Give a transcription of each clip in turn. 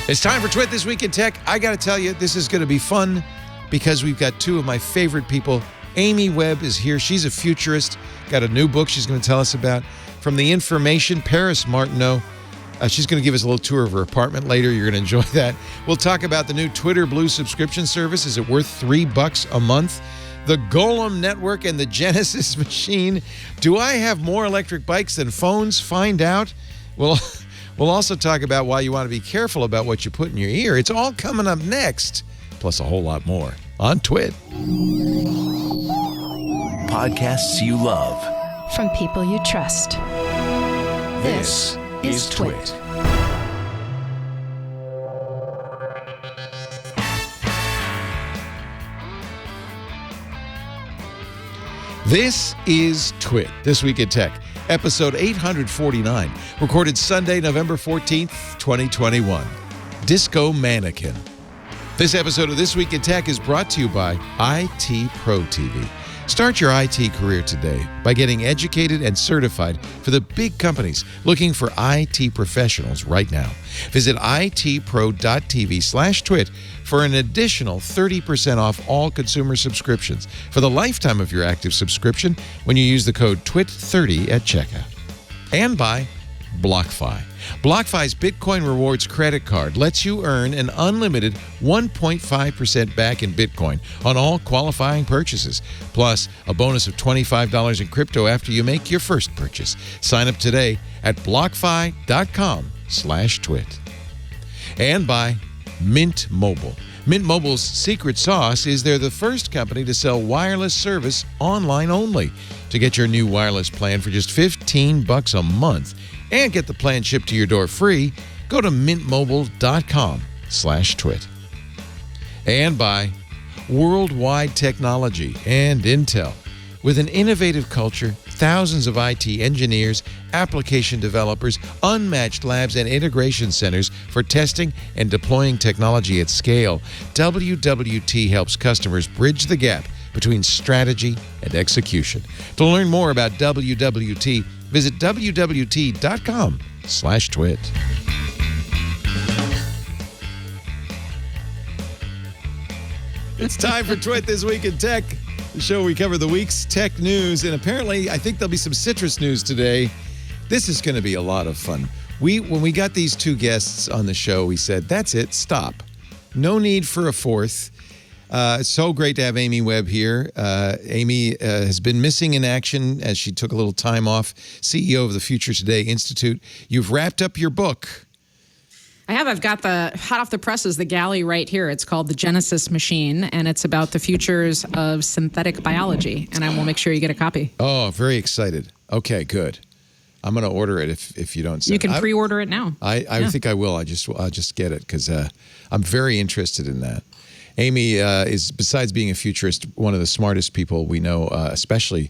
It's time for Twit This Week in Tech. I got to tell you, this is going to be fun because we've got two of my favorite people. Amy Webb is here. She's a futurist, got a new book she's going to tell us about. From The Information, Paris Martineau. She's going to give us a little tour of her apartment later. You're going to enjoy that. We'll talk about the new Twitter Blue subscription service. Is it worth $3 a month? The Golem Network and the Genesis machine. Do I have more electric bikes than phones? Find out. We'll also talk about why you want to be careful about what you put in your ear. It's all coming up next, plus a whole lot more on Twit. Podcasts you love. From people you trust. This is Twit. This is Twit, This Week in Tech, episode 849, recorded Sunday, November 14th, 2021. Disco Mannequin. This episode of This Week in Tech is brought to you by IT Pro TV. Start your IT career today by getting educated and certified for the big companies looking for IT professionals right now. Visit itpro.tv/twit for an additional 30% off all consumer subscriptions for the lifetime of your active subscription when you use the code TWIT30 at checkout. And by BlockFi. BlockFi's Bitcoin Rewards credit card lets you earn an unlimited 1.5% back in Bitcoin on all qualifying purchases, plus a bonus of $25 in crypto after you make your first purchase. Sign up today at blockfi.com/twit. And by Mint Mobile. Mint Mobile's secret sauce is they're the first company to sell wireless service online only. To get your new wireless plan for just $15 a month and get the plan shipped to your door free, go to mintmobile.com/twit. And by Worldwide Technology and Intel. With an innovative culture, thousands of IT engineers, application developers, unmatched labs, and integration centers for testing and deploying technology at scale, WWT helps customers bridge the gap between strategy and execution. To learn more about WWT, visit wwt.com/twit. It's time for Twit This Week in Tech, the show where we cover the week's tech news. And apparently, I think there'll be some citrus news today. This is going to be a lot of fun. When we got these two guests on the show, we said, that's it, stop. No need for a fourth. It's so great to have Amy Webb here. Amy has been missing in action as she took a little time off, CEO of the Future Today Institute. You've wrapped up your book. I have. I've got the hot off the presses, the galley right here. It's called The Genesis Machine, and it's about the futures of synthetic biology. And I will make sure you get a copy. Oh, very excited. Okay, good. I'm going to order it if you don't send it. You can pre-order it now. I think I will. I'll just get it because I'm very interested in that. Amy is, besides being a futurist, one of the smartest people we know, especially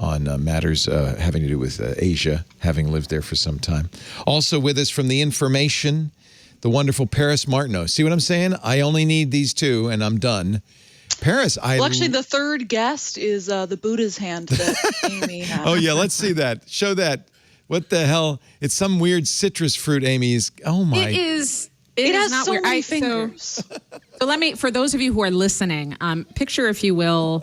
on matters having to do with Asia, having lived there for some time. Also with us from The Information, the wonderful Paris Martineau. See what I'm saying? I only need these two, and I'm done. Paris, Well, actually, the third guest is the Buddha's hand that Amy has. Oh, yeah, let's see that. Show that. What the hell? It's some weird citrus fruit, Amy's. Oh, my. It is. It has not so weird. many fingers. So let me, for those of you who are listening, picture, if you will,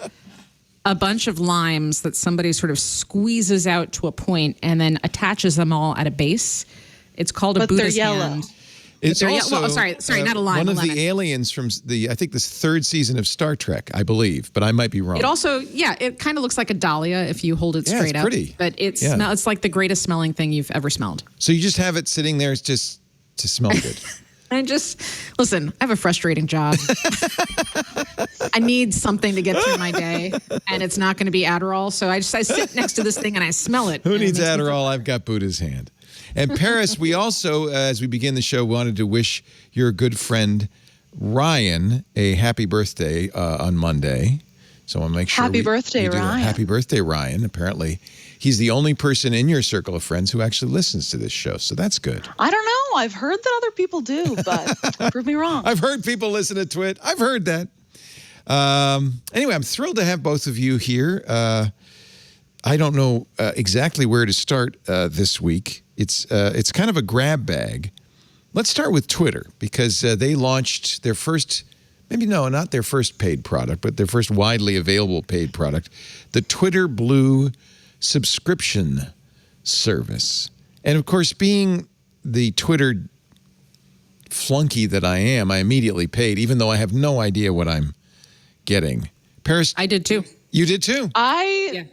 a bunch of limes that somebody sort of squeezes out to a point and then attaches them all at a base. It's called a Buddha's hand. It's also, sorry, not a lime. One of lemon. the aliens from I think this third season of Star Trek, I believe, but I might be wrong. It also, it kind of looks like a dahlia if you hold it straight it's pretty. up. But it's like the greatest smelling thing you've ever smelled. So you just have it sitting there just to smell good. And just, listen, I have a frustrating job. I need something to get through my day, and it's not going to be Adderall. So I sit next to this thing and I smell it. Who needs Adderall? I've got Buddha's hand. And Paris, we also, as we begin the show, wanted to wish your good friend Ryan a happy birthday on Monday. So I'll make sure Happy birthday, Ryan. Happy birthday, Ryan. Apparently, he's the only person in your circle of friends who actually listens to this show. So that's good. I don't know. I've heard that other people do, but prove me wrong. I've heard people listen to Twit. I've heard that. Anyway, I'm thrilled to have both of you here. I don't know exactly where to start this week. It's kind of a grab bag. Let's start with Twitter because they launched their first, not their first paid product, but their first widely available paid product, the Twitter Blue subscription service. And of course, being the Twitter flunky that I am, I immediately paid, even though I have no idea what I'm getting. Paris, I did too. You did too? I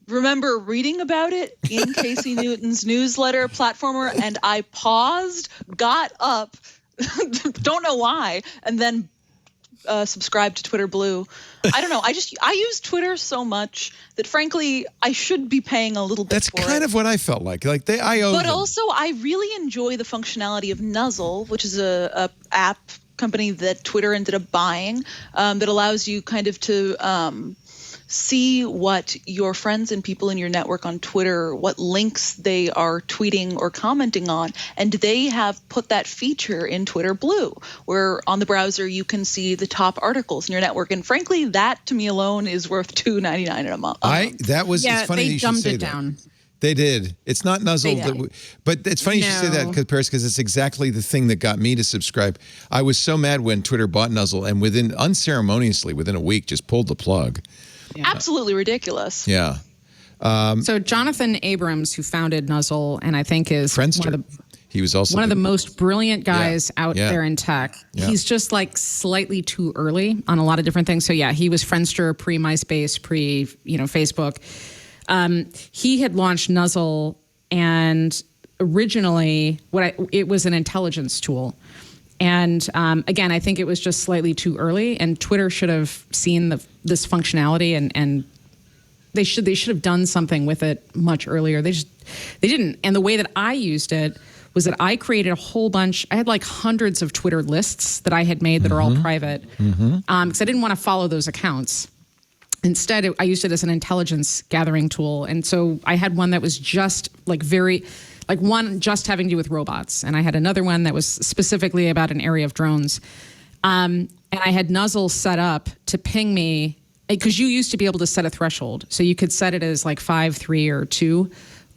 remember reading about it in Casey Newton's newsletter, Platformer, and I paused, got up, don't know why, and then subscribed to Twitter Blue. I don't know. I use Twitter so much that, frankly, I should be paying a little bit That's for it. kind of what I felt like. I owe But them. also, I really enjoy the functionality of Nuzzle, which is a app company that Twitter ended up buying that allows you kind of to see what your friends and people in your network on Twitter, what links they are tweeting or commenting on. And they have put that feature in Twitter Blue, where on the browser you can see the top articles in your network. And frankly, that to me alone is worth $2.99 a month. It's funny they you should dumbed say it that. down. They did. It's not Nuzzle, but it's funny you should say that, No. Paris, because it's exactly the thing that got me to subscribe. I was so mad when Twitter bought Nuzzle and unceremoniously, within a week, just pulled the plug. Absolutely ridiculous. Yeah. So Jonathan Abrams, who founded Nuzzle, and I think is Friendster. He was also one of the most brilliant guys out Yeah. there in tech. Yeah. He's just like slightly too early on a lot of different things. So yeah, he was Friendster, pre-MySpace, Facebook. He had launched Nuzzle, and originally it was an intelligence tool. And again, I think it was just slightly too early, and Twitter should have seen this functionality, and they should have done something with it much earlier. They didn't. And the way that I used it was that I created a whole bunch. I had like hundreds of Twitter lists that I had made that are all private, because I didn't want to follow those accounts. Instead, I used it as an intelligence gathering tool, and so I had one that was just one just having to do with robots. And I had another one that was specifically about an area of drones. And I had Nuzzle set up to ping me, because you used to be able to set a threshold. So you could set it as like 5, 3, or 2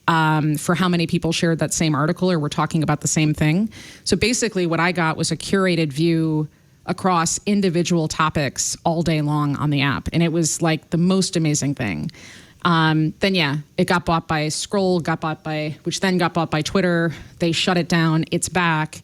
for how many people shared that same article or were talking about the same thing. So basically what I got was a curated view across individual topics all day long on the app. And it was like the most amazing thing. Then it got bought by Scroll, which then got bought by Twitter. They shut it down. It's back,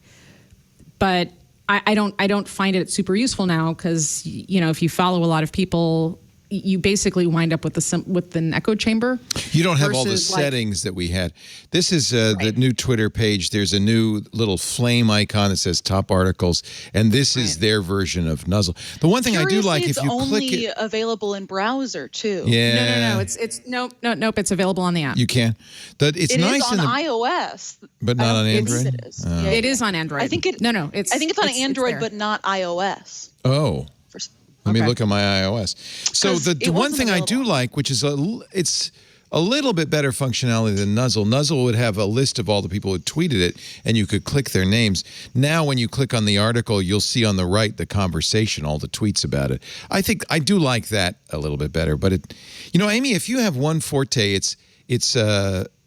but I don't find it super useful now because if you follow a lot of people, you basically wind up with an echo chamber. You don't have all the versus, settings that we had. This is the new Twitter page. There's a new little flame icon that says top articles, and this is their version of Nuzzle. The one thing I do like, if you click it, it's only available in browser too. Yeah. No. It's nope. It's available on the app. You can. It nice is on iOS, but not on Android. It is. It is on Android. I think it. No. I think it's on Android, but not iOS. Oh. Let me Okay. look at my iOS. So 'Cause the it one wasn't thing I do available. like, which is it's a little bit better functionality than Nuzzle. Nuzzle would have a list of all the people who tweeted it, and you could click their names. Now, when you click on the article, you'll see on the right the conversation, all the tweets about it. I think I do like that a little bit better. But Amy, if you have one forte, it's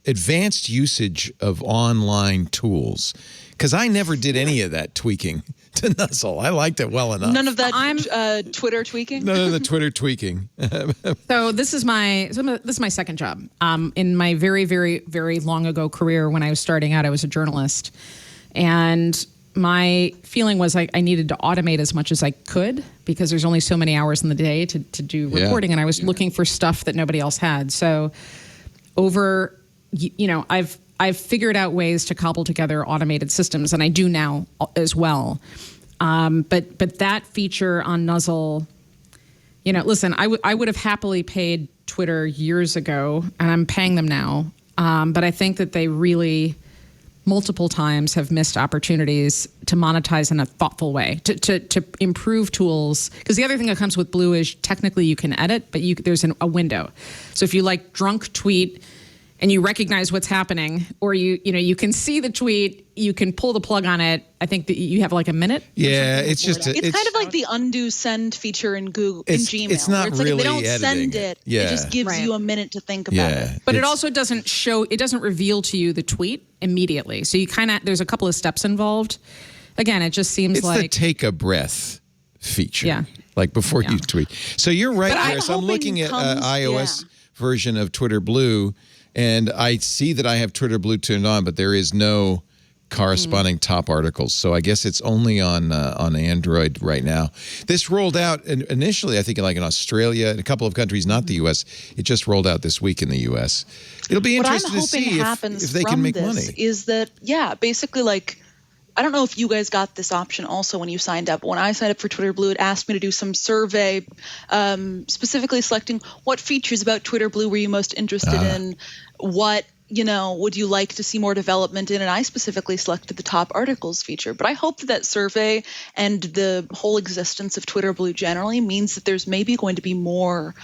advanced usage of online tools. Because I never did any of that tweaking to Nuzzle. I liked it well enough. None of that Twitter tweaking. None of the Twitter tweaking. So this is my second job. In my very, very, very long ago career, when I was starting out, I was a journalist, and my feeling was I needed to automate as much as I could because there's only so many hours in the day to do reporting, and I was looking for stuff that nobody else had. So I've figured out ways to cobble together automated systems, and I do now as well. But that feature on Nuzzle, listen, I would have happily paid Twitter years ago, and I'm paying them now. But I think that they really, multiple times, have missed opportunities to monetize in a thoughtful way, to improve tools. Because the other thing that comes with Blue is technically you can edit, but there's a window. So if you drunk tweet and you recognize what's happening, or you can see the tweet, you can pull the plug on it. I think that you have like a minute. Yeah, it's just it's kind of like the undo send feature in Google in Gmail. It's not where it's really like if they don't editing send it. Yeah. It just gives you a minute to think about it. But it also doesn't reveal to you the tweet immediately. So there's a couple of steps involved. Again, it just seems like the take a breath feature. Yeah. Like before you tweet. So you're right, Chris. I'm looking at iOS version of Twitter Blue, and I see that I have Twitter Blue turned on, but there is no corresponding top articles. So I guess it's only on Android right now. This rolled out initially, I think, like in Australia and a couple of countries, not the U.S. It just rolled out this week in the U.S. It'll be interesting to see if they can make money. Is that, basically like, I don't know if you guys got this option also when you signed up. When I signed up for Twitter Blue, it asked me to do some survey, specifically selecting what features about Twitter Blue were you most interested in, what would you like to see more development in? And I specifically selected the top articles feature. But I hope that survey and the whole existence of Twitter Blue generally means that there's maybe going to be more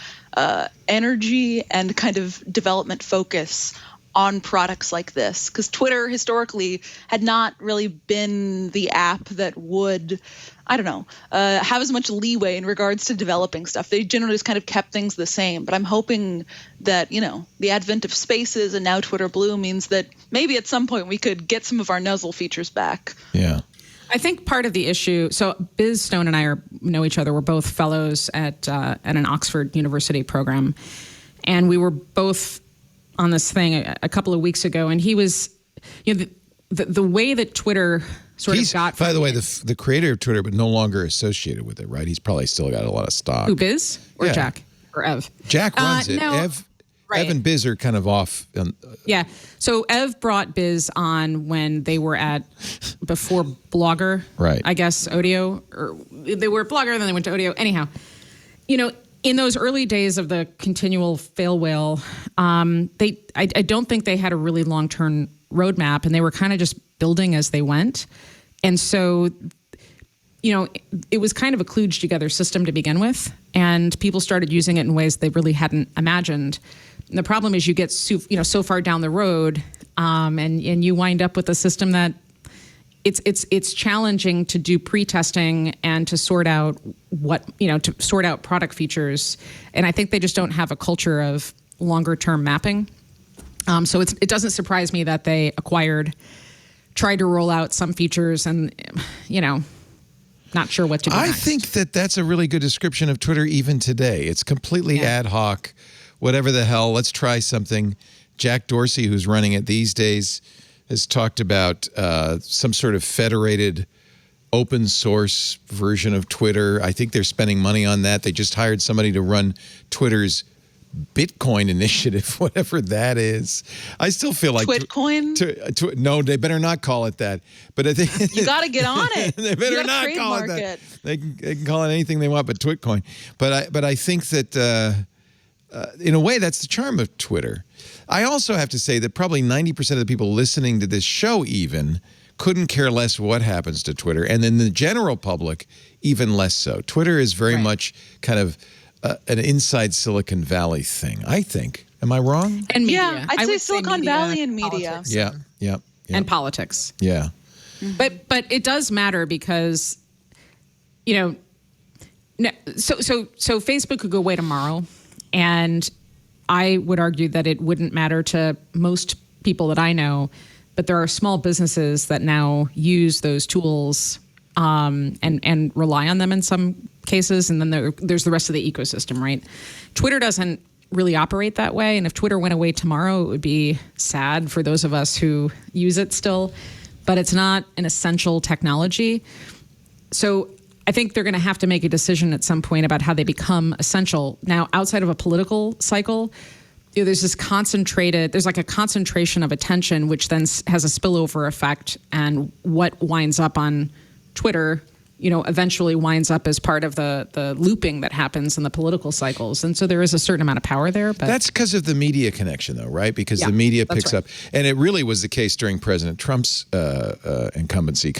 energy and kind of development focus on products like this, because Twitter historically had not really been the app that would, have as much leeway in regards to developing stuff. They generally just kind of kept things the same. But I'm hoping that, the advent of Spaces and now Twitter Blue means that maybe at some point we could get some of our nuzzle features back. Yeah. I think part of the issue, so Biz Stone and I know each other. We're both fellows at an Oxford University program. And we were both on this thing a couple of weeks ago, and he was, the way that Twitter got. By the way, the creator of Twitter, but no longer associated with it, right? He's probably still got a lot of stock. Who, Biz or Jack or Ev? Jack runs it. No, Ev and Biz are kind of off. Yeah. So Ev brought Biz on when they were before Blogger, right? I guess Odeo, or they were Blogger, then they went to Odeo. Anyhow, in those early days of the continual fail whale, I don't think they had a really long-term roadmap, and they were kind of just building as they went. And so, it was kind of a kludged together system to begin with, and people started using it in ways they really hadn't imagined. And the problem is you get so far down the road, and you wind up with a system that it's challenging to do pre-testing and to sort out product features. And I think they just don't have a culture of longer term mapping. So it doesn't surprise me that they tried to roll out some features and, not sure what to do I next. think that's a really good description of Twitter even today. It's completely ad hoc, whatever the hell, let's try something. Jack Dorsey, who's running it these days, has talked about some sort of federated open source version of Twitter. I think they're spending money on that. They just hired somebody to run Twitter's Bitcoin initiative, whatever that is. I still feel like Twitcoin? No, they better not call it that. But I think you got to get on it. They better not call it that. They can call it anything they want, but Twitcoin. But I think that in a way that's the charm of Twitter. I also have to say that probably 90% of the people listening to this show even couldn't care less what happens to Twitter, and then the general public even less so. Twitter is very much kind of an inside Silicon Valley thing, I think. Am I wrong? And media. Yeah, I'd say Silicon Valley and media. Yeah. And politics. Yeah. Mm-hmm. But it does matter because, so Facebook could go away tomorrow, and I would argue that it wouldn't matter to most people that I know, but there are small businesses that now use those tools and rely on them in some cases, and then there's the rest of the ecosystem, right? Twitter doesn't really operate that way, and if Twitter went away tomorrow, it would be sad for those of us who use it still, but it's not an essential technology. So I think they're going to have to make a decision at some point about how they become essential. Now, outside of a political cycle, there's like a concentration of attention, which then has a spillover effect, and what winds up on Twitter, eventually winds up as part of the looping that happens in the political cycles. And so there is a certain amount of power there. But that's because of the media connection, though, right? Because the media picks up. And it really was the case during President Trump's incumbency.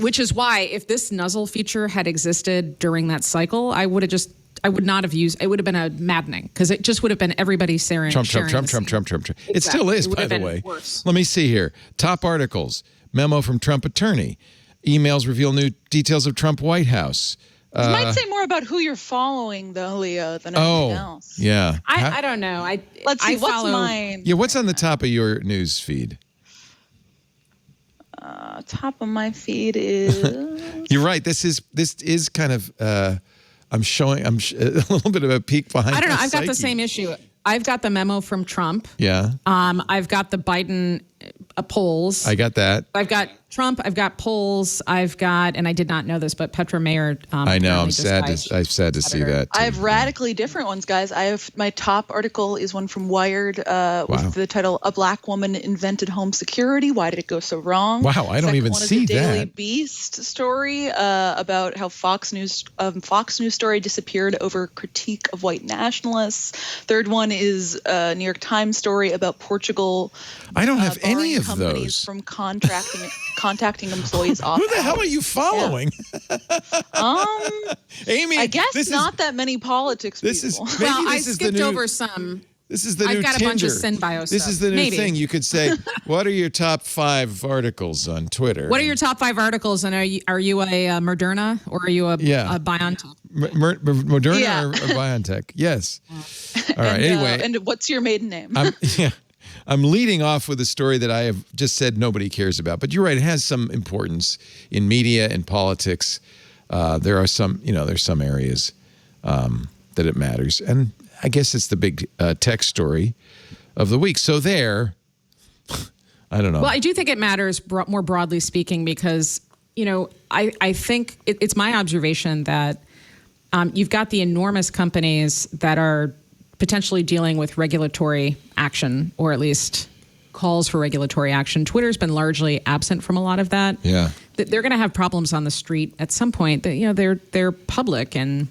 Which is why if this nuzzle feature had existed during that cycle, I would have just I would not have used. It would have been a maddening because it just would have been everybody sharing. Trump. Exactly. It still is, by the way. Worse. Let me see here. Top articles. Memo from Trump attorney. Emails reveal new details of Trump White House. You might say more about who you're following, though, Leo, than anything else. Yeah. I don't know. Let's see. I follow, what's mine? Yeah, what's on the top of your news feed? Top of my feed is. You're right. This is kind of. I'm showing. I'm a little bit of a peek behind. I don't know. my I've got the psyche. same issue. I've got the memo from Trump. Yeah. I've got the Biden polls. I got that. I've got Trump. I've got polls. I've got, and I did not know this, but Petra Mayer. I know. I'm sad. dispatched I'm sad to see editor. that. I have radically different ones, guys. I have my top article is one from Wired with the title "A Black Woman Invented Home Security. Why did it go so wrong?" Wow, I don't Second even one see is a Daily that. Beast story about how Fox News story disappeared over critique of white nationalists. Third one is a New York Times story about Portugal. I don't have any barring of companies those. from contacting employees off. Who the hell are you following? Amy, I guess this not that many politics This is people. maybe Well, I this is the skipped new. over some. This is the new I've got a Tinder. bunch of SynBio This stuff. is the new Maybe. thing. You could say, "What are your top 5 articles on Twitter?" What are your top 5 articles? And are you a Moderna or are you a BioNTech? Moderna Yeah. or BioNTech? Yes. All right. Anyway, And what's your maiden name? I'm leading off with a story that I have just said nobody cares about. But you're right; it has some importance in media and politics. There are some, there's some areas that it matters, and I guess it's the big tech story of the week. So I don't know. Well, I do think it matters more broadly speaking because, I think it's my observation that you've got the enormous companies that are potentially dealing with regulatory action, or at least calls for regulatory action. Twitter's been largely absent from a lot of that. Yeah. They're going to have problems on the street at some point. They're public, and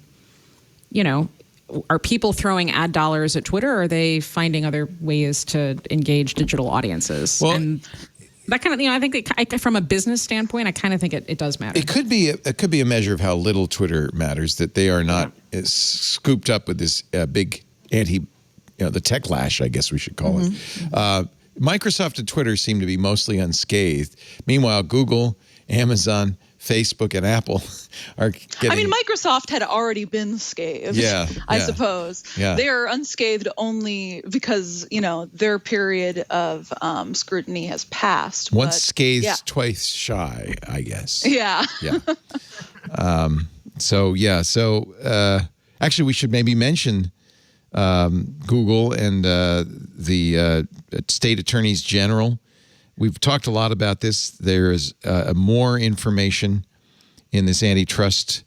are people throwing ad dollars at Twitter, or are they finding other ways to engage digital audiences? Well, and that kind of, I think from a business standpoint, I kind of think it does matter. It could be a measure of how little Twitter matters, that they are not scooped up with this big the tech lash, I guess we should call it. Microsoft and Twitter seem to be mostly unscathed. Meanwhile, Google, Amazon, Facebook, and Apple are getting... I mean, Microsoft had already been scathed, I suppose. Yeah. They are unscathed only because, their period of scrutiny has passed. Once scathed, twice shy, I guess. Yeah. Yeah. So actually, we should maybe mention Google and the state attorneys general. We've talked a lot about this. There is more information in this antitrust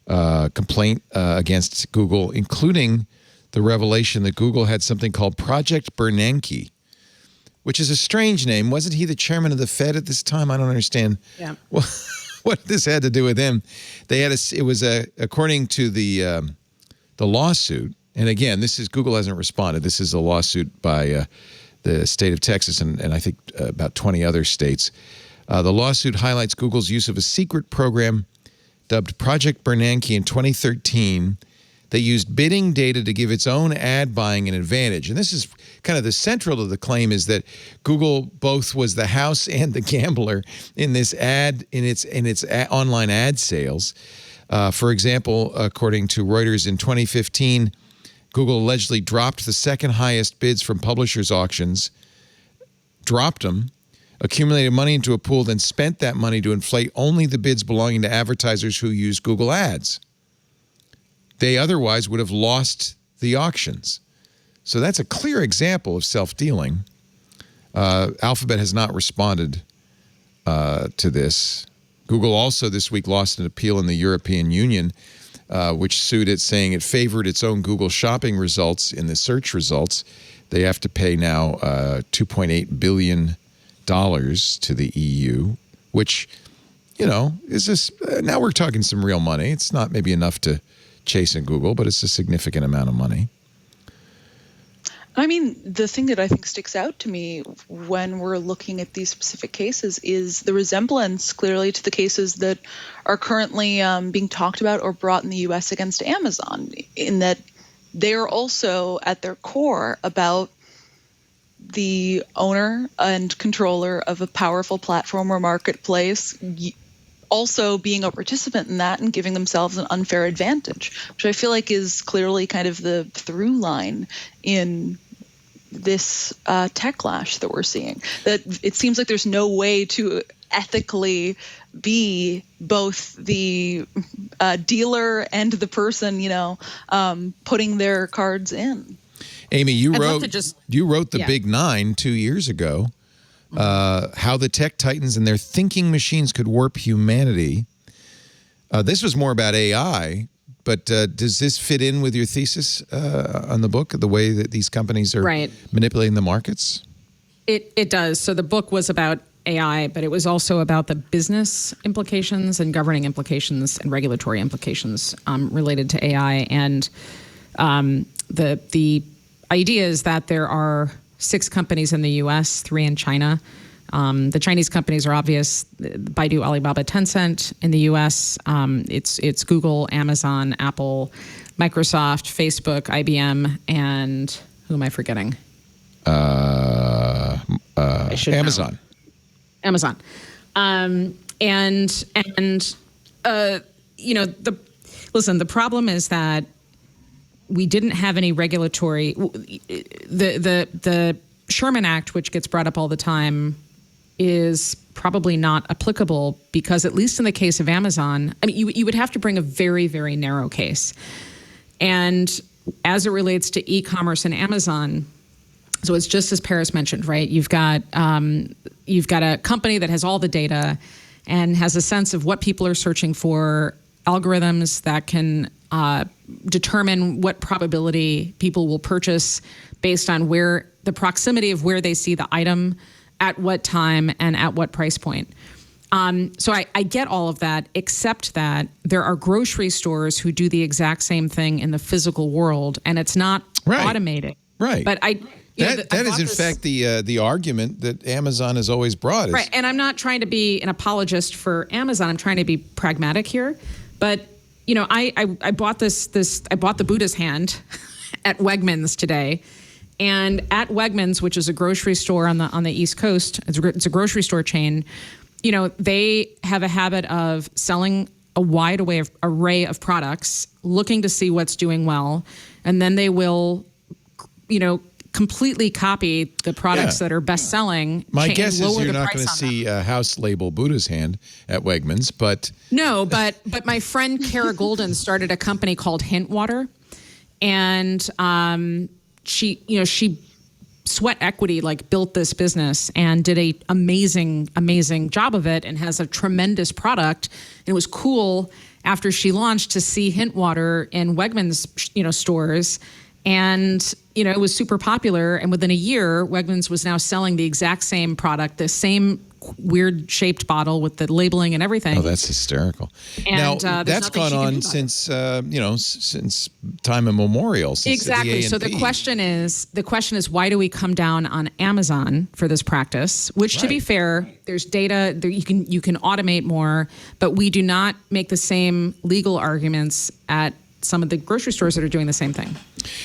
complaint against Google, including the revelation that Google had something called Project Bernanke, which is a strange name. Wasn't he the chairman of the Fed at this time? I don't understand. Yeah. What this had to do with him. They had according to the lawsuit. And again, Google hasn't responded. This is a lawsuit by the state of Texas and I think about 20 other states. The lawsuit highlights Google's use of a secret program dubbed Project Bernanke in 2013 that used bidding data to give its own ad buying an advantage. And this is kind of the central to the claim, is that Google both was the house and the gambler in this in its online ad sales. For example, according to Reuters, in 2015, Google allegedly dropped the second highest bids from publishers' auctions, dropped them, accumulated money into a pool, then spent that money to inflate only the bids belonging to advertisers who use Google Ads. They otherwise would have lost the auctions. So that's a clear example of self-dealing. Alphabet has not responded to this. Google also this week lost an appeal in the European Union, which sued it, saying it favored its own Google shopping results in the search results. They have to pay now $2.8 billion to the EU, which, is this, now we're talking some real money. It's not maybe enough to chase in Google, but it's a significant amount of money. I mean, the thing that I think sticks out to me when we're looking at these specific cases is the resemblance clearly to the cases that are currently being talked about or brought in the U.S. against Amazon, in that they're also at their core about the owner and controller of a powerful platform or marketplace also being a participant in that and giving themselves an unfair advantage, which I feel like is clearly kind of the through line in this techlash that we're seeing. That it seems like there's no way to ethically be both the dealer and the person, putting their cards in. Amy, you I'd love wrote to just- the Big Nine 2 years ago. How the tech titans and their thinking machines could warp humanity. This was more about AI, but does this fit in with your thesis on the book, the way that these companies are manipulating the markets? It does. So the book was about AI, but it was also about the business implications and governing implications and regulatory implications related to AI. And the idea is that there are 6 companies in the U.S., 3 in China. The Chinese companies are obvious: Baidu, Alibaba, Tencent. In the U.S., it's Google, Amazon, Apple, Microsoft, Facebook, IBM, and who am I forgetting? Amazon. Amazon. The problem is that we didn't have any regulatory. The Sherman Act, which gets brought up all the time, is probably not applicable because, at least in the case of Amazon, I mean, you would have to bring a very, very narrow case. And as it relates to e-commerce and Amazon, so it's just as Paris mentioned, right? You've got a company that has all the data and has a sense of what people are searching for, algorithms that can determine what probability people will purchase based on where the proximity of where they see the item, at what time, and at what price point. So I get all of that, except that there are grocery stores who do the exact same thing in the physical world, and it's not automated. Right. But that is in fact the argument that Amazon has always brought. Right. And I'm not trying to be an apologist for Amazon. I'm trying to be pragmatic here. But I bought I bought the Buddha's hand at Wegmans today. And at Wegmans, which is a grocery store on the East Coast, it's a grocery store chain, they have a habit of selling a wide array of products, looking to see what's doing well, and then they will, completely copy the products that are best selling. My guess is you're not going to see a house label Buddha's hand at Wegmans, but no, but my friend Kara Golden started a company called Hintwater, and she sweat equity, built this business and did a amazing job of it and has a tremendous product. And it was cool after she launched to see Hintwater in Wegmans, stores. And, it was super popular. And within a year, Wegmans was now selling the exact same product, the same weird shaped bottle with the labeling and everything. Oh, that's hysterical. And, now, that's gone on since, since time immemorial. Since exactly. So the question is, why do we come down on Amazon for this practice? Which, to be fair, there's data, you can automate more, but we do not make the same legal arguments at some of the grocery stores that are doing the same thing.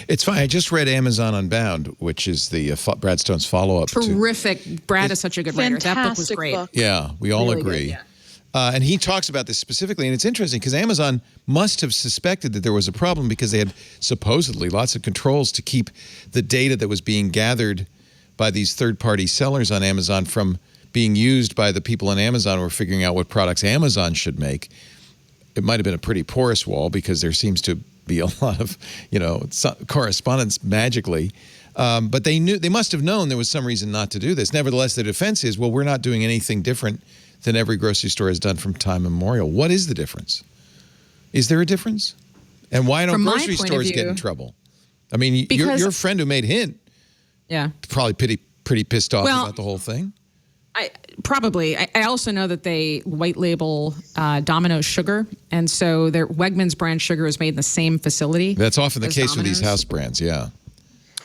It's fine. I just read Amazon Unbound, which is the Brad Stone's follow-up. Terrific. Brad is such a good writer. That book was great. Book. Yeah, we all really agree. Good, yeah. And he talks about this specifically, and it's interesting because Amazon must have suspected that there was a problem because they had supposedly lots of controls to keep the data that was being gathered by these third-party sellers on Amazon from being used by the people on Amazon who were figuring out what products Amazon should make. It might have been a pretty porous wall because there seems to be a lot of, correspondence magically. But they must have known there was some reason not to do this. Nevertheless, the defense is, well, we're not doing anything different than every grocery store has done from time immemorial. What is the difference? Is there a difference? And why don't grocery stores get in trouble? I mean, your friend who made Hint, probably pretty pissed off about the whole thing. I also know that they white label Domino's sugar, and so their Wegmans brand sugar is made in the same facility. That's often the case Domino's. with these house brands, yeah.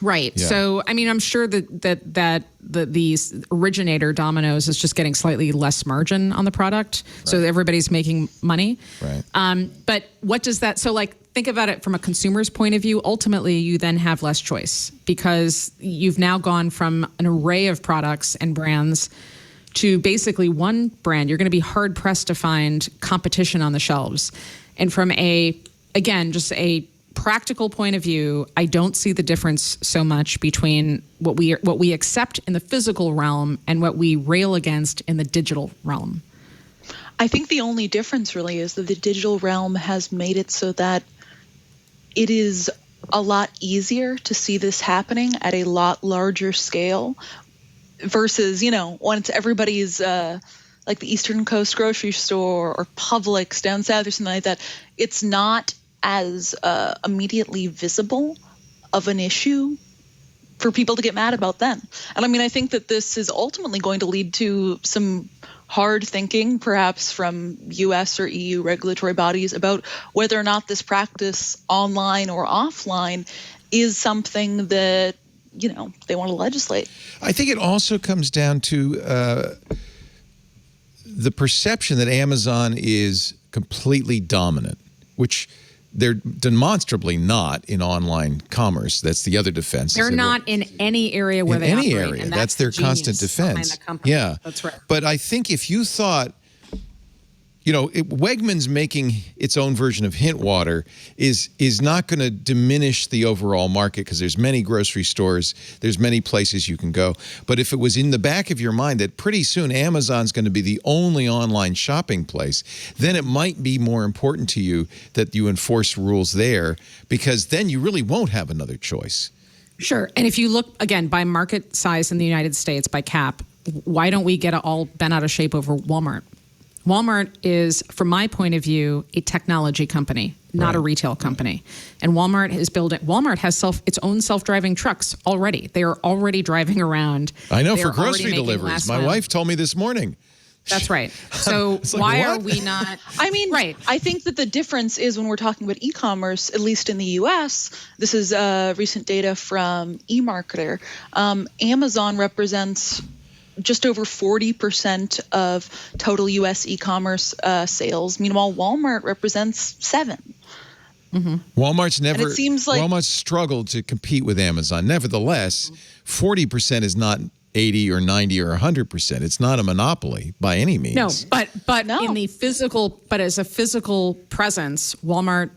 Right. Yeah. So, I mean, I'm sure that the originator Domino's is just getting slightly less margin on the product. Right. So everybody's making money. Right. But what does that, so like, think about it from a consumer's point of view. Ultimately, you then have less choice because you've now gone from an array of products and brands to basically one brand. You're going to be hard pressed to find competition on the shelves. And from just a practical point of view, I don't see the difference so much between what we accept in the physical realm and what we rail against in the digital realm. I think the only difference really is that the digital realm has made it so that it is a lot easier to see this happening at a lot larger scale versus, when it's everybody's like the Eastern Coast grocery store or Publix down south or something like that. It's not as immediately visible of an issue for people to get mad about then. And I mean, I think that this is ultimately going to lead to some hard thinking, perhaps from US or EU regulatory bodies, about whether or not this practice online or offline is something that, they want to legislate. I think it also comes down to the perception that Amazon is completely dominant, which they're demonstrably not in online commerce. That's the other defense. They're not in any area where they operate. In any area. That's their constant defense. The company. Yeah. That's right. But I think if you thought, Wegmans making its own version of Hint Water is not going to diminish the overall market because there's many grocery stores, there's many places you can go. But if it was in the back of your mind that pretty soon Amazon's going to be the only online shopping place, then it might be more important to you that you enforce rules there because then you really won't have another choice. Sure. And if you look, again, by market size in the United States, by cap, why don't we get all bent out of shape over Walmart? Walmart is, from my point of view, a technology company, not a retail company. And Walmart has its own self-driving trucks already. They are already driving around. I know, for grocery deliveries. My wife told me this morning. That's right. So why are we not? I mean, right. I think that the difference is when we're talking about e-commerce, at least in the U.S., this is recent data from eMarketer. Amazon represents just over 40% of total U.S. e-commerce sales. Meanwhile, Walmart represents 7%. Mm-hmm. Walmart's struggled to compete with Amazon. Nevertheless, 40% is not 80 or 90 or 100%. It's not a monopoly by any means. No, but in the physical, but as a physical presence, Walmart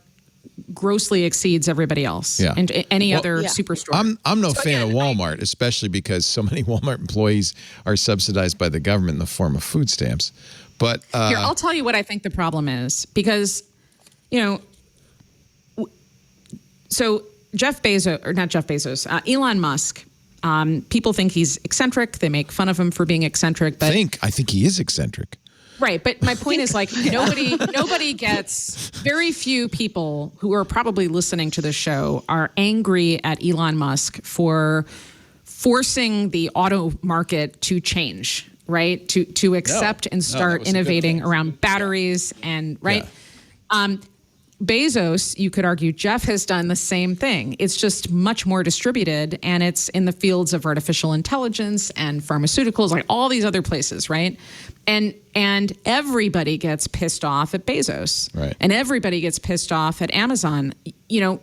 grossly exceeds everybody else and any other superstore. I'm no fan of Walmart, especially because so many Walmart employees are subsidized by the government in the form of food stamps. But here, I'll tell you what I think the problem is because, so Elon Musk. People think he's eccentric. They make fun of him for being eccentric. But I think he is eccentric. Right, but my point is nobody gets, very few people who are probably listening to this show are angry at Elon Musk for forcing the auto market to change, right? To accept and start innovating around batteries and right. Yeah. Bezos, you could argue, Jeff has done the same thing. It's just much more distributed, and it's in the fields of artificial intelligence and pharmaceuticals, like all these other places, right? And everybody gets pissed off at Bezos, right? And everybody gets pissed off at Amazon. Elon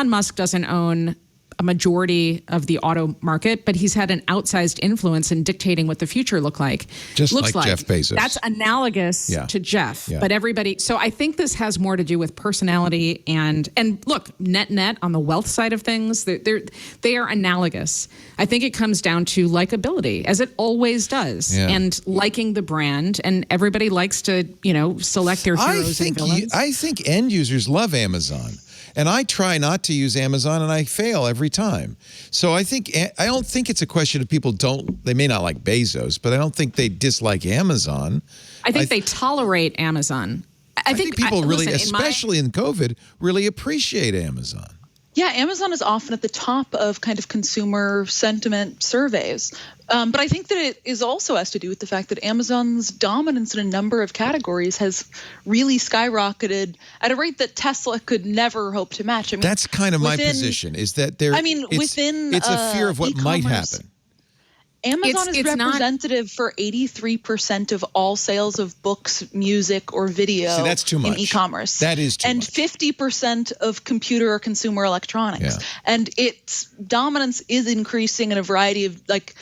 Musk doesn't own a majority of the auto market, but he's had an outsized influence in dictating what the future looks like. Just like Jeff Bezos. That's analogous to Jeff. Yeah. But everybody, so I think this has more to do with personality and look, net on the wealth side of things, they are analogous. I think it comes down to likability, as it always does, and liking the brand, and everybody likes to, select their heroes and villains. I think end users love Amazon. And I try not to use Amazon, and I fail every time. So I don't think it's a question of people they may not like Bezos, but I don't think they dislike Amazon. I think they tolerate Amazon. I think people especially in COVID, really appreciate Amazon. Yeah, Amazon is often at the top of kind of consumer sentiment surveys. But I think that it is also has to do with the fact that Amazon's dominance in a number of categories has really skyrocketed at a rate that Tesla could never hope to match. I mean, that's kind of my position, is that there. I mean, it's a fear of what might happen. Amazon is It's representative for 83% of all sales of books, music, or video. See, that's too much. In e-commerce. That is too and much. 50% of computer or consumer electronics. Yeah. And its dominance is increasing in a variety of like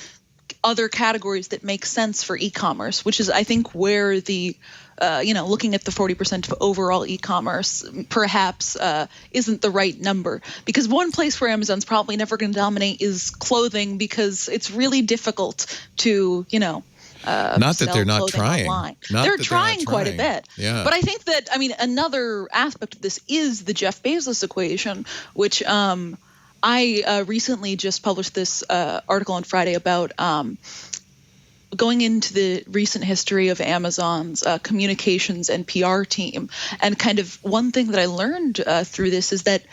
other categories that make sense for e-commerce, which is, I think, where the looking at the 40% of overall e-commerce perhaps isn't the right number. Because one place where Amazon's probably never going to dominate is clothing, because it's really difficult to, not that they're not trying. They're trying quite a bit. Yeah. But I think that, another aspect of this is the Jeff Bezos equation, which I recently just published this article on Friday about going into the recent history of Amazon's communications and PR team. And kind of one thing that I learned through this is that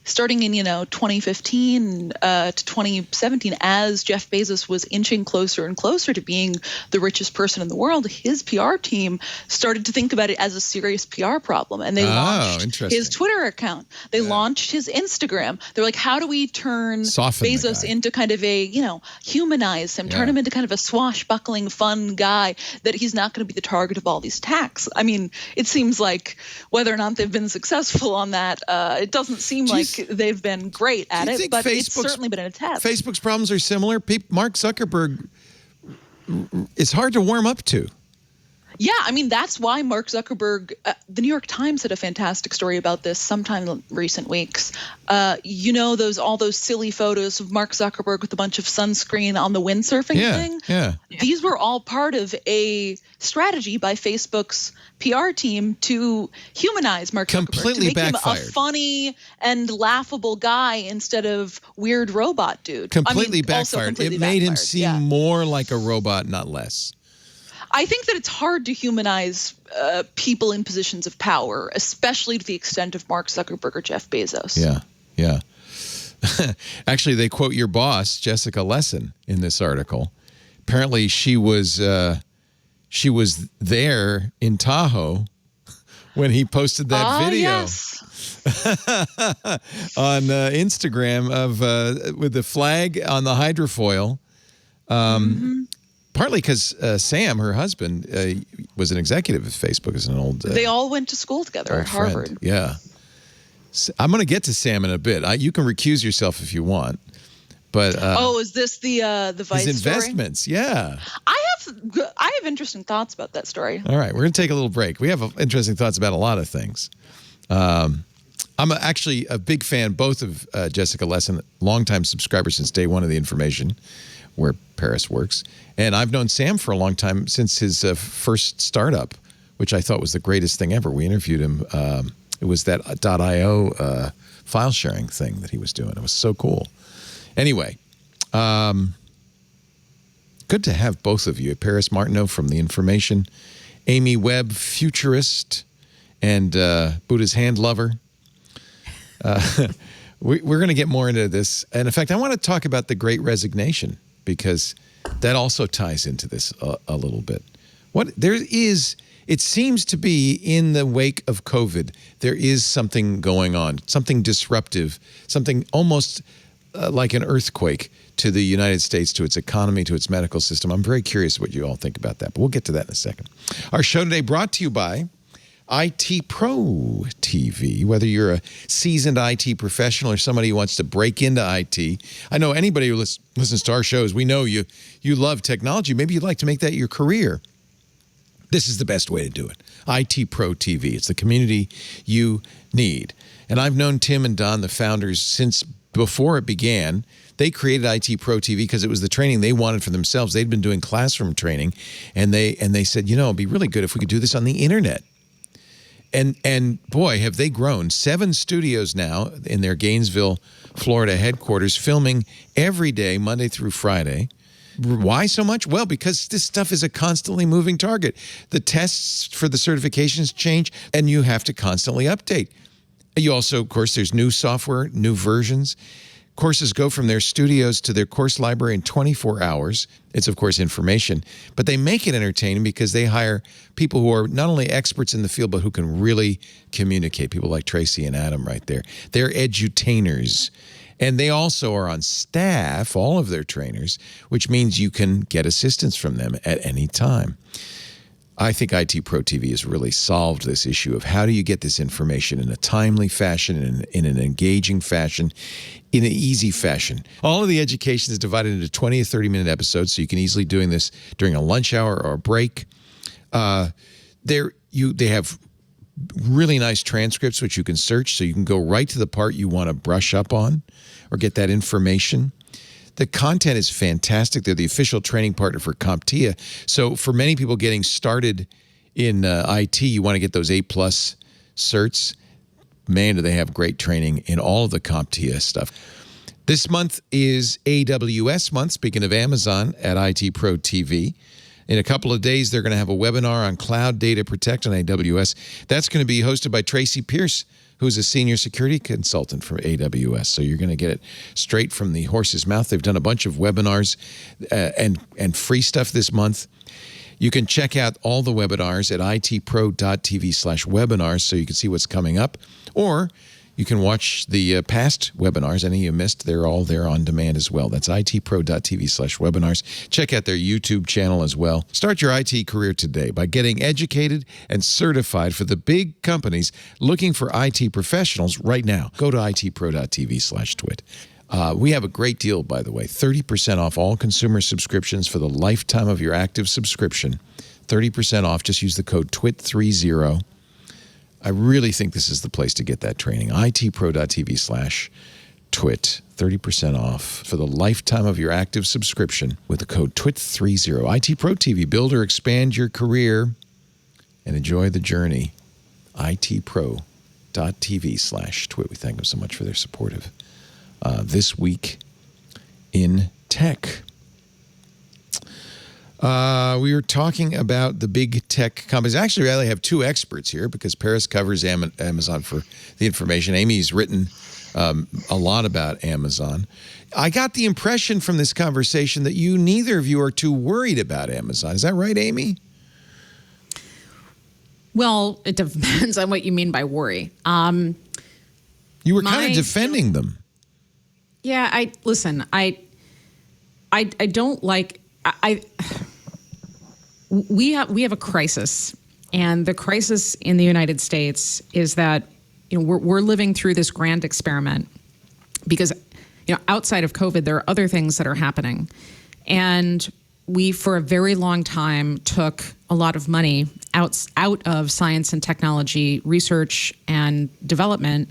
starting in 2015 to 2017, as Jeff Bezos was inching closer and closer to being the richest person in the world, his PR team started to think about it as a serious PR problem, and they launched his Twitter account. They launched his Instagram. They're like, how do we turn Bezos into kind of a humanize him, turn him into kind of a swashbuckling, fun guy that he's not going to be the target of all these attacks? I mean, it seems like whether or not they've been successful on that, it doesn't seem like they've been great at it, but it's certainly been an attempt. Facebook's problems are similar. Mark Zuckerberg is hard to warm up to. Yeah, that's why Mark Zuckerberg, the New York Times had a fantastic story about this sometime in recent weeks. All those silly photos of Mark Zuckerberg with a bunch of sunscreen on the windsurfing thing? Yeah. These were all part of a strategy by Facebook's PR team to humanize Mark Zuckerberg. Completely to make backfired. him a funny and laughable guy instead of weird robot dude. Completely backfired. It made him seem more like a robot, not less. I think that it's hard to humanize people in positions of power, especially to the extent of Mark Zuckerberg or Jeff Bezos. Yeah. Actually, they quote your boss, Jessica Lesson, in this article. Apparently, she was there in Tahoe when he posted that video on Instagram of with the flag on the hydrofoil. Partly because Sam, her husband, was an executive at Facebook as an old. They all went to school together at Harvard. Friend. Yeah. I'm going to get to Sam in a bit. You can recuse yourself if you want. But is this the Vice his investments? Story? Yeah. I have interesting thoughts about that story. All right, we're going to take a little break. We have interesting thoughts about a lot of things. I'm actually a big fan both of Jessica Lesson, longtime subscriber since day one of The Information, where Paris works. And I've known Sam for a long time, since his first startup, which I thought was the greatest thing ever. We interviewed him. It was that .io file sharing thing that he was doing. It was so cool. Anyway, good to have both of you. Paris Martineau from The Information, Amy Webb, futurist, and Buddha's hand lover. We're going to get more into this. And in fact, I want to talk about the Great Resignation, because that also ties into this a little bit. It seems to be, in the wake of COVID, there is something going on, something disruptive, something almost like an earthquake to the United States, to its economy, to its medical system. I'm very curious what you all think about that, but we'll get to that in a second. Our show today brought to you by IT Pro TV. Whether you're a seasoned IT professional or somebody who wants to break into IT, I know anybody who listens to our shows, we know you love technology. Maybe you'd like to make that your career. This is the best way to do it. IT Pro TV. It's the community you need. And I've known Tim and Don, the founders, since before it began. They created IT Pro TV because it was the training they wanted for themselves. They'd been doing classroom training, and they said, it'd be really good if we could do this on the internet. And boy, have they grown. 7 studios now in their Gainesville, Florida headquarters, filming every day, Monday through Friday. Why so much? Well, because this stuff is a constantly moving target. The tests for the certifications change, and you have to constantly update. You also, of course, there's new software, new versions. Courses go from their studios to their course library in 24 hours. It's, of course, information. But they make it entertaining because they hire people who are not only experts in the field, but who can really communicate. People like Tracy and Adam right there. They're edutainers. And they also are on staff, all of their trainers, which means you can get assistance from them at any time. I think IT Pro TV has really solved this issue of how do you get this information in a timely fashion, in an engaging fashion, in an easy fashion. All of the education is divided into 20 or 30-minute episodes, so you can easily doing this during a lunch hour or a break. They have really nice transcripts, which you can search, so you can go right to the part you want to brush up on or get that information. The content is fantastic. They're the official training partner for CompTIA. So for many people getting started in IT, you want to get those A+ certs. Man, do they have great training in all of the CompTIA stuff. This month is AWS month, speaking of Amazon, at IT Pro TV. In a couple of days, they're going to have a webinar on Cloud Data Protect on AWS. That's going to be hosted by Tracy Pierce, who's a senior security consultant for AWS. So you're going to get it straight from the horse's mouth. They've done a bunch of webinars and free stuff this month. You can check out all the webinars at itpro.tv/webinars so you can see what's coming up. Or you can watch the past webinars. Any you missed, they're all there on demand as well. That's itpro.tv/webinars. Check out their YouTube channel as well. Start your IT career today by getting educated and certified for the big companies looking for IT professionals right now. Go to itpro.tv/twit. We have a great deal, by the way, 30% off all consumer subscriptions for the lifetime of your active subscription. 30% off. Just use the code TWIT30. I really think this is the place to get that training. itpro.tv/twit. 30% off for the lifetime of your active subscription with the code TWIT30. IT Pro TV. Build or expand your career and enjoy the journey. itpro.tv/twit. We thank them so much for their support of This Week in Tech. We were talking about the big tech companies. Actually, I only have two experts here because Paris covers Amazon for the information. Amy's written a lot about Amazon. I got the impression from this conversation that neither of you are too worried about Amazon. Is that right, Amy? Well, it depends on what you mean by worry. You were kind of defending them. Yeah, I don't like. We have a crisis, and the crisis in the United States is that we're living through this grand experiment because outside of COVID there are other things that are happening, and we for a very long time took a lot of money out of science and technology research and development.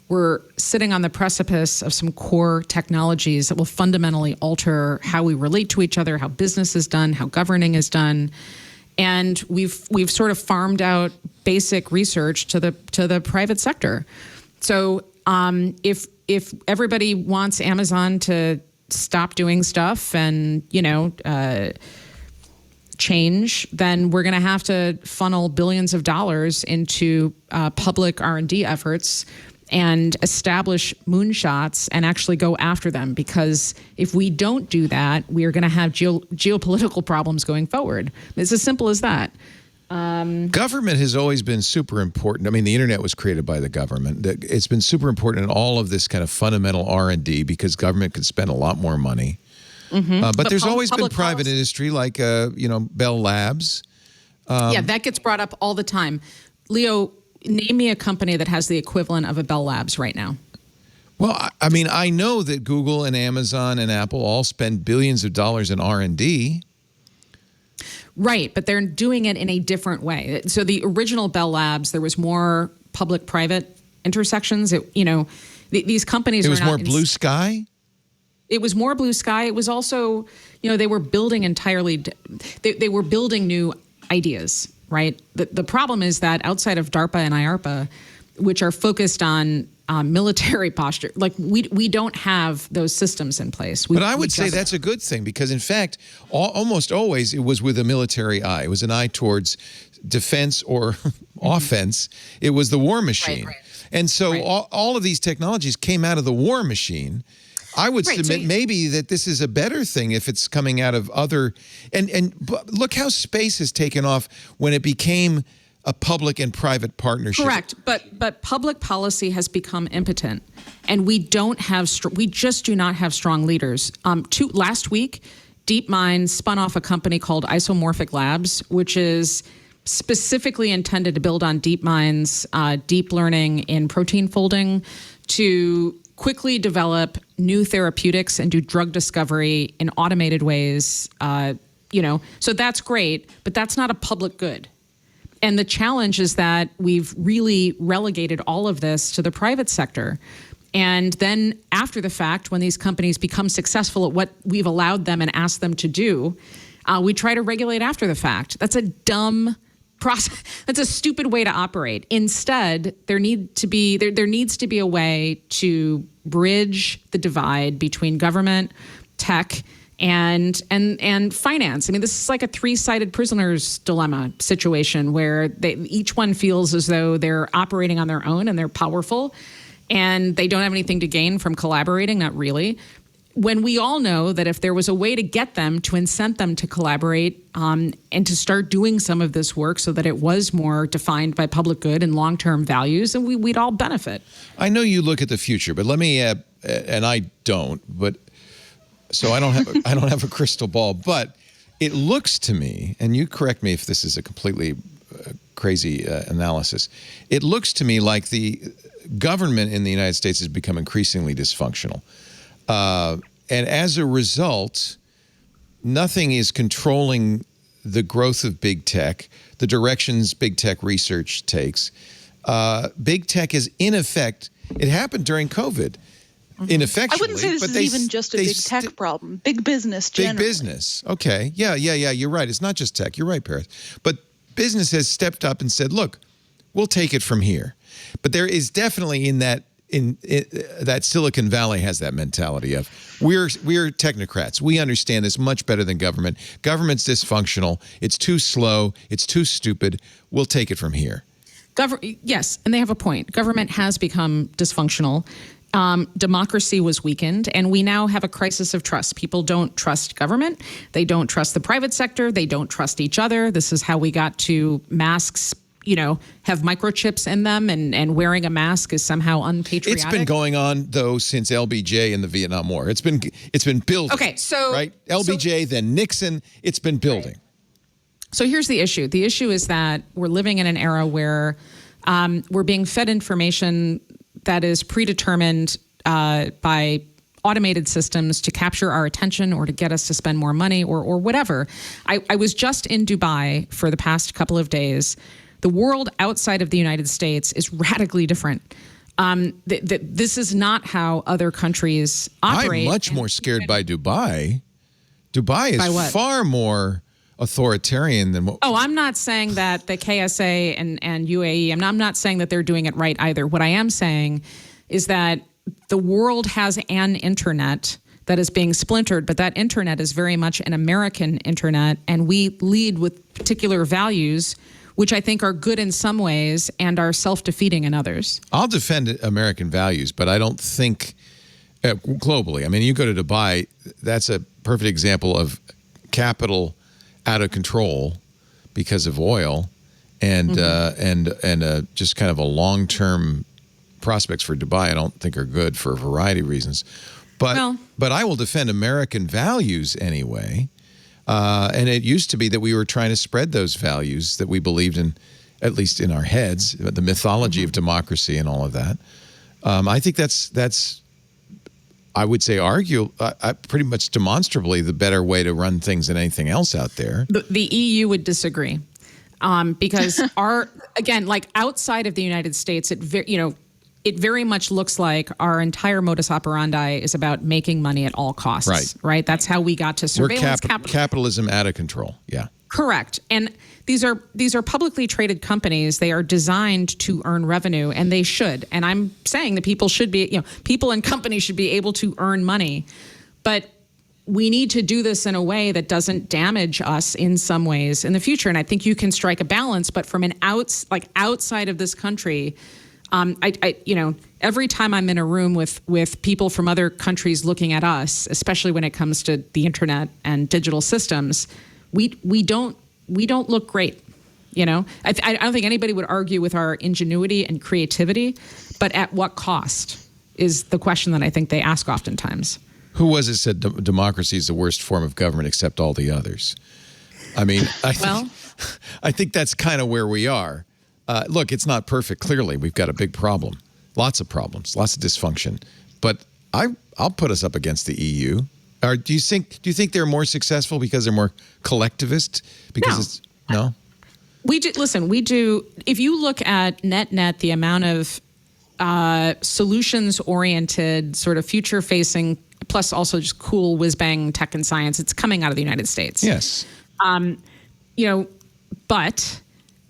We're sitting on the precipice of some core technologies that will fundamentally alter how we relate to each other, how business is done, how governing is done. And we've sort of farmed out basic research to the private sector. So if everybody wants Amazon to stop doing stuff and change, then we're going to have to funnel billions of dollars into public R&D efforts and establish moonshots and actually go after them. Because if we don't do that, we are going to have geopolitical problems going forward. It's as simple as that. Government has always been super important. I mean, the internet was created by the government. It's been super important in all of this kind of fundamental R&D because government could spend a lot more money. Mm-hmm. But there's always been private industry like, Bell Labs. Yeah, that gets brought up all the time. Leo, name me a company that has the equivalent of a Bell Labs right now. Well, I mean, I know that Google and Amazon and Apple all spend billions of dollars in R&D. Right, but they're doing it in a different way. So the original Bell Labs, there was more public-private intersections. These companies. It was more blue sky. It was more blue sky. It was also, they were building entirely. They were building new ideas. Right. The problem is that outside of DARPA and IARPA, which are focused on military posture, like we don't have those systems in place. But I would say that's a good thing because, in fact, almost always it was with a military eye. It was an eye towards defense or offense. It was the war machine. Right. And so all of these technologies came out of the war machine. I would submit maybe that this is a better thing if it's coming out of other, but look how space has taken off when it became a public and private partnership. Correct, but public policy has become impotent, and we just do not have strong leaders. Last week, DeepMind spun off a company called Isomorphic Labs, which is specifically intended to build on DeepMind's deep learning in protein folding to quickly develop new therapeutics and do drug discovery in automated ways. So that's great, but that's not a public good. And the challenge is that we've really relegated all of this to the private sector. And then after the fact, when these companies become successful at what we've allowed them and asked them to do, we try to regulate after the fact. That's a dumb process. That's a stupid way to operate. Instead, there needs to be a way to bridge the divide between government, tech, and finance. I mean, this is like a three-sided prisoner's dilemma situation where each one feels as though they're operating on their own and they're powerful and they don't have anything to gain from collaborating, not really. When we all know that if there was a way to get them, to incent them to collaborate and to start doing some of this work so that it was more defined by public good and long-term values, and we'd all benefit. I know you look at the future, but let me, and I don't, but so I don't have a crystal ball, but it looks to me, and you correct me if this is a completely crazy analysis, it looks to me like the government in the United States has become increasingly dysfunctional. And as a result, nothing is controlling the growth of big tech, the directions big tech research takes. Big tech is, in effect, it happened during COVID. Ineffectually, I wouldn't say this is even just a big tech problem. Big business, generally. Big business. Okay. Yeah. You're right. It's not just tech. You're right, Paris. But business has stepped up and said, look, we'll take it from here. But there is definitely that Silicon Valley has that mentality of we're technocrats. We understand this much better than government. Government's dysfunctional. It's too slow. It's too stupid. We'll take it from here. Yes, and they have a point. Government has become dysfunctional. Democracy was weakened, and we now have a crisis of trust. People don't trust government. They don't trust the private sector. They don't trust each other. This is how we got to masks, have microchips in them, and wearing a mask is somehow unpatriotic. It's been going on, though, since LBJ and the Vietnam War. It's been building. Okay, so right, LBJ, then Nixon. It's been building. Right. So here's the issue. The issue is that we're living in an era where we're being fed information that is predetermined by automated systems to capture our attention or to get us to spend more money or whatever. I was just in Dubai for the past couple of days. The world outside of the United States is radically different. This is not how other countries operate. I'm much more scared by Dubai. Dubai is far more authoritarian than what... I'm not saying that the KSA and UAE, I'm not saying that they're doing it right either. What I am saying is that the world has an internet that is being splintered, but that internet is very much an American internet, and we lead with particular values, which I think are good in some ways and are self-defeating in others. I'll defend American values, but I don't think globally. I mean, you go to Dubai, that's a perfect example of capital out of control because of oil and just kind of a long-term prospects for Dubai I don't think are good for a variety of reasons. But I will defend American values anyway. And it used to be that we were trying to spread those values that we believed in, at least in our heads, the mythology of democracy and all of that. I think that's I would say pretty much demonstrably the better way to run things than anything else out there. The EU would disagree because outside of the United States, it very much looks like our entire modus operandi is about making money at all costs. Right. That's how we got to surveillance capitalism out of control. Yeah. Correct. And these are publicly traded companies. They are designed to earn revenue, and they should. And I'm saying that people should be, people and companies should be able to earn money. But we need to do this in a way that doesn't damage us in some ways in the future. And I think you can strike a balance, but from outside of this country, Every time I'm in a room with people from other countries looking at us, especially when it comes to the internet and digital systems, we don't look great. I don't think anybody would argue with our ingenuity and creativity, but at what cost is the question that I think they ask oftentimes. Who was it said democracy is the worst form of government except all the others? I mean, I think that's kind of where we are. Look, it's not perfect. Clearly, we've got a big problem. Lots of problems, lots of dysfunction. But I'll put us up against the EU. Or do you think they're more successful because they're more collectivist? Because no. We do. If you look at net, the amount of solutions-oriented, sort of future-facing, plus also just cool whiz-bang tech and science, it's coming out of the United States. Yes. But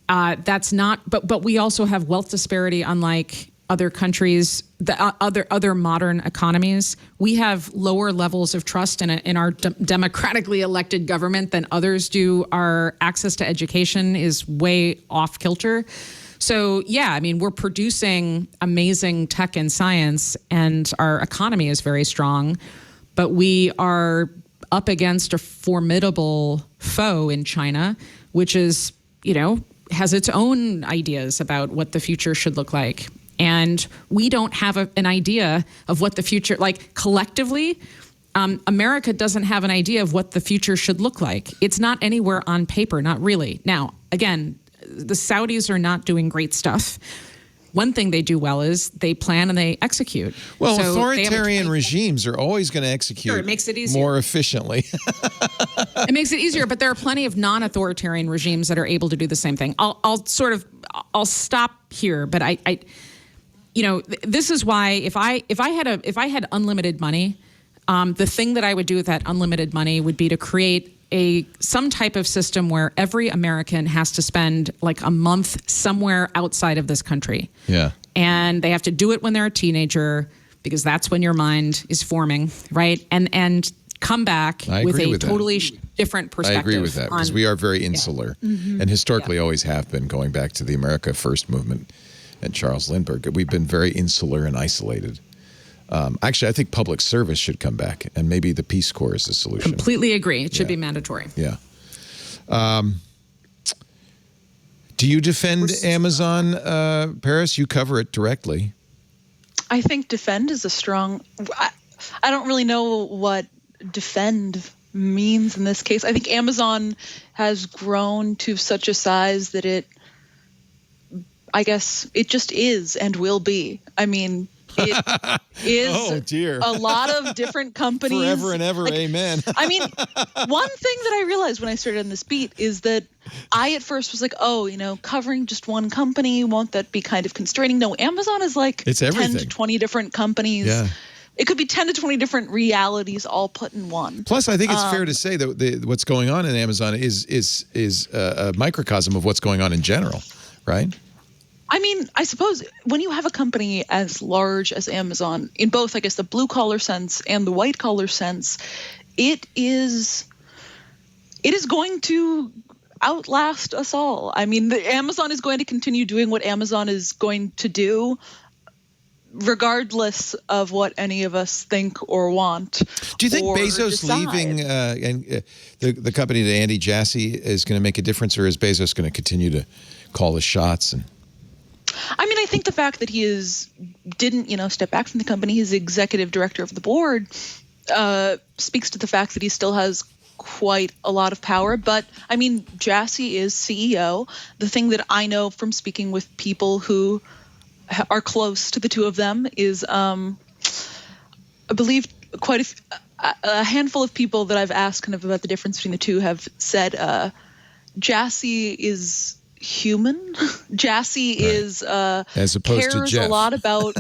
that's not. But we also have wealth disparity, unlike other countries, the other modern economies. We have lower levels of trust in our democratically elected government than others do. Our access to education is way off kilter. So we're producing amazing tech and science, and our economy is very strong, but we are up against a formidable foe in China, which is, has its own ideas about what the future should look like. And we don't have an idea of what the future, like collectively, America doesn't have an idea of what the future should look like. It's not anywhere on paper, not really. Now, again, the Saudis are not doing great stuff. One thing they do well is they plan and they execute. Well, so authoritarian regimes are always going to execute it makes it easier. More efficiently. It makes it easier, but there are plenty of non-authoritarian regimes that are able to do the same thing. I'll stop here, but this is why if I had unlimited money, the thing that I would do with that unlimited money would be to create some type of system where every American has to spend like a month somewhere outside of this country. Yeah. And they have to do it when they're a teenager because that's when your mind is forming, right? And come back with a totally different perspective. I agree with that because we are very insular and historically always have been, going back to the America First movement and Charles Lindbergh. We've been very insular and isolated. Actually, I think public service should come back, and maybe the Peace Corps is the solution. Completely agree. It should be mandatory. Yeah. Do you defend Amazon, Paris? You cover it directly. I think defend is a strong... I don't really know what defend means in this case. I think Amazon has grown to such a size that I guess it just is and will be. I mean... It is a lot of different companies. Forever and ever, amen. I mean, one thing that I realized when I started on this beat is that I at first was like, covering just one company, won't that be kind of constraining? No, Amazon is like it's 10 to 20 different companies. Yeah. It could be 10 to 20 different realities all put in one. Plus, I think it's fair to say that what's going on in Amazon is a microcosm of what's going on in general, right? I mean, I suppose when you have a company as large as Amazon, in both, I guess, the blue-collar sense and the white-collar sense, it is going to outlast us all. I mean, Amazon is going to continue doing what Amazon is going to do, regardless of what any of us think or want. Do you think Bezos decide. Leaving the company to Andy Jassy is going to make a difference, or is Bezos going to continue to call the shots? I mean, I think the fact that he didn't step back from the company, he's executive director of the board, speaks to the fact that he still has quite a lot of power. But I mean, Jassy is CEO. The thing that I know from speaking with people who are close to the two of them is, I believe, quite a handful of people that I've asked kind of about the difference between the two have said Jassy is human. Jassy is as opposed cares to Jeff. A lot about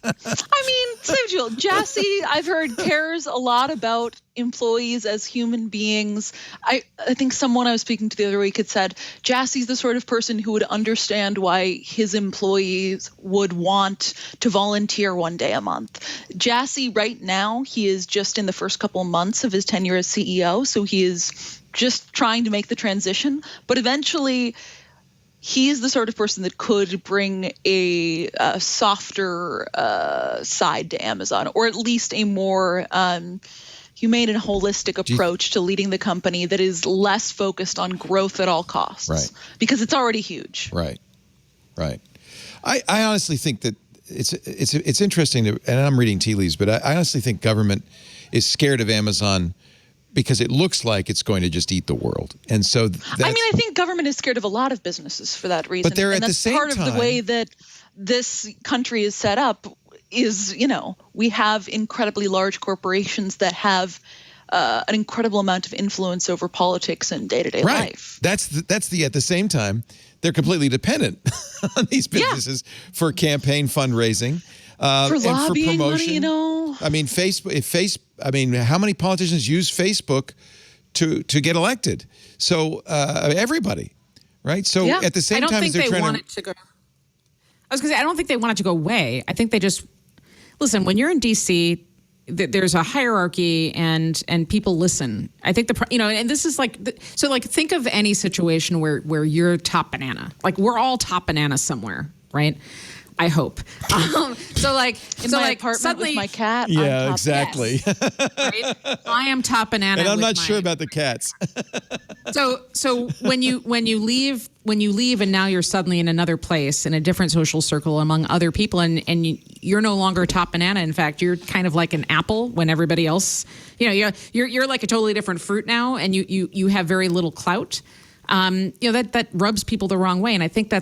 I mean, same deal. Jassy, I've heard, cares a lot about employees as human beings. I think someone I was speaking to the other week had said Jassy's the sort of person who would understand why his employees would want to volunteer one day a month. Jassy right now, he is just in the first couple months of his tenure as CEO, so he is just trying to make the transition, but eventually he's the sort of person that could bring a softer side to Amazon, or at least a more humane and holistic approach to leading the company that is less focused on growth at all costs. Right. Because it's already huge. Right. I honestly think that it's interesting to, and I'm reading tea leaves, but I honestly think government is scared of Amazon because it looks like it's going to just eat the world. And so I think government is scared of a lot of businesses for that reason. But they're and at the same part time, of the way that this country is set up is, we have incredibly large corporations that have an incredible amount of influence over politics and day-to-day life. That's the at the same time, they're completely dependent on these businesses for campaign fundraising. For and lobbying for promotion. money, I mean, how many politicians use Facebook to get elected? So everybody, right? So at the same time, as they're trying to go. I was going to say, I don't think they want it to go away. I think they just listen. When you're in DC, there's a hierarchy, and people listen. I think and this is think of any situation where you're top banana. Like, we're all top banana somewhere, right? I hope. In my apartment suddenly, with my cat. Yeah, I'm top exactly. Right? I am top banana, and I'm not sure about the cats. So when you leave, and now you're suddenly in another place, in a different social circle among other people, and you're no longer top banana. In fact, you're kind of like an apple when everybody else, you're like a totally different fruit now, and you have very little clout. That rubs people the wrong way, and I think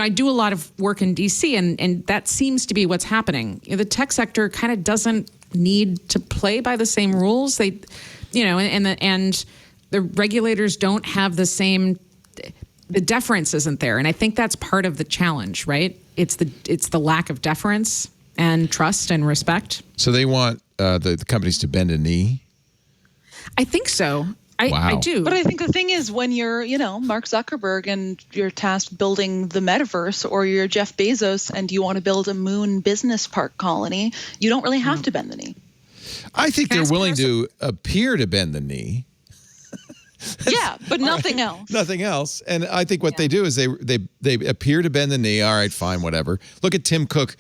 I do a lot of work in DC, and that seems to be what's happening. The tech sector kind of doesn't need to play by the same rules. They, and the regulators don't have the same. The deference isn't there, and I think that's part of the challenge, right? It's the lack of deference and trust and respect. So they want the companies to bend a knee? I think so. I do. But I think the thing is, when you're, Mark Zuckerberg and you're tasked building the metaverse, or you're Jeff Bezos and you want to build a moon business park colony, you don't really have to bend the knee. I think they're willing to appear to bend the knee. Yeah, but nothing else. Nothing else. And I think what they do is they appear to bend the knee. All right, fine, whatever. Look at Tim Cook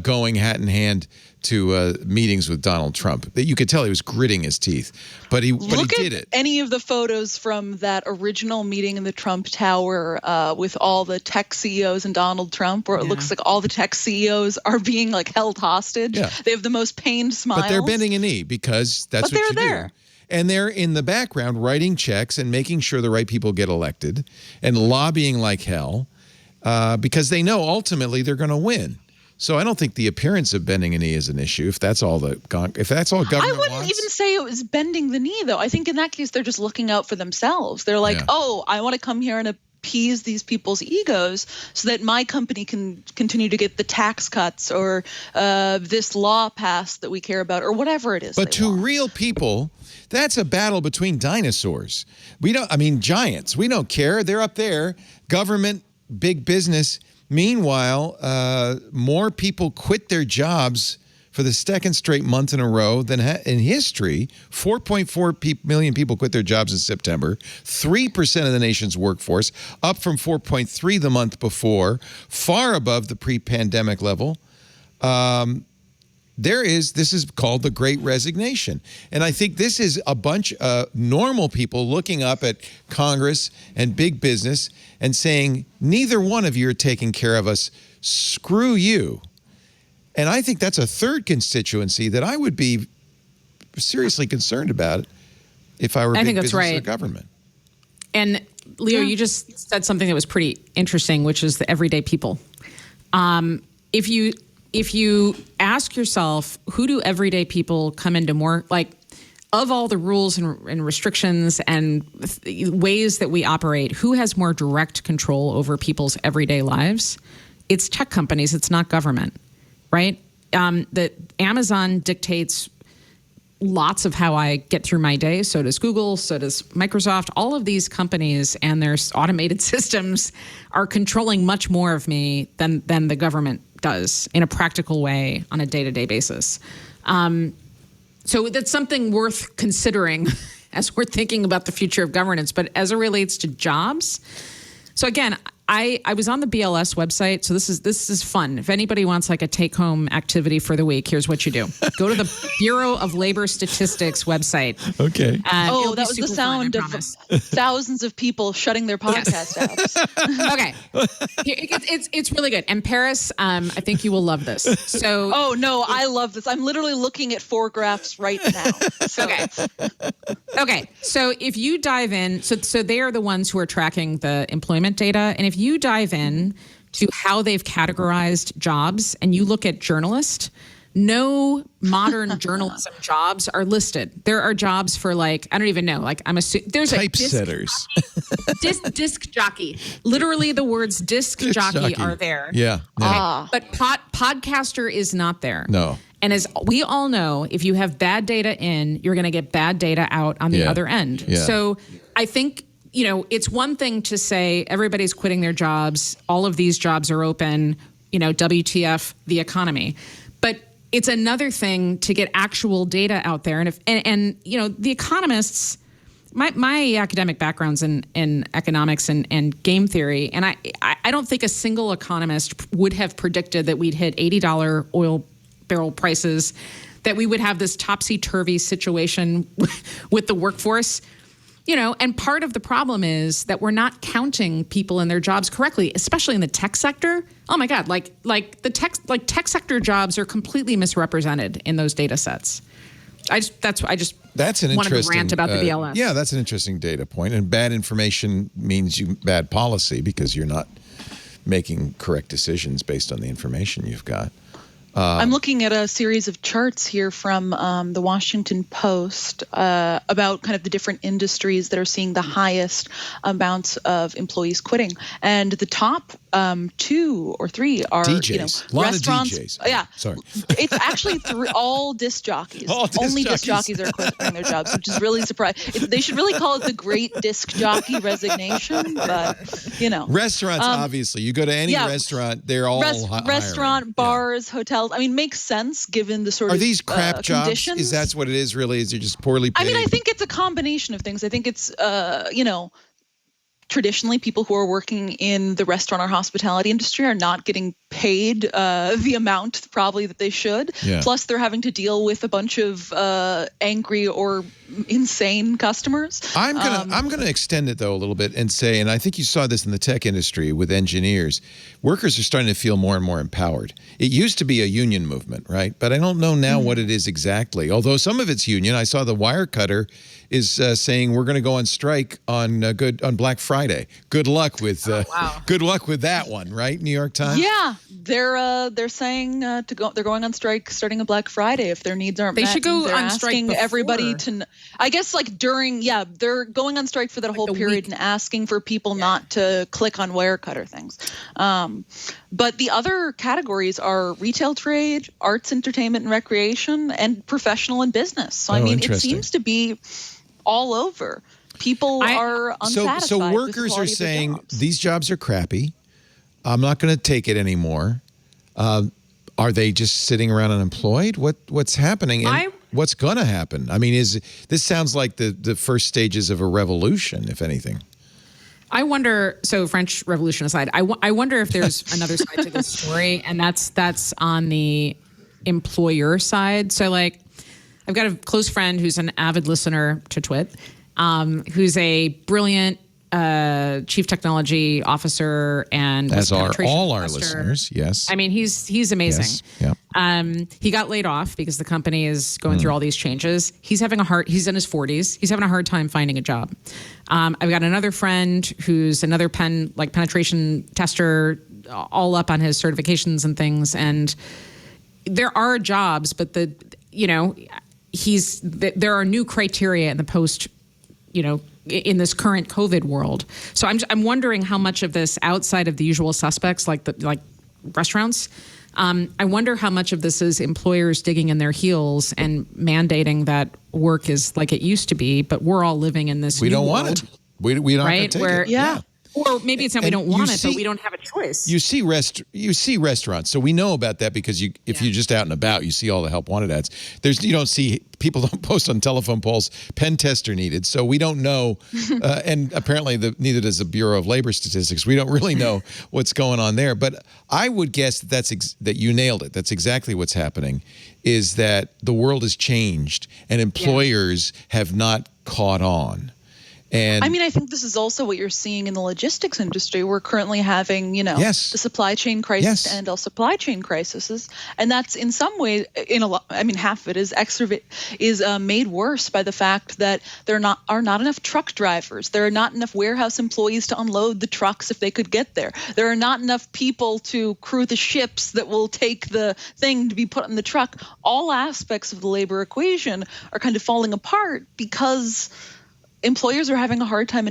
going hat in hand to meetings with Donald Trump. You could tell he was gritting his teeth, but he did it. Any of the photos from that original meeting in the Trump Tower with all the tech CEOs and Donald Trump, where it looks like all the tech CEOs are being held hostage. Yeah. They have the most pained smiles. But they're bending a knee because that's what you do. And they're in the background writing checks and making sure the right people get elected and lobbying like hell because they know ultimately they're going to win. So I don't think the appearance of bending a knee is an issue if that's all government wants. I wouldn't even say it was bending the knee, though. I think in that case, they're just looking out for themselves. They're like, I want to come here and appease these people's egos so that my company can continue to get the tax cuts or this law passed that we care about or whatever it is. But to real people, that's a battle between dinosaurs. Giants. We don't care. They're up there. Government, big business. Meanwhile, more people quit their jobs for the second straight month in a row than in history. 4.4 million people quit their jobs in September. 3% of the nation's workforce, up from 4.3 the month before, far above the pre-pandemic level. This is called the Great Resignation. And I think this is a bunch of normal people looking up at Congress and big business and saying, neither one of you are taking care of us. Screw you. And I think that's a third constituency that I would be seriously concerned about if I were big business or government. And Leo, you just said something that was pretty interesting, which is the everyday people. If you ask yourself, who do everyday people come into more, of all the rules and restrictions and ways that we operate, who has more direct control over people's everyday lives? It's tech companies. It's not government, right? That Amazon dictates lots of how I get through my day. So does Google. So does Microsoft. All of these companies and their automated systems are controlling much more of me than the government does in a practical way on a day-to-day basis. So that's something worth considering as we're thinking about the future of governance. But as it relates to jobs, So again, I was on the BLS website. So this is fun. If anybody wants like a take-home activity for the week, here's what you do. Go to the Bureau of Labor Statistics website. Okay. That was the sound of thousands of people shutting their podcast apps. Okay. It's really good. And Paris, I think you will love this. So. Oh, no, I love this. I'm literally looking at 4 graphs right now. So. Okay. So if you dive in, so they are the ones who are tracking the employment data. And if you dive in to how they've categorized jobs and you look at journalist, no modern journalism jobs are listed. There are jobs for like, I don't even know, like I'm assuming there's typesetters. Disc jockey. Literally the words disc jockey are there. Yeah. But podcaster is not there. No. And as we all know, if you have bad data in, you're going to get bad data out on the other end. Yeah. So I think, it's one thing to say everybody's quitting their jobs. All of these jobs are open, WTF, the economy. But it's another thing to get actual data out there. And the economists, my academic background's in economics and game theory. And I don't think a single economist would have predicted that we'd hit $80 oil barrel prices, that we would have this topsy-turvy situation with the workforce. And part of the problem is that we're not counting people in their jobs correctly, especially in the tech sector. Oh my God, like the tech sector jobs are completely misrepresented in those data sets. That's an wanted interesting to rant about the BLS. Yeah, that's an interesting data point. And bad information means bad policy because you're not making correct decisions based on the information you've got. I'm looking at a series of charts here from the Washington Post about kind of the different industries that are seeing the highest amounts of employees quitting. And the top 2 or 3 are DJs. A lot restaurants. of DJs. Yeah. Sorry. It's actually all disc jockeys. Only disc jockeys are quitting their jobs, which is really surprising. They should really call it the Great Disc Jockey Resignation. But, Restaurants, obviously. You go to any restaurant, they're all restaurant, bars, hotels. I mean, makes sense given the sort of Are these crap jobs? conditions. Is that what it is really? Is it just poorly paid? I mean, I think it's a combination of things. I think it's, traditionally people who are working in the restaurant or hospitality industry are not getting paid the amount probably that they should. Yeah. Plus, they're having to deal with a bunch of angry or insane customers. I'm gonna extend it though a little bit and say, and I think you saw this in the tech industry with engineers, workers are starting to feel more and more empowered. It used to be a union movement, right? But I don't know now what it is exactly. Although some of it's union. I saw the wire cutter is saying we're going to go on strike on Black Friday. Good luck with good luck with that one, right? New York Times. Yeah, they're saying they're going on strike starting on Black Friday if their needs aren't met. They should go they're on strike asking before. everybody to. I guess like they're going on strike for that whole period and asking for people not to click on wire cutter things. But the other categories are retail trade, arts, entertainment, and recreation, and professional and business. So I mean, it seems to be all over. People are unsatisfied. So workers are saying these jobs are crappy. I'm not going to take it anymore. Are they just sitting around unemployed? What's happening? And what's going to happen? I mean, this sounds like the first stages of a revolution, if anything. I wonder, so French Revolution aside, I wonder if there's another side to this story, and that's on the employer side. So like, I've got a close friend who's an avid listener to Twit, who's a brilliant chief technology officer and as are all our investor. listeners. Yes, I mean he's amazing. Yes. Yeah. He got laid off because the company is going through all these changes. He's in his 40s. He's having a hard time finding a job. I've got another friend who's another penetration tester, all up on his certifications and things. And there are jobs, but there are new criteria in the post, in this current COVID world. So I'm wondering how much of this outside of the usual suspects, like restaurants, I wonder how much of this is employers digging in their heels and mandating that work is like it used to be, but we're all living in this. We new don't world, want it. We don't right? take Where, it. Yeah. Or maybe it's not we And don't want you it, see- but we don't have a choice. You see restaurants, so we know about that because if you're just out and about, you see all the help wanted ads. You don't see people don't post on telephone poles. Pen tester needed, so we don't know. And apparently, neither does the Bureau of Labor Statistics. We don't really know what's going on there. But I would guess that you nailed it. That's exactly what's happening. Is that the world has changed and employers have not caught on. And I mean, I think this is also what you're seeing in the logistics industry. We're currently having, the supply chain crisis and all supply chain crises, and that's in some ways, half of it is made worse by the fact that there are not enough truck drivers. There are not enough warehouse employees to unload the trucks if they could get there. There are not enough people to crew the ships that will take the thing to be put on the truck. All aspects of the labor equation are kind of falling apart because employers are having a hard time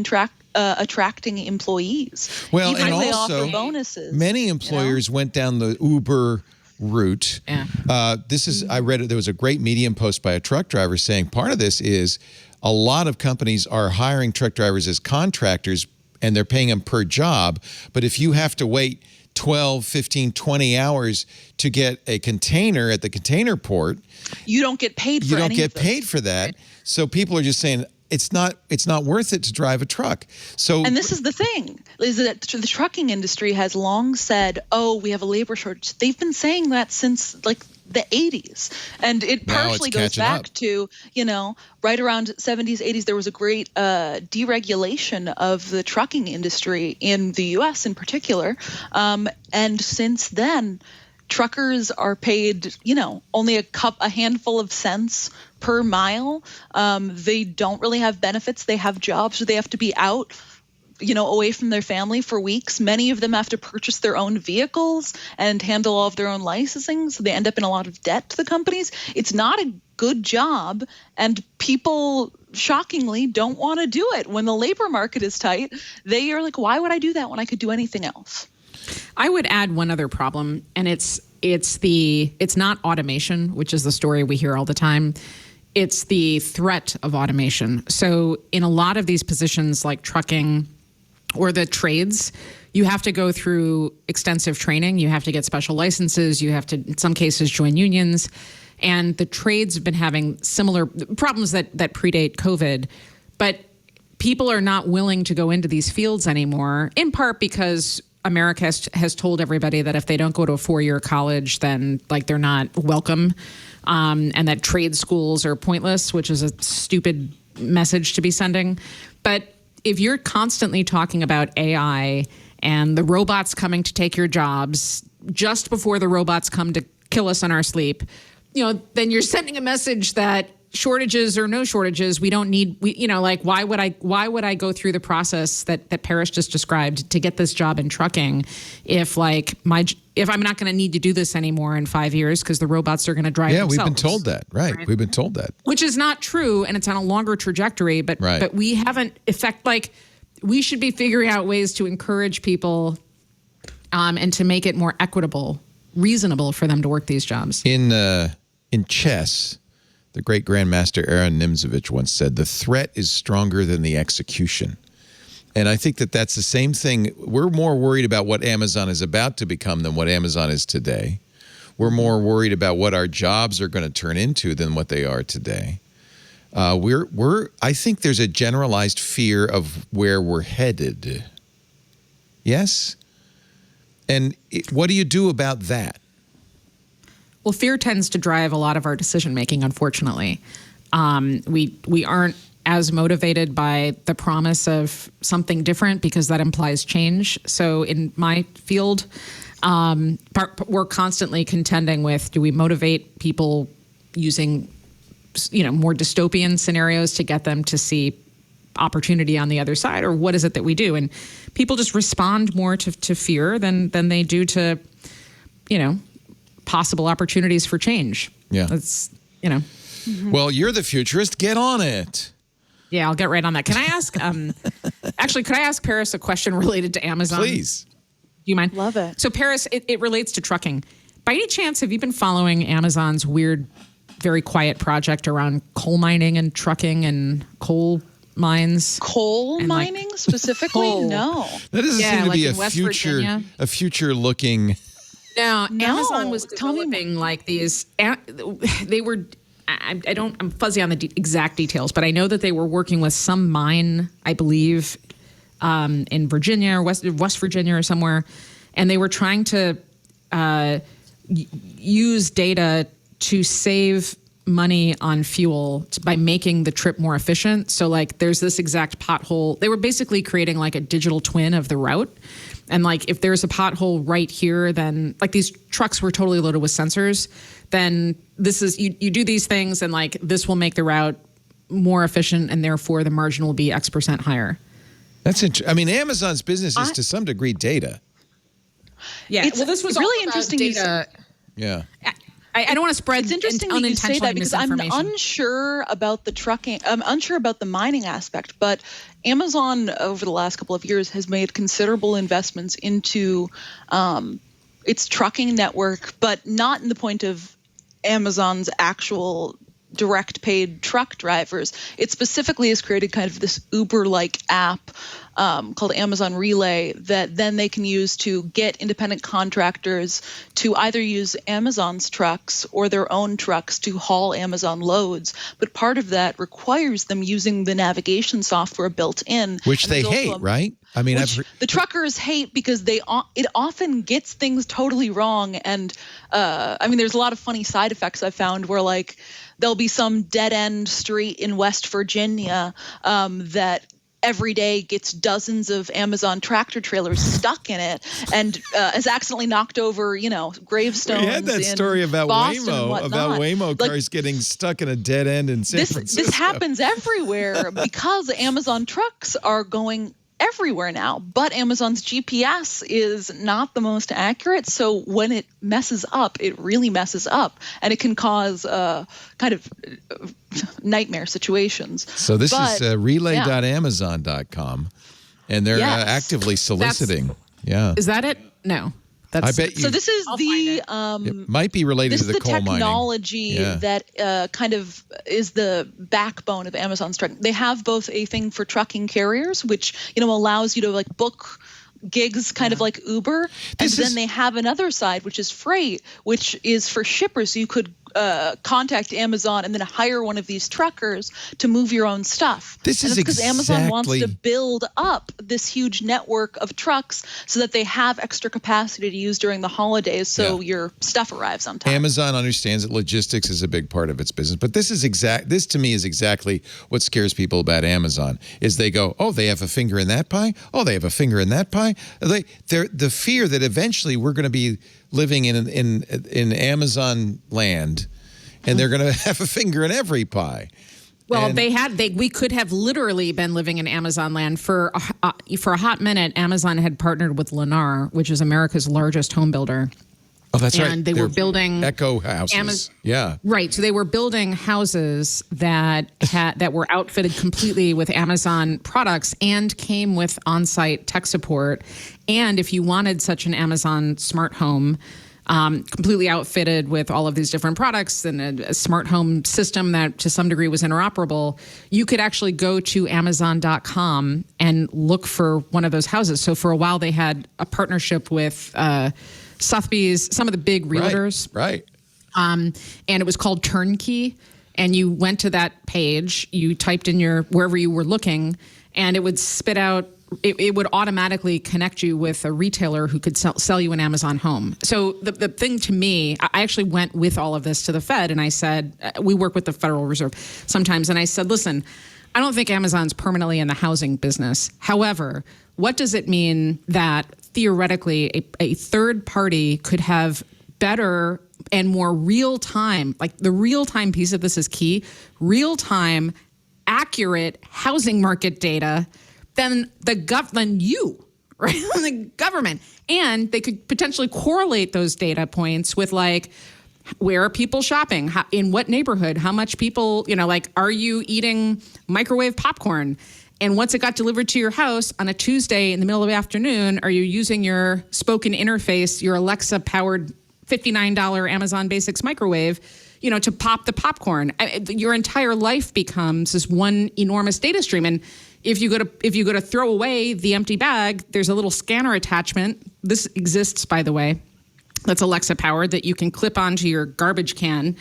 attracting employees. Well, even and if they also offer bonuses. Many employers went down the Uber route. Yeah. I read it. There was a great Medium post by a truck driver saying part of this is a lot of companies are hiring truck drivers as contractors and they're paying them per job. But if you have to wait 12, 15, 20 hours to get a container at the container port, you don't get paid for you don't any get of paid for that. Right. So people are just saying, it's not worth it to drive a truck. So, and this is the thing, is that the trucking industry has long said, oh, we have a labor shortage. They've been saying that since like the 80s. And it Now partially it's goes catching back up. to, right around 70s, 80s, there was a great deregulation of the trucking industry in the U.S. in particular. And since then, truckers are paid, only a handful of cents per mile. They don't really have benefits. They have jobs where they have to be out, away from their family for weeks. Many of them have to purchase their own vehicles and handle all of their own licensing. So they end up in a lot of debt to the companies. It's not a good job. And people shockingly don't want to do it. When the labor market is tight, they are like, why would I do that when I could do anything else? I would add one other problem, and it's not automation, which is the story we hear all the time. It's the threat of automation. So in a lot of these positions like trucking or the trades, you have to go through extensive training. You have to get special licenses. You have to, in some cases, join unions. And the trades have been having similar problems that predate COVID. But people are not willing to go into these fields anymore, in part because America has told everybody that if they don't go to a 4-year college, then they're not welcome, and that trade schools are pointless, which is a stupid message to be sending. But if you're constantly talking about AI and the robots coming to take your jobs just before the robots come to kill us in our sleep, then you're sending a message that shortages or no shortages, we don't need, why would I go through the process that Paris just described to get this job in trucking if I'm not going to need to do this anymore in 5 years because the robots are going to drive themselves. Yeah, we've been told that, right? We've been told that. Which is not true, and it's on a longer trajectory, but we haven't we should be figuring out ways to encourage people and to make it more equitable, reasonable for them to work these jobs. In chess, the great grandmaster Aaron Nimzovich once said, the threat is stronger than the execution. And I think that's the same thing. We're more worried about what Amazon is about to become than what Amazon is today. We're more worried about what our jobs are going to turn into than what they are today. I think there's a generalized fear of where we're headed. Yes? And what do you do about that? Well, fear tends to drive a lot of our decision making, unfortunately. We aren't as motivated by the promise of something different because that implies change. So in my field, we're constantly contending with, do we motivate people using more dystopian scenarios to get them to see opportunity on the other side, or what is it that we do? And people just respond more to fear than they do to, possible opportunities for change. Yeah. That's, Well, you're the futurist. Get on it. Yeah, I'll get right on that. Can I ask, actually, could I ask Paris a question related to Amazon? Please. Do you mind? Love it. So Paris, it relates to trucking. By any chance, have you been following Amazon's weird, very quiet project around coal mining and trucking and coal mines. Coal And, like, mining specifically? coal. No. That doesn't seem to like be in West Virginia. a future looking. No, Amazon was tell me more. developing like these. They were. I'm fuzzy on the exact details, but I know that they were working with some mine, I believe, in Virginia or West Virginia or somewhere, and they were trying to use data to save money on fuel by making the trip more efficient. So like there's this exact pothole. They were basically creating like a digital twin of the route. And like if there's a pothole right here, then like these trucks were totally loaded with sensors, then this is you do these things and like this will make the route more efficient and therefore the margin will be X% higher. That's interesting. I mean, Amazon's business is to some degree data. Yeah. It's well, this was really all about interesting data. Yeah. I don't want to spread It's interesting that you say unintentional that because I'm misinformation. unsure about the trucking. I'm unsure about the mining aspect, but Amazon over the last couple of years has made considerable investments into its trucking network, but not in the point of Amazon's actual direct paid truck drivers. It specifically has created kind of this Uber-like app called Amazon Relay that then they can use to get independent contractors to either use Amazon's trucks or their own trucks to haul Amazon loads. But part of that requires them using the navigation software built in. Which And they there's also hate, right? I mean, which the truckers hate because it often gets things totally wrong. And I mean, there's a lot of funny side effects I've found where like there'll be some dead end street in West Virginia that every day gets dozens of Amazon tractor trailers stuck in it and has accidentally knocked over, gravestones. We had that in story about Boston and Waymo, whatnot. about Waymo Like, cars getting stuck in a dead end in San Francisco. this happens everywhere because Amazon trucks are going everywhere now, but Amazon's GPS is not the most accurate. So when it messes up, it really messes up, and it can cause kind of nightmare situations. So this is relay.amazon.com, and they're Yes. actively soliciting. Yeah. Is that it? No. That's, I bet you. So this is I'll the it might be related this to is the the coal mining. technology Yeah. that kind of is the backbone of Amazon's trucking. They have both a thing for trucking carriers, which allows you to like book gigs kind of like Uber, and then they have another side which is freight, which is for shippers. So you could contact Amazon and then hire one of these truckers to move your own stuff. This is because Amazon wants to exactly- build up this huge network of trucks so that they have extra capacity to use during the holidays, so your stuff arrives on time. Amazon understands that logistics is a big part of its business, but this to me is exactly what scares people about Amazon. Is they go, oh, they have a finger in that pie. Oh, they have a finger in that pie. They're the fear that eventually we're going to be living in Amazon land, and they're going to have a finger in every pie. well, we could have literally been living in Amazon land for a hot minute. Amazon had partnered with Lennar, which is America's largest home builder. Oh, that's right. And they were building Echo houses. Yeah. Right. So they were building houses that were outfitted completely with Amazon products and came with on-site tech support. And if you wanted such an Amazon smart home, completely outfitted with all of these different products and a smart home system that to some degree was interoperable, you could actually go to Amazon.com and look for one of those houses. So for a while they had a partnership with Sotheby's, some of the big realtors. Right. And it was called Turnkey. And you went to that page, you typed in wherever you were looking, and it would spit out, it would automatically connect you with a retailer who could sell you an Amazon home. So the thing to me, I actually went with all of this to the Fed, and I said, we work with the Federal Reserve sometimes, and I said, listen, I don't think Amazon's permanently in the housing business. However, what does it mean that theoretically a third party could have better and more real time, like the real time piece of this is key, real time, accurate housing market data than you, right? The government. And they could potentially correlate those data points with like, where are people shopping? In what neighborhood? How much people, are you eating microwave popcorn? And once it got delivered to your house on a Tuesday in the middle of the afternoon, are you using your spoken interface, your Alexa-powered $59 Amazon Basics microwave, to pop the popcorn. Your entire life becomes this one enormous data stream. And if you go to throw away the empty bag, there's a little scanner attachment. This exists, by the way. That's Alexa powered, that you can clip onto your garbage can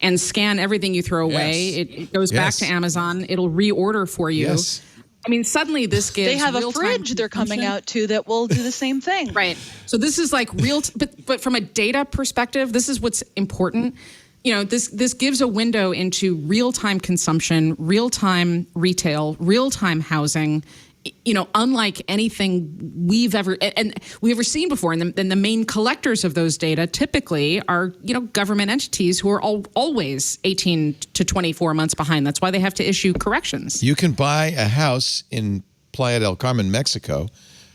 and scan everything you throw away. Yes. It goes back to Amazon. It'll reorder for you. Yes. I mean, suddenly this gives They have a real-time fridge they're coming out to that will do the same thing. Right. So this is like but from a data perspective, this is what's important. This gives a window into real-time consumption, real-time retail, real-time housing, unlike anything we've ever seen before. And the main collectors of those data typically are, government entities who are always 18 to 24 months behind. That's why they have to issue corrections. You can buy a house in Playa del Carmen, Mexico,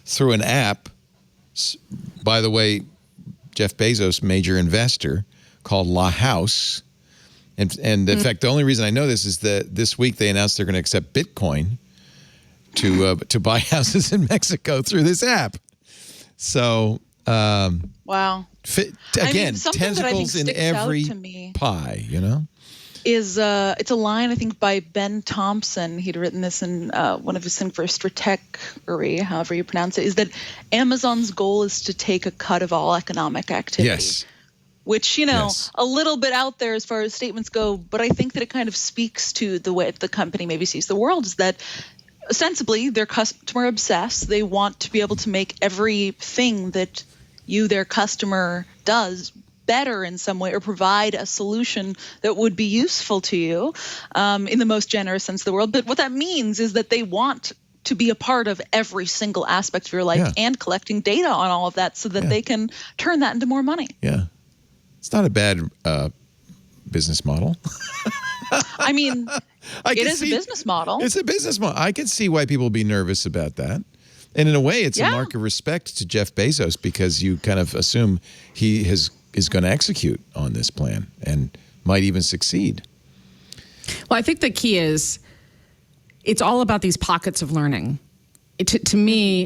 through an app. By the way, Jeff Bezos, major investor, called La House. And in fact, the only reason I know this is that this week they announced they're going to accept Bitcoin to buy houses in Mexico through this app. So, wow. Again, something tentacles in every to me pie, is it's a line I think by Ben Thompson. He'd written this in one of his things for Stratechery, however you pronounce it, is that Amazon's goal is to take a cut of all economic activity. Yes. Which, a little bit out there as far as statements go, but I think that it kind of speaks to the way the company maybe sees the world, is that ostensibly they're customer obsessed. They want to be able to make everything that you, their customer, does better in some way, or provide a solution that would be useful to you in the most generous sense of the word. But what that means is that they want to be a part of every single aspect of your life and collecting data on all of that so that they can turn that into more money. Yeah. It's not a bad business model. I mean, it is a business model. It's a business model. I can see why people would be nervous about that. And in a way, it's a mark of respect to Jeff Bezos, because you kind of assume he is going to execute on this plan and might even succeed. Well, I think the key is it's all about these pockets of learning. To me,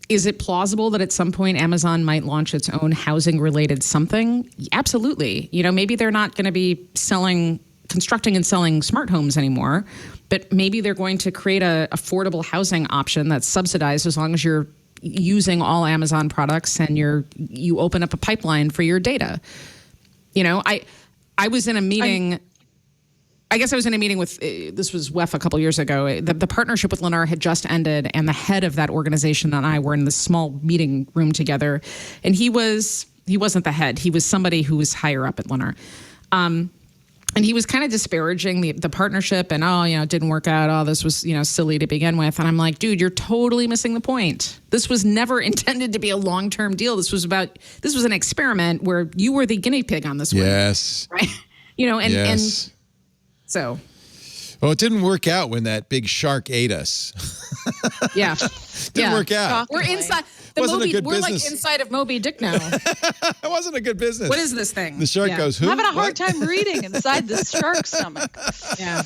is it plausible that at some point Amazon might launch its own housing-related something? Absolutely. Maybe they're not going to be constructing and selling smart homes anymore, but maybe they're going to create a affordable housing option that's subsidized as long as you're using all Amazon products and you open up a pipeline for your data. I was in a meeting. I guess I was in a meeting with, this was WEF a couple years ago. The partnership with Lennar had just ended, and the head of that organization and I were in this small meeting room together. And he wasn't the head. He was somebody who was higher up at Lennar. And he was kind of disparaging the partnership and, it didn't work out. Oh, this was, silly to begin with. And I'm like, dude, you're totally missing the point. This was never intended to be a long-term deal. This was an experiment where you were the guinea pig on this one. Yes. Right? Yes. And so. Well, it didn't work out when that big shark ate us. Yeah. Didn't work out. We're inside. We're business. like inside of Moby Dick now. It wasn't a good business. What is this thing? The shark goes, who? I'm having a hard time reading inside this shark's stomach. Yeah.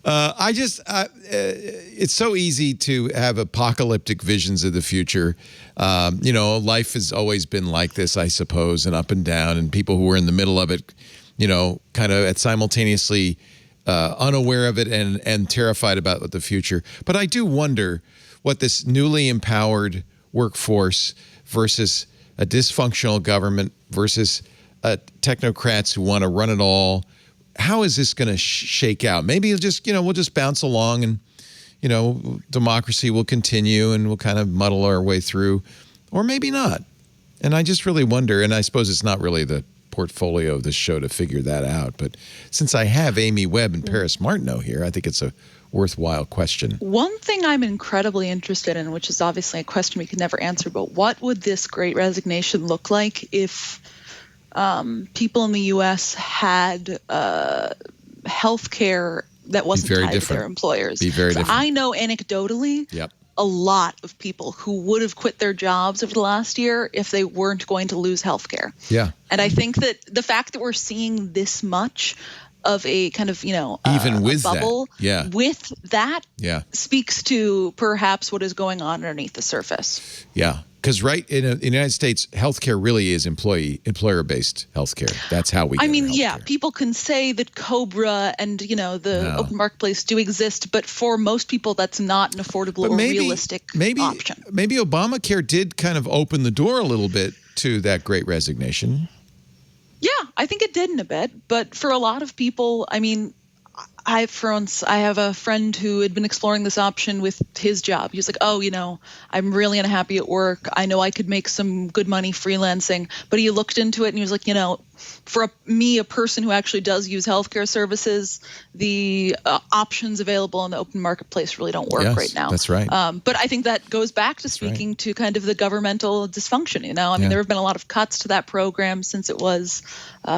It's so easy to have apocalyptic visions of the future. Life has always been like this, I suppose, and up and down, and people who are in the middle of it, kind of at simultaneously unaware of it and terrified about the future. But I do wonder what this newly empowered workforce versus a dysfunctional government versus technocrats who want to run it all. How is this going to shake out? Maybe we'll just bounce along and, democracy will continue and we'll kind of muddle our way through, or maybe not. And I just really wonder, and I suppose it's not really the portfolio of this show to figure that out. But since I have Amy Webb and Paris Martineau here, I think it's a worthwhile question. One thing I'm incredibly interested in, which is obviously a question we could never answer, but what would this Great Resignation look like if people in the U.S. had health care that wasn't tied to their employers? Be very different. I know anecdotally a lot of people who would have quit their jobs over the last year if they weren't going to lose health care. Yeah. And I think that the fact that we're seeing this much of a kind of, even with a bubble that. speaks to perhaps what is going on underneath the surface. Yeah. Because in the United States, healthcare really is employer-based healthcare. That's how we. I get mean, our yeah, healthcare. people can say that Cobra and the open marketplace do exist, but for most people, that's not an affordable or realistic option. Maybe Obamacare did kind of open the door a little bit to that Great Resignation. Yeah, I think it did in a bit, but for a lot of people, I mean, I have a friend who had been exploring this option with his job. He was like, I'm really unhappy at work. I know I could make some good money freelancing. But he looked into it and he was like, for a person who actually does use healthcare services, the options available in the open marketplace really don't work right now. That's right. But I think that goes back to speaking to kind of the governmental dysfunction. I mean, there have been a lot of cuts to that program since it was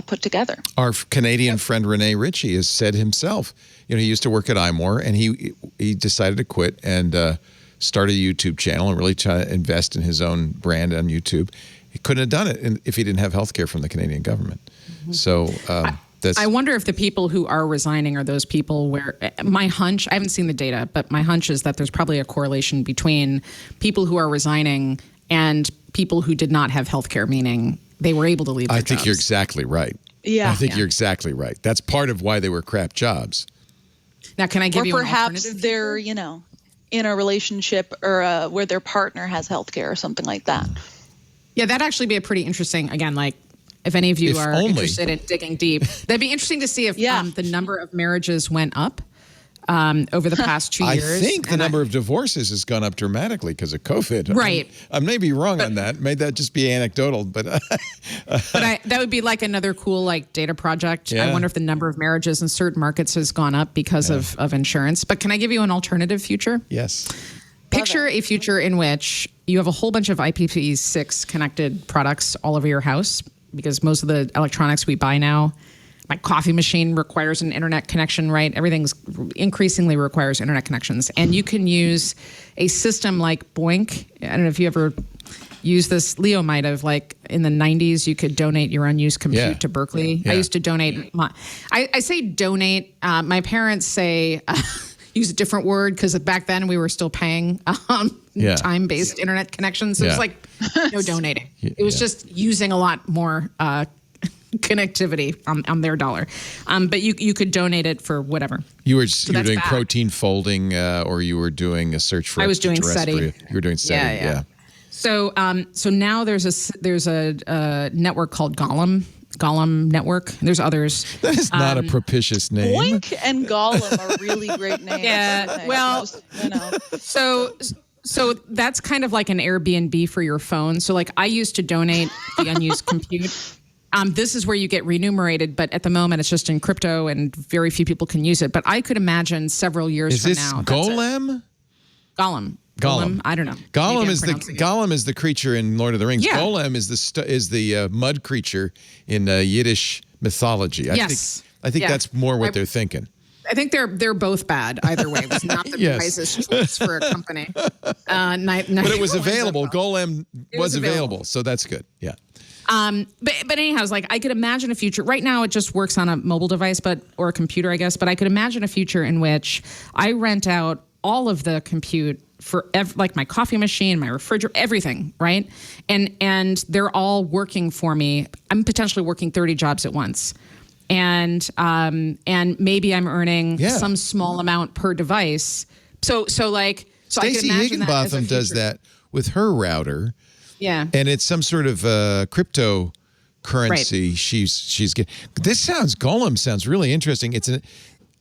put together. Our Canadian friend Rene Ritchie has said himself, he used to work at iMore, and he decided to quit and start a YouTube channel and really try to invest in his own brand on YouTube. He couldn't have done it if he didn't have health care from the Canadian government. Mm-hmm. So I wonder if the people who are resigning are those people where my hunch, I haven't seen the data, but my hunch is that there's probably a correlation between people who are resigning and people who did not have health care, meaning they were able to leave their I think jobs. You're exactly right. Yeah. I think you're exactly right. That's part of why they were crap jobs. Now, can I give you an perhaps alternative? they're, in a relationship or where their partner has health care or something like that. Yeah, that'd actually be a pretty interesting, again, like if any of you are interested in digging deep, that'd be interesting to see if the number of marriages went up over the past 2 years. I think the number of divorces has gone up dramatically because of COVID. Right. I may be wrong on that. May that just be anecdotal, but that would be like another cool data project. Yeah. I wonder if the number of marriages in certain markets has gone up because of insurance. But can I give you an alternative future? Yes. Picture a future in which you have a whole bunch of IPv6 connected products all over your house, because most of the electronics we buy now, my coffee machine requires an internet connection, right? Everything's increasingly requires internet connections. And you can use a system like Boink. I don't know if you ever used this. Leo might have, in the 90s, you could donate your unused compute to Berkeley. Yeah. I used to donate. I say donate. My parents say use a different word because back then we were still paying time-based internet connections. So it was no donating. It was just using a lot more connectivity on their dollar. But you could donate it for whatever. You were doing protein folding or you were doing a search for I was doing SETI. You were doing SETI, yeah. So now there's a network called Golem Network. There's others. That is not a propitious name. Boink and Golem are really great names. Yeah, well, So that's kind of like an Airbnb for your phone. So I used to donate the unused compute. This is where you get remunerated, but at the moment it's just in crypto and very few people can use it. But I could imagine several years from now. Is this Golem? Golem. I don't know. Golem is the creature in Lord of the Rings. Yeah. Golem is the mud creature in Yiddish mythology. I think that's more what they're thinking. I think they're both bad either way. It was not the wisest choice for a company. But it was available. Golem was available, so that's good. Yeah. But anyhow, it's I could imagine a future. Right now, it just works on a mobile device, or a computer, I guess. But I could imagine a future in which I rent out all of the compute for my coffee machine, my refrigerator, everything, right? And they're all working for me. I'm potentially working 30 jobs at once. And maybe I'm earning some small amount per device. So I could Stacey imagine Higginbotham does that with her router. Yeah. And it's some sort of cryptocurrency. Right. She's getting. Golem sounds really interesting. It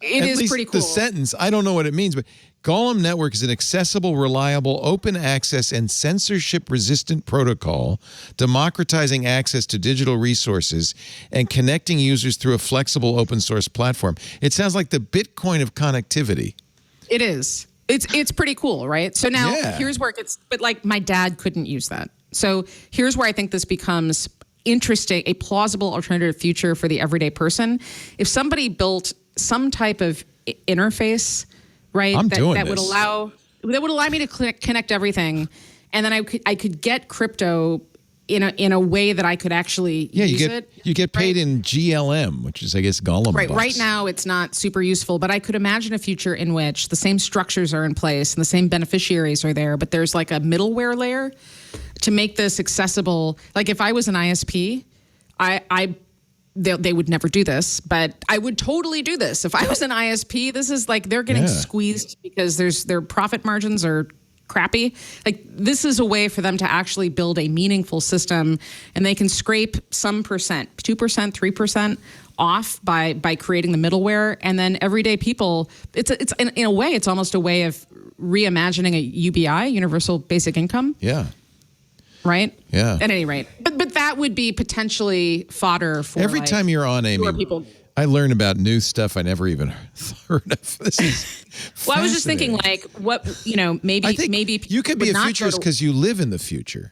is pretty cool. The sentence, I don't know what it means, but Golem Network is an accessible, reliable, open access, and censorship-resistant protocol democratizing access to digital resources and connecting users through a flexible open-source platform. It sounds like the Bitcoin of connectivity. It is. It's pretty cool, right? So now here's where it gets, but my dad couldn't use that. So here's where I think this becomes interesting, a plausible alternative future for the everyday person. If somebody built some type of interface, right, that would allow me to connect everything, and then I could get crypto in a way that I could actually use it. You get paid in GLM, which is, I guess, Golem bucks. Right now, it's not super useful, but I could imagine a future in which the same structures are in place and the same beneficiaries are there, but there's a middleware layer to make this accessible. Like if I was an ISP, they would never do this, but I would totally do this. If I was an ISP, this is like they're getting squeezed because their profit margins are crappy. Like this is a way for them to actually build a meaningful system, and they can scrape some percent, 2%, 3% off by creating the middleware, and then everyday people. It's in a way, it's almost a way of reimagining a UBI, universal basic income. Yeah. Right? Yeah. At any rate. But that would be potentially fodder for every time you're on, Amy, people. I learn about new stuff I never even heard of. This is well, I was just thinking like what, maybe I think maybe you could be a would not futurist because you live in the future.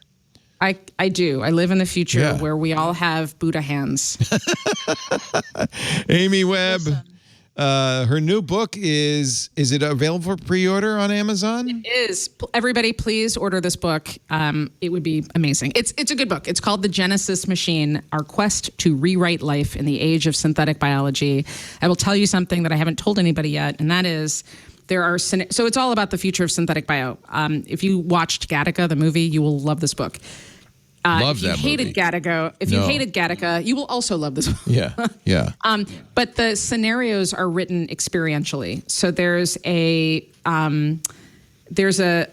I do. I live in the future Yeah. where we all have Buddha hands. Amy Webb, her new book is it available for pre-order on Amazon? It is. Everybody, please order this book. It would be amazing. It's a good book. It's called The Genesis Machine, Our Quest to Rewrite Life in the Age of Synthetic Biology. I will tell you something that I haven't told anybody yet, and that is so it's all about the future of synthetic bio. If you watched Gattaca, the movie, you will love this book. Love if you that hated movie. Gattaca, you hated Gattaca, you will also love this book. Yeah. But the scenarios are written experientially. So there's a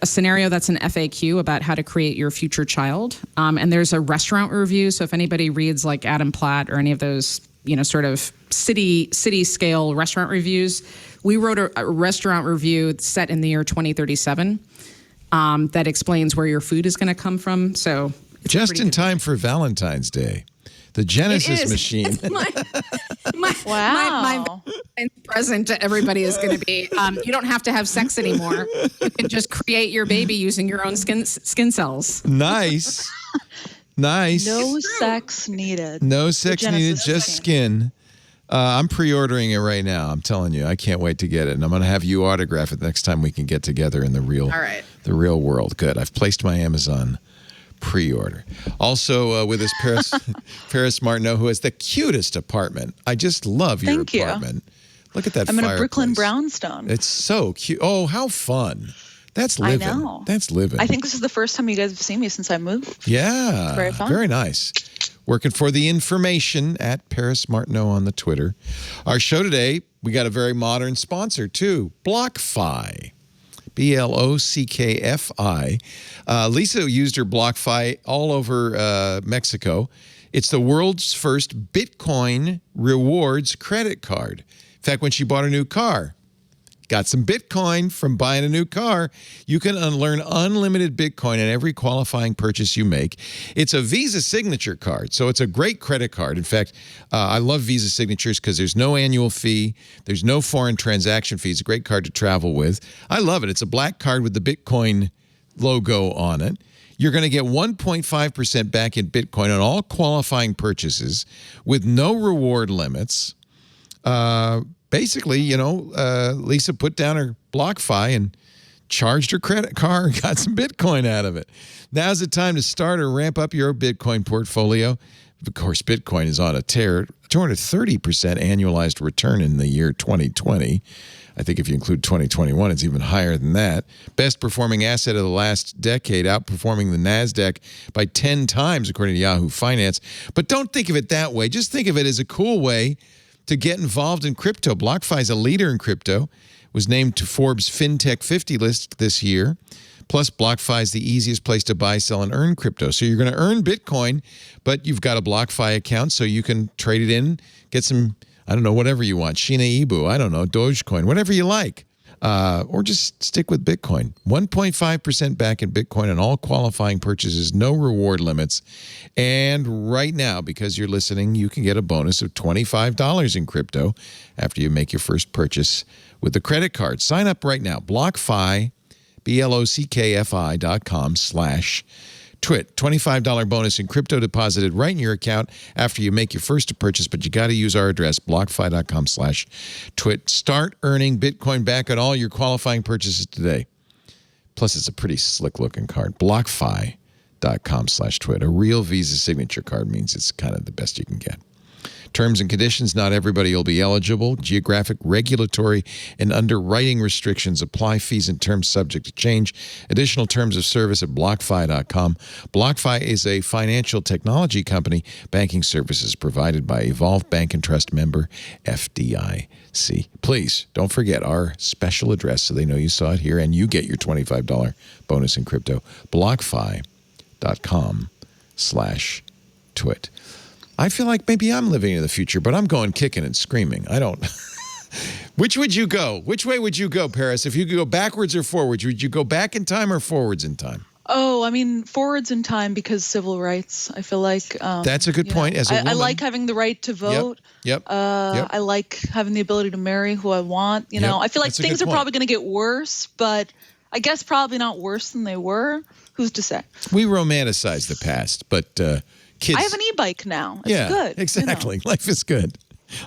scenario that's an FAQ about how to create your future child, and there's a restaurant review. So if anybody reads like Adam Platt or any of those, sort of city scale restaurant reviews, we wrote a restaurant review set in the year 2037 that explains where your food is going to come from. So it's Just in time for Valentine's Day. The Genesis Machine. It's my Wow. present to everybody is going to be, you don't have to have sex anymore. You can just create your baby using your own skin cells. Nice. Nice. No sex needed. No sex needed, Genesis just Machine. skin. I'm pre-ordering it right now. I'm telling you, I can't wait to get it. And I'm going to have you autograph it next time we can get together in the real world. Good. I've placed my Amazon pre-order. Also with us, Paris Martineau, who has the cutest apartment. I just love your Thank you. apartment. Look at that I'm in a fireplace. Brooklyn brownstone. It's so cute. Oh, how fun. That's I living. know. That's living. I think this is the first time you guys have seen me since I moved. Yeah. It's very fun. Very nice. Working for the information at Paris Martineau on the Twitter. Our show today, we got a very modern sponsor too, BlockFi. BLOCKFI. Lisa used her BlockFi all over Mexico. It's the world's first Bitcoin rewards credit card. In fact, when she bought a new car, got some Bitcoin from buying a new car, you can earn unlimited Bitcoin in every qualifying purchase you make. It's a Visa signature card, so it's a great credit card. In fact, I love Visa signatures because there's no annual fee. There's no foreign transaction fee. It's a great card to travel with. I love it. It's a black card with the Bitcoin logo on it. You're going to get 1.5% back in Bitcoin on all qualifying purchases with no reward limits. Basically, Lisa put down her BlockFi and charged her credit card, got some Bitcoin out of it. Now's the time to start or ramp up your Bitcoin portfolio. Of course, Bitcoin is on a tear, 230% annualized return in the year 2020. I think if you include 2021, it's even higher than that. Best performing asset of the last decade, outperforming the NASDAQ by 10 times, according to Yahoo Finance. But don't think of it that way. Just think of it as a cool way to get involved in crypto. BlockFi is a leader in crypto, was named to Forbes FinTech 50 list this year. Plus, BlockFi is the easiest place to buy, sell, and earn crypto. So you're going to earn Bitcoin, but you've got a BlockFi account, so you can trade it in, get some, whatever you want, Shiba Inu, Dogecoin, whatever you like. Or just stick with Bitcoin. 1.5% back in Bitcoin on all qualifying purchases, no reward limits. And right now, because you're listening, you can get a bonus of $25 in crypto after you make your first purchase with the credit card. Sign up right now. BlockFi, BLOCKFI.com/twit. $25 bonus in crypto deposited right in your account after you make your first purchase, but you got to use our address, BlockFi.com/twit. Start earning Bitcoin back on all your qualifying purchases today. Plus, it's a pretty slick-looking card. BlockFi.com/twit. A real Visa signature card means it's kind of the best you can get. Terms and conditions, not everybody will be eligible. Geographic, regulatory, and underwriting restrictions apply. Fees and terms subject to change. Additional terms of service at BlockFi.com. BlockFi is a financial technology company. Banking services provided by Evolve Bank and Trust member FDIC. Please don't forget our special address so they know you saw it here and you get your $25 bonus in crypto. BlockFi.com/twit. I feel like maybe I'm living in the future, but I'm going kicking and screaming. I don't. Which would you go? Which way would you go, Paris? If you could go backwards or forwards, would you go back in time or forwards in time? Oh, I mean, forwards in time because civil rights. I feel like that's a good point. As a woman, I like having the right to vote. Yep. I like having the ability to marry who I want. You know, I feel like things are probably going to get worse, but I guess probably not worse than they were. Who's to say? We romanticize the past, but kids. I have an e-bike now. It's good. Exactly. You know? Life is good.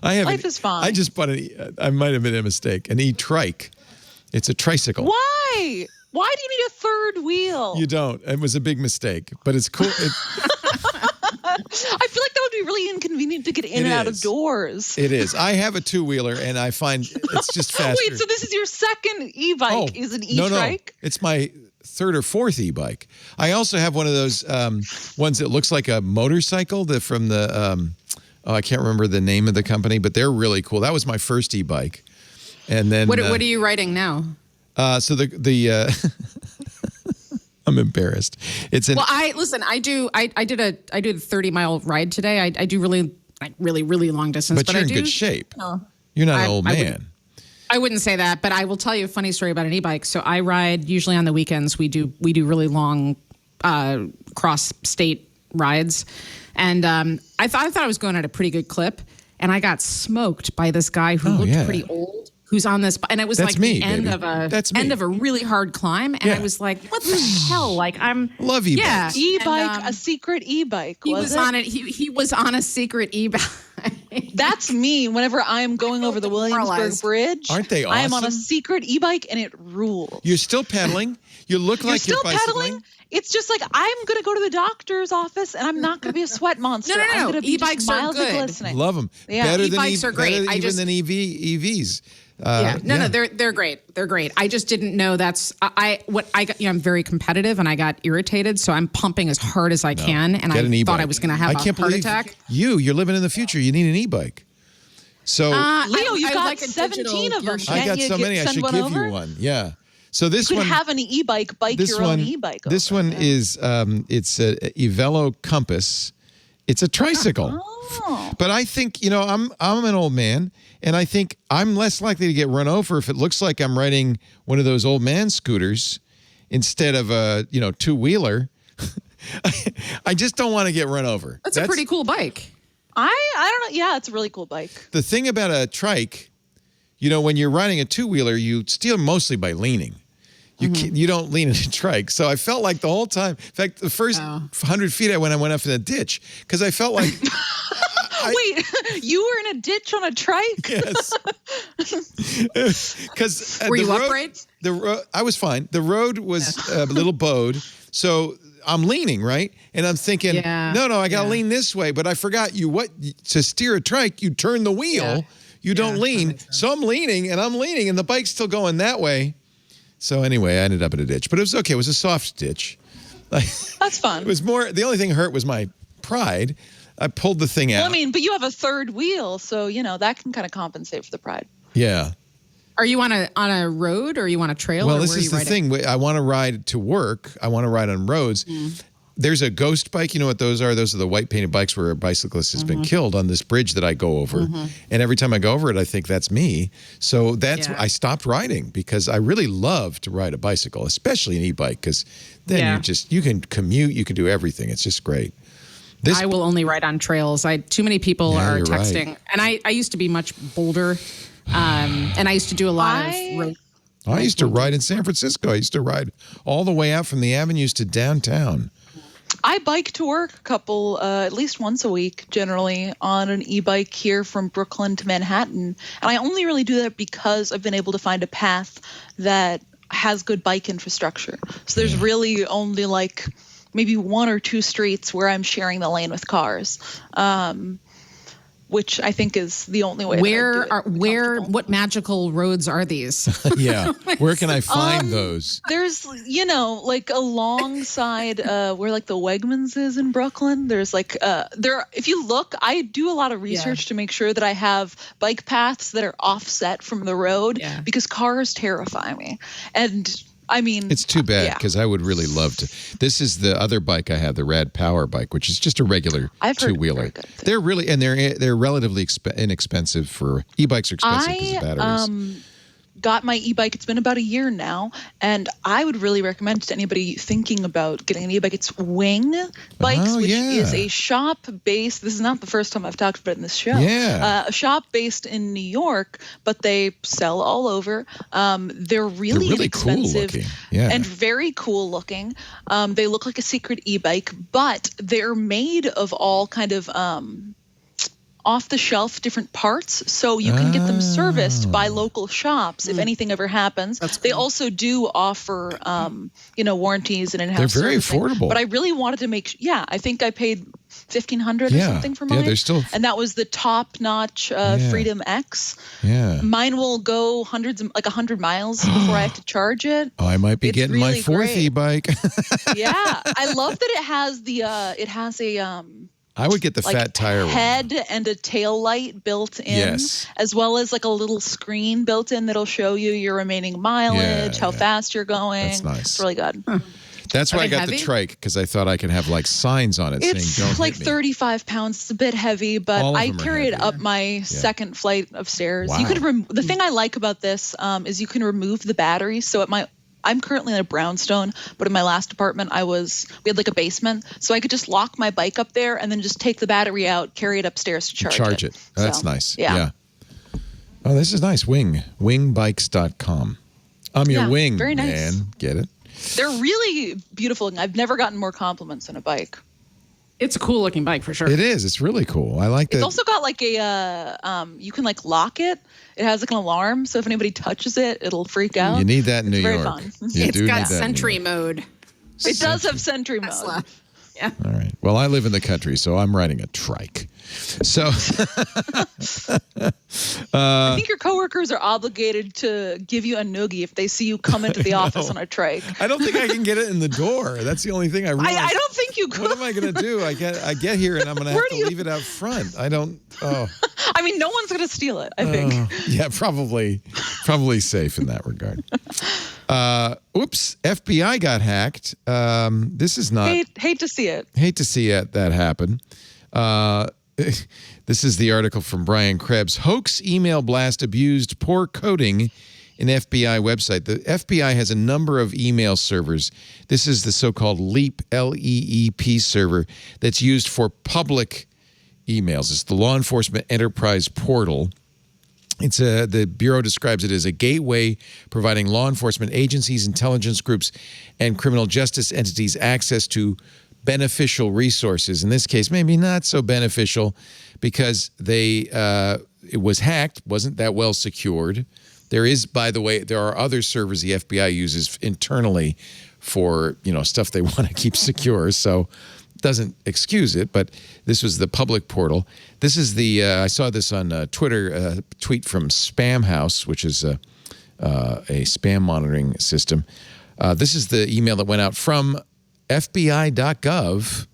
Life is fine. I just bought I might have made a mistake. An e-trike. It's a tricycle. Why? Why do you need a third wheel? You don't. It was a big mistake, but it's cool. I feel like that would be really inconvenient to get in and out of doors. It is. I have a two-wheeler, and I find it's just faster. Wait, so this is your second e-bike? Is an e-trike? No. It's my third or fourth e-bike. I also have one of those ones that looks like a motorcycle from the, I can't remember the name of the company, but they're really cool. That was my first e-bike. And then what are you riding now? So the I'm embarrassed. It's an I did a 30-mile ride today. I do really long distance. But you're in good shape. You're not an old man. I wouldn't say that, but I will tell you a funny story about an e-bike. So I ride usually on the weekends. We do really long cross-state rides, and I thought I was going at a pretty good clip, and I got smoked by this guy who looked pretty old. Who's on this, and it was the end of a really hard climb, and I was like, "What the hell?" Like love e-bikes. E-bike, a secret e-bike. He was on it. He was on a secret e-bike. That's me. Whenever I'm going over the Williamsburg Bridge, aren't they awesome? I am on a secret e-bike, and it rules. You're still pedaling. You look like you're bicycling. Pedaling. It's just like I'm going to go to the doctor's office, and I'm not going to be a sweat monster. No. I'm going to be e-bikes are good. Glistening. Love them. Yeah. Better e-bikes are great. Even than EVs. They're great. They're great. I just didn't know I'm very competitive and I got irritated, so I'm pumping as hard as I can, and I thought I was going to have a heart attack. You're living in the future. You need an e-bike. So Leo, you got like 17 of them. I got so many. I should give you one. Yeah. So this you could one have an e-bike, your own e-bike. This one is it's a EVELO Compass. It's a tricycle. Oh. But I think, I'm an old man, and I think I'm less likely to get run over if it looks like I'm riding one of those old man scooters instead of a, two-wheeler. I just don't want to get run over. That's a pretty cool bike. I don't know. Yeah, it's a really cool bike. The thing about a trike, when you're riding a two-wheeler, you steer mostly by leaning. You don't lean in a trike. So I felt like the whole time, in fact, the first 100 feet I went off in a ditch because I felt like... Wait, you were in a ditch on a trike? Yes. Because were you upright? I was fine. The road was a little bowed, so I'm leaning, right? And I'm thinking, no, I got to lean this way. But I forgot to steer a trike, you turn the wheel. Yeah. You don't lean. So I'm leaning, and the bike's still going that way. So anyway, I ended up in a ditch, but it was okay. It was a soft ditch. That's fun. It was more. The only thing hurt was my pride. I pulled the thing out. Well, but you have a third wheel, so that can kind of compensate for the pride. Yeah. Are you on a road, or are you on a trail? Well, or this is the thing. I want to ride to work. I want to ride on roads. There's a ghost bike. You know what those are? Those are the white painted bikes where a bicyclist has been killed on this bridge that I go over. And every time I go over it, I think that's me. So I stopped riding because I really love to ride a bicycle, especially an e-bike, because then you can commute, you can do everything. It's just great. I will only ride on trails. Too many people are texting. Right. And I used to be much bolder. And I used to do a lot of road. I used to ride in San Francisco. I used to ride all the way out from the avenues to downtown. I bike to work at least once a week, generally, on an e-bike here from Brooklyn to Manhattan. And I only really do that because I've been able to find a path that has good bike infrastructure. So there's really only maybe one or two streets where I'm sharing the lane with cars. which I think is the only way. What magical roads are these? Yeah. Where can I find those? There's, like alongside where like the Wegmans is in Brooklyn, there's like if you look, I do a lot of research to make sure that I have bike paths that are offset from the road because cars terrify me. And I mean, it's too bad because I would really love to. This is the other bike I have, the Rad Power bike, which is just a regular two-wheeler. They're really they're relatively inexpensive for e-bikes. Are expensive because of batteries. Got my e-bike. It's been about a year now, and I would really recommend to anybody thinking about getting an e-bike. It's Wing Bikes, which is a shop-based. This is not the first time I've talked about it in this show. Yeah, a shop based in New York, but they sell all over. They're really inexpensive cool looking. and very cool looking. They look like a secret e-bike, but they're made of all kind of off-the-shelf different parts, so you can get them serviced by local shops if anything ever happens. That's cool. They also do offer, warranties and in-house. They're very servicing. affordable. But I really wanted to make. I think I paid $1,500 or something for mine. Yeah, they're still. And that was the top-notch Freedom X. Yeah. Mine will go 100 miles before I have to charge it. Oh, I might be getting my fourth e-bike. Yeah, I love that it has I would get the fat tire head and a tail light built in, as well as like a little screen built in that'll show you your remaining mileage, how fast you're going. That's nice. It's really good. That's why I got the trike, because I thought I could have like signs on it saying "Don't It's like hit me." 35 pounds. It's a bit heavy, but I carry it up my second flight of stairs. Wow. You could the thing I like about this is you can remove the battery. So I'm currently in a brownstone, but in my last apartment, we had like a basement, so I could just lock my bike up there and then just take the battery out, carry it upstairs to charge it. Oh, that's nice. Yeah. Oh, this is nice. Wingbikes.com. I'm your wing, very nice. man. Get it? They're really beautiful. I've never gotten more compliments on a bike. It's a cool looking bike for sure. It is. It's really cool. I like that. It's also got like you can like lock it. It has like an alarm, so if anybody touches it, it'll freak out. You need that in New York. Very fun. It's got Sentry mode. It does have Sentry mode. Tesla. Yeah. All right. Well, I live in the country, so I'm riding a trike. So I think your coworkers are obligated to give you a noogie if they see you come into the office on a trike. I don't think I can get it in the door. That's the only thing I realize. I don't think you could. What am I going to do? I get here and I'm going to have to leave it out front. I don't. Oh. I mean, no one's going to steal it, I think. Yeah, probably safe in that regard. Oops, FBI got hacked. This is not. Hate to see it. Hate to see that happen. This is the article from Brian Krebs. Hoax email blast abused poor coding in FBI website. The FBI has a number of email servers. This is the so-called LEAP, L-E-E-P server that's used for public emails. It's the Law Enforcement Enterprise Portal. The Bureau describes it as a gateway providing law enforcement agencies, intelligence groups, and criminal justice entities access to beneficial resources. In this case, maybe not so beneficial because it was hacked, wasn't that well secured. There is, by the way, there are other servers the FBI uses internally for, stuff they want to keep secure. So doesn't excuse it, but this was the public portal. This is I saw this on Twitter, a tweet from Spam House, which is a spam monitoring system. This is the email that went out from FBI.gov.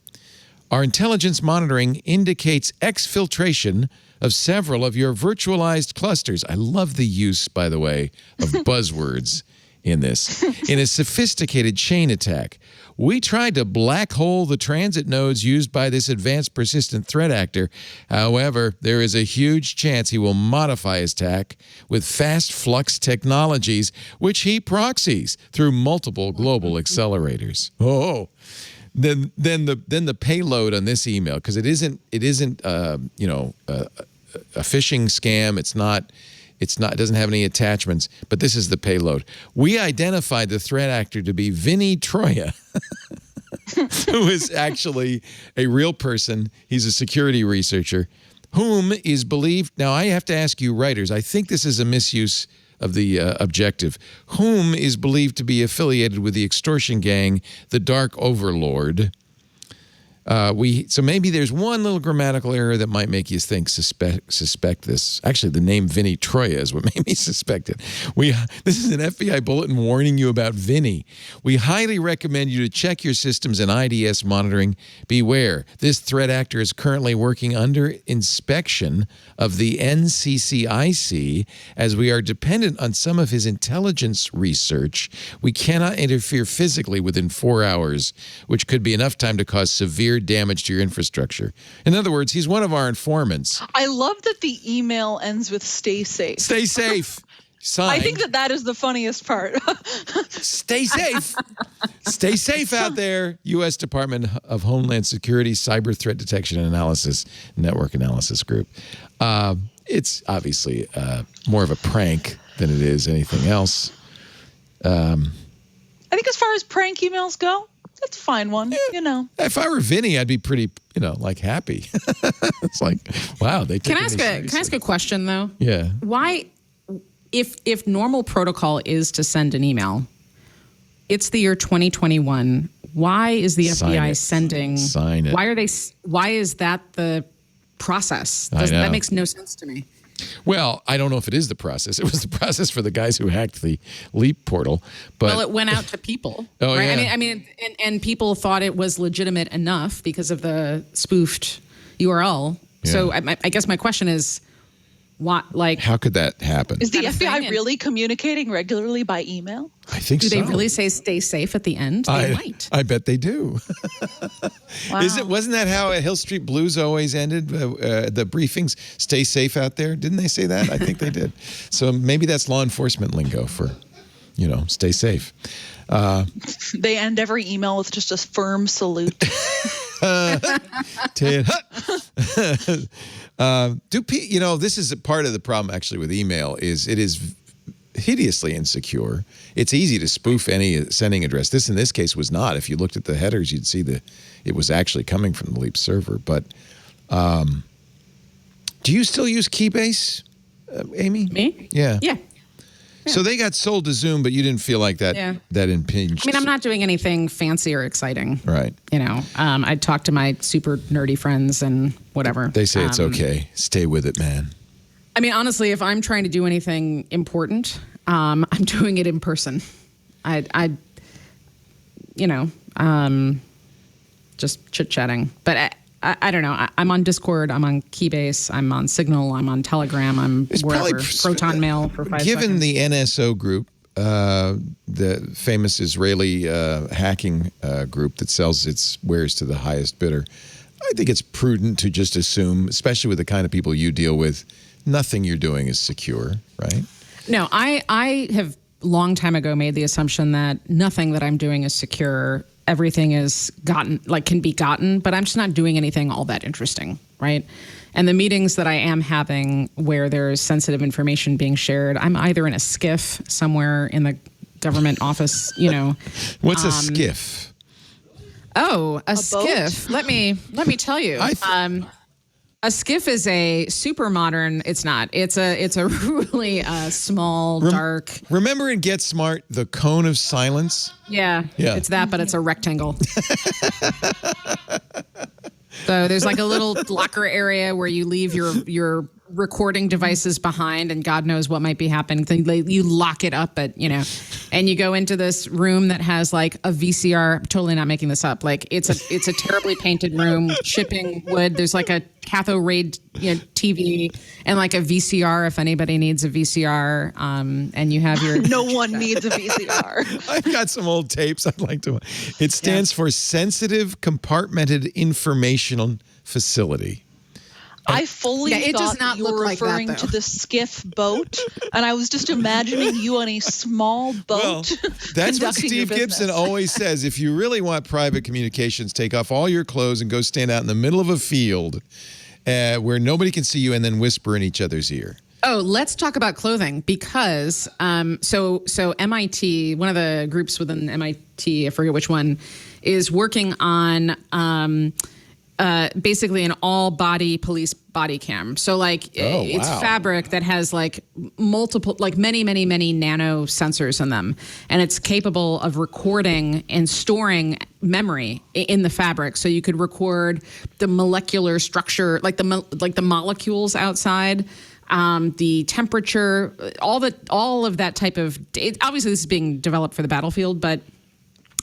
Our intelligence monitoring indicates exfiltration of several of your virtualized clusters. I love the use, by the way, of buzzwords in this. In a sophisticated chain attack, we tried to black hole the transit nodes used by this advanced persistent threat actor. However, there is a huge chance he will modify his attack with fast flux technologies, which he proxies through multiple global accelerators. Oh, then the payload on this email, because it isn't a phishing scam. It doesn't have any attachments, but this is the payload. We identified the threat actor to be Vinny Troya, who is actually a real person. He's a security researcher, whom is believed. Now, I have to ask you, writers, I think this is a misuse of the objective. Whom is believed to be affiliated with the extortion gang, the Dark Overlord. So maybe there's one little grammatical error that might make you suspect this. Actually, the name Vinny Troya is what made me suspect it. This is an FBI bulletin warning you about Vinny. We highly recommend you to check your systems and IDS monitoring. Beware, this threat actor is currently working under inspection of the NCCIC. As we are dependent on some of his intelligence research, we cannot interfere physically within 4 hours, which could be enough time to cause severe damage to your infrastructure. In other words, he's one of our informants. I love that the email ends with "stay safe." Stay safe. Signed. I think that is the funniest part. Stay safe. Stay safe out there. U.S. Department of Homeland Security Cyber Threat Detection and Analysis Network Analysis Group. It's obviously more of a prank than it is anything else. I think as far as prank emails go, that's a fine one, If I were Vinny, I'd be pretty, happy. It's like, wow, they took Can I ask a question though? Yeah. Why, if normal protocol is to send an email, it's the year 2021. Why is the FBI sending? Sign it. Why is that the process? I know. That makes no sense to me. Well, I don't know if it is the process. It was the process for the guys who hacked the Leap portal. But it went out to people. Oh, right? yeah. I mean, and people thought it was legitimate enough because of the spoofed URL. Yeah. So I guess my question is, what? Like, how could that happen? Is the Kind of FBI thing, really communicating regularly by email? I think do so. they really say "stay safe" at the end? They might. I bet they do. Wow. Wasn't that how Hill Street Blues always ended the briefings? Stay safe out there. Didn't they say that? I think they did. So maybe that's law enforcement lingo for, stay safe. This They end every email with just a firm salute. This is a part of the problem actually with email is it is hideously insecure. It's easy to spoof any sending address. In this case was not. If you looked at the headers, you'd see it was actually coming from the Leap server. But do you still use Keybase, Amy? Me? Yeah. Yeah. So they got sold to Zoom, but you didn't feel like that that impinged. I mean, I'm not doing anything fancy or exciting. Right. I talk to my super nerdy friends and whatever. They say it's okay. Stay with it, man. I mean, honestly, if I'm trying to do anything important, I'm doing it in person. Just chit-chatting. But I don't know. I'm on Discord. I'm on Keybase. I'm on Signal. I'm on Telegram. I'm wherever. Proton Mail for 5 Given seconds. the NSO group, the famous Israeli hacking group that sells its wares to the highest bidder, I think it's prudent to just assume, especially with the kind of people you deal with, nothing you're doing is secure, right? No, I have long time ago made the assumption that nothing that I'm doing is secure. Everything is can be gotten, but I'm just not doing anything all that interesting, right? And the meetings that I am having where there's sensitive information being shared, I'm either in a skiff somewhere in the government office, What's a skiff? Oh, a boat? skiff. Let me tell you. A skiff is a super modern. It's not. It's a really small, dark. Remember in Get Smart, the cone of silence? Yeah. It's that, but it's a rectangle. So there's like a little locker area where you leave your recording devices behind, and God knows what might be happening. You lock it up and you go into this room that has like a VCR. I'm totally not making this up. Like it's a terribly painted room, shipping wood. There's like a cathode ray TV and like a VCR if anybody needs a VCR. And you have your No one needs a VCR. I've got some old tapes I'd like to. It stands for Sensitive Compartmented Informational Facility. I fully it does thought not you look were like that, referring though. to the skiff boat, and I was just imagining you on a small boat. Well, that's what conducting your Steve Gibson business. always says. If you really want private communications, take off all your clothes and go stand out in the middle of a field where nobody can see you and then whisper in each other's ear. Oh, let's talk about clothing because so MIT, one of the groups within MIT, I forget which one, is working on basically an all-body police body cam. So like it's fabric that has like multiple, like many nano sensors in them, and it's capable of recording and storing memory in the fabric. So you could record the molecular structure, like the molecules outside. The temperature, all of that type of. Obviously, this is being developed for the battlefield, but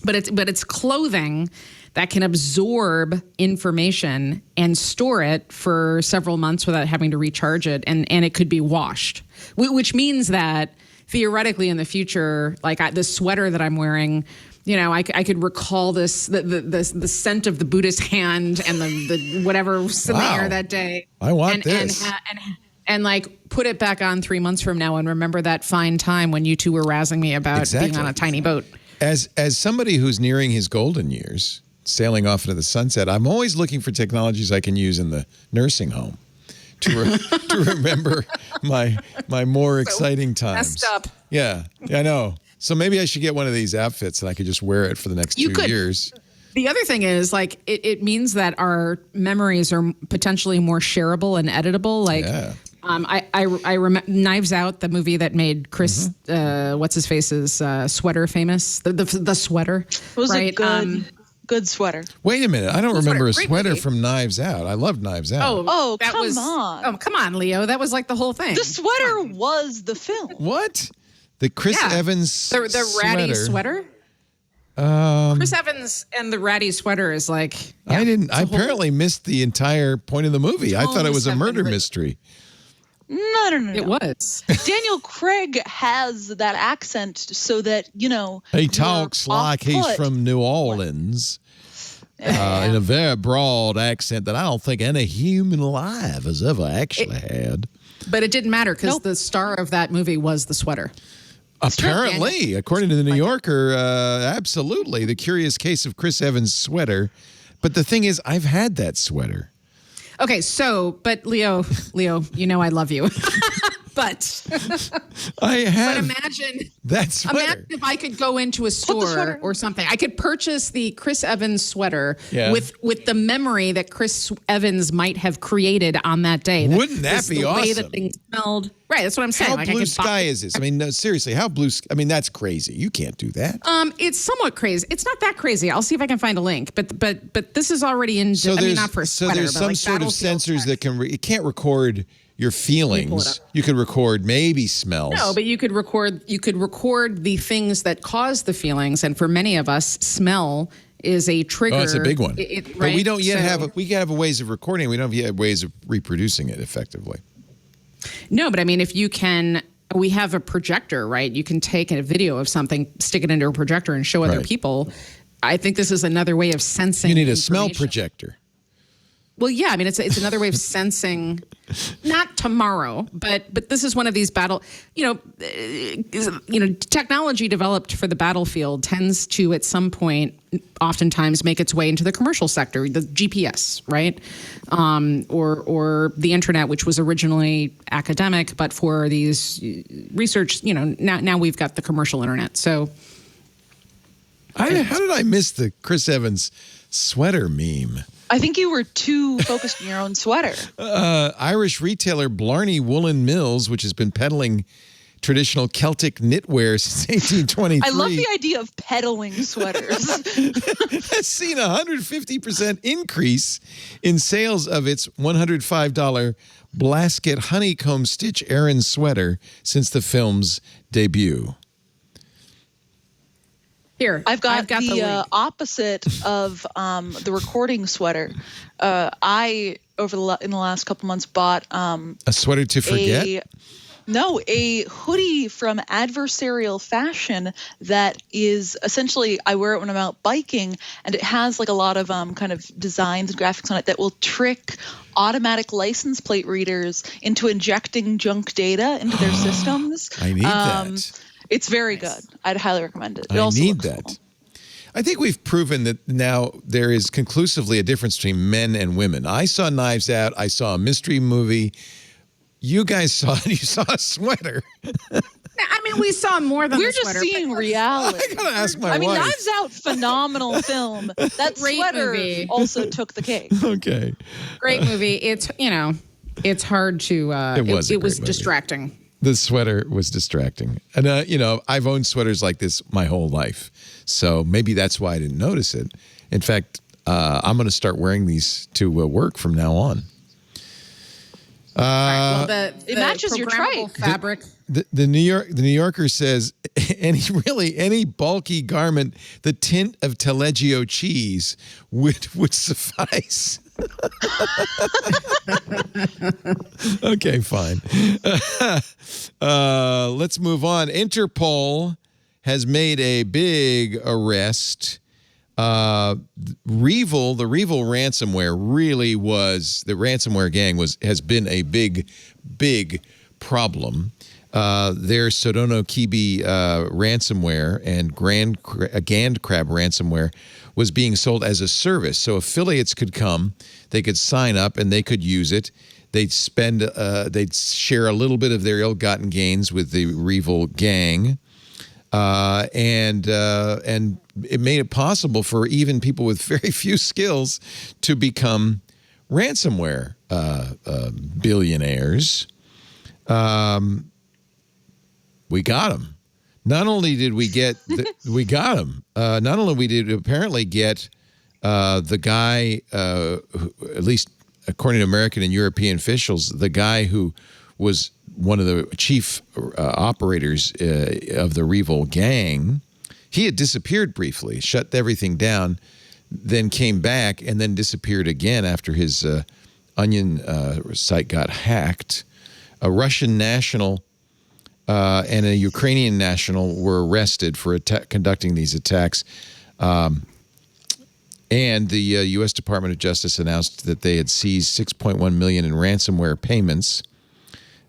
it's clothing that can absorb information and store it for several months without having to recharge it, and it could be washed, which means that theoretically in the future, like the sweater that I'm wearing. I could recall the scent of the Buddhist hand and the whatever was in the air that day. I want this. And like put it back on 3 months from now and remember that fine time when you two were razzing me about being on a tiny boat. As somebody who's nearing his golden years, sailing off into the sunset, I'm always looking for technologies I can use in the nursing home to remember my more exciting times. Messed up. Yeah, I know. So maybe I should get one of these outfits and I could just wear it for the next 2 years. The other thing is, like, it means that our memories are potentially more shareable and editable. Like, I remember Knives Out, the movie that made Chris, what's his face's sweater famous. The sweater, it was right? a good sweater. Wait a minute, I don't remember a sweater movie. from Knives Out. I loved Knives Out. Oh, that come was, on! Oh, come on, Leo. That was like the whole thing. The sweater was the film. What? The Chris Evans the ratty sweater. Chris Evans and the ratty sweater is like. I apparently missed the entire point of the movie. I thought it was a murder mystery. No. It was. Daniel Craig has that accent so that, he talks like he's from New Orleans in a very broad accent that I don't think any human alive has ever actually had. But it didn't matter because the star of that movie was the sweater. Apparently, according to the New Yorker, absolutely. The Curious Case of Chris Evans' sweater. But the thing is, I've had that sweater. Okay, but Leo, I love you. But I have. But imagine that sweater. Imagine if I could go into a store or something. I could purchase the Chris Evans sweater with the memory that Chris Evans might have created on that day. Wouldn't that be awesome? The way that things smelled. Right, that's what I'm saying. How blue sky is this? I mean, no, seriously, how blue? I mean, that's crazy. You can't do that. It's somewhat crazy. It's not that crazy. I'll see if I can find a link. But this is already in. So not for a sweater. So there's some sort of sensors that can. It can't record your feelings. You could record maybe smells. No, but you could record the things that cause the feelings, and for many of us, smell is a trigger. Oh, it's a big one. Right? But we don't yet have. We have ways of recording. We don't yet have ways of reproducing it effectively. No, but I mean, if you can, we have a projector, right? You can take a video of something, stick it into a projector, and show other people. I think this is another way of sensing. You need a smell projector. Well, yeah, I mean, it's another way of sensing, not tomorrow, but this is one of these technology developed for the battlefield tends to, at some point, oftentimes make its way into the commercial sector, the GPS, right? Or the internet, which was originally academic, but for these research, now we've got the commercial internet. So, how did I miss the Chris Evans sweater meme? I think you were too focused on your own sweater. Irish retailer Blarney Woolen Mills, which has been peddling traditional Celtic knitwear since 1823. I love the idea of peddling sweaters. Has seen a 150% increase in sales of its $105 Blasket honeycomb stitch Aran sweater since the film's debut. Here, I've got the opposite of the recording sweater. I in the last couple months bought a sweater to forget. A hoodie from Adversarial Fashion that is essentially, I wear it when I'm out biking, and it has like a lot of kind of designs and graphics on it that will trick automatic license plate readers into injecting junk data into their systems. I need that. It's very good. I'd highly recommend it. I need that. Cool. I think we've proven that now there is conclusively a difference between men and women. I saw Knives Out. I saw a mystery movie. You guys saw it. You saw a sweater. I mean, we saw more than We're the just sweater. seeing reality. I gotta ask my I mean, wife. Knives Out, phenomenal film. That Great sweater movie. also took the cake. Okay. Great movie. It's, it's hard to, It was a it was great movie. distracting. The sweater was distracting. And, I've owned sweaters like this my whole life. So maybe that's why I didn't notice it. In fact, I'm going to start wearing these to work from now on. Well, It matches your programmable trike. fabric. The New Yorker says any bulky garment, the tint of Taleggio cheese would suffice. Okay, fine. Let's move on. Interpol has made a big arrest. The Revival ransomware really was, the ransomware gang has been a big problem. Their Sodono Kibi ransomware and Gand Crab ransomware was being sold as a service. So affiliates could come, they could sign up, and they could use it. They'd share a little bit of their ill-gotten gains with the Revival gang. And it made it possible for even people with very few skills to become ransomware billionaires. We got him. Not only did we get, we got him. Not only we did apparently get the guy, who, at least according to American and European officials, the guy who was one of the chief operators of the Revival gang. He had disappeared briefly, shut everything down, then came back and then disappeared again after his Onion site got hacked. A Russian national and a Ukrainian national were arrested for conducting these attacks. And the U.S. Department of Justice announced that they had seized $6.1 million in ransomware payments.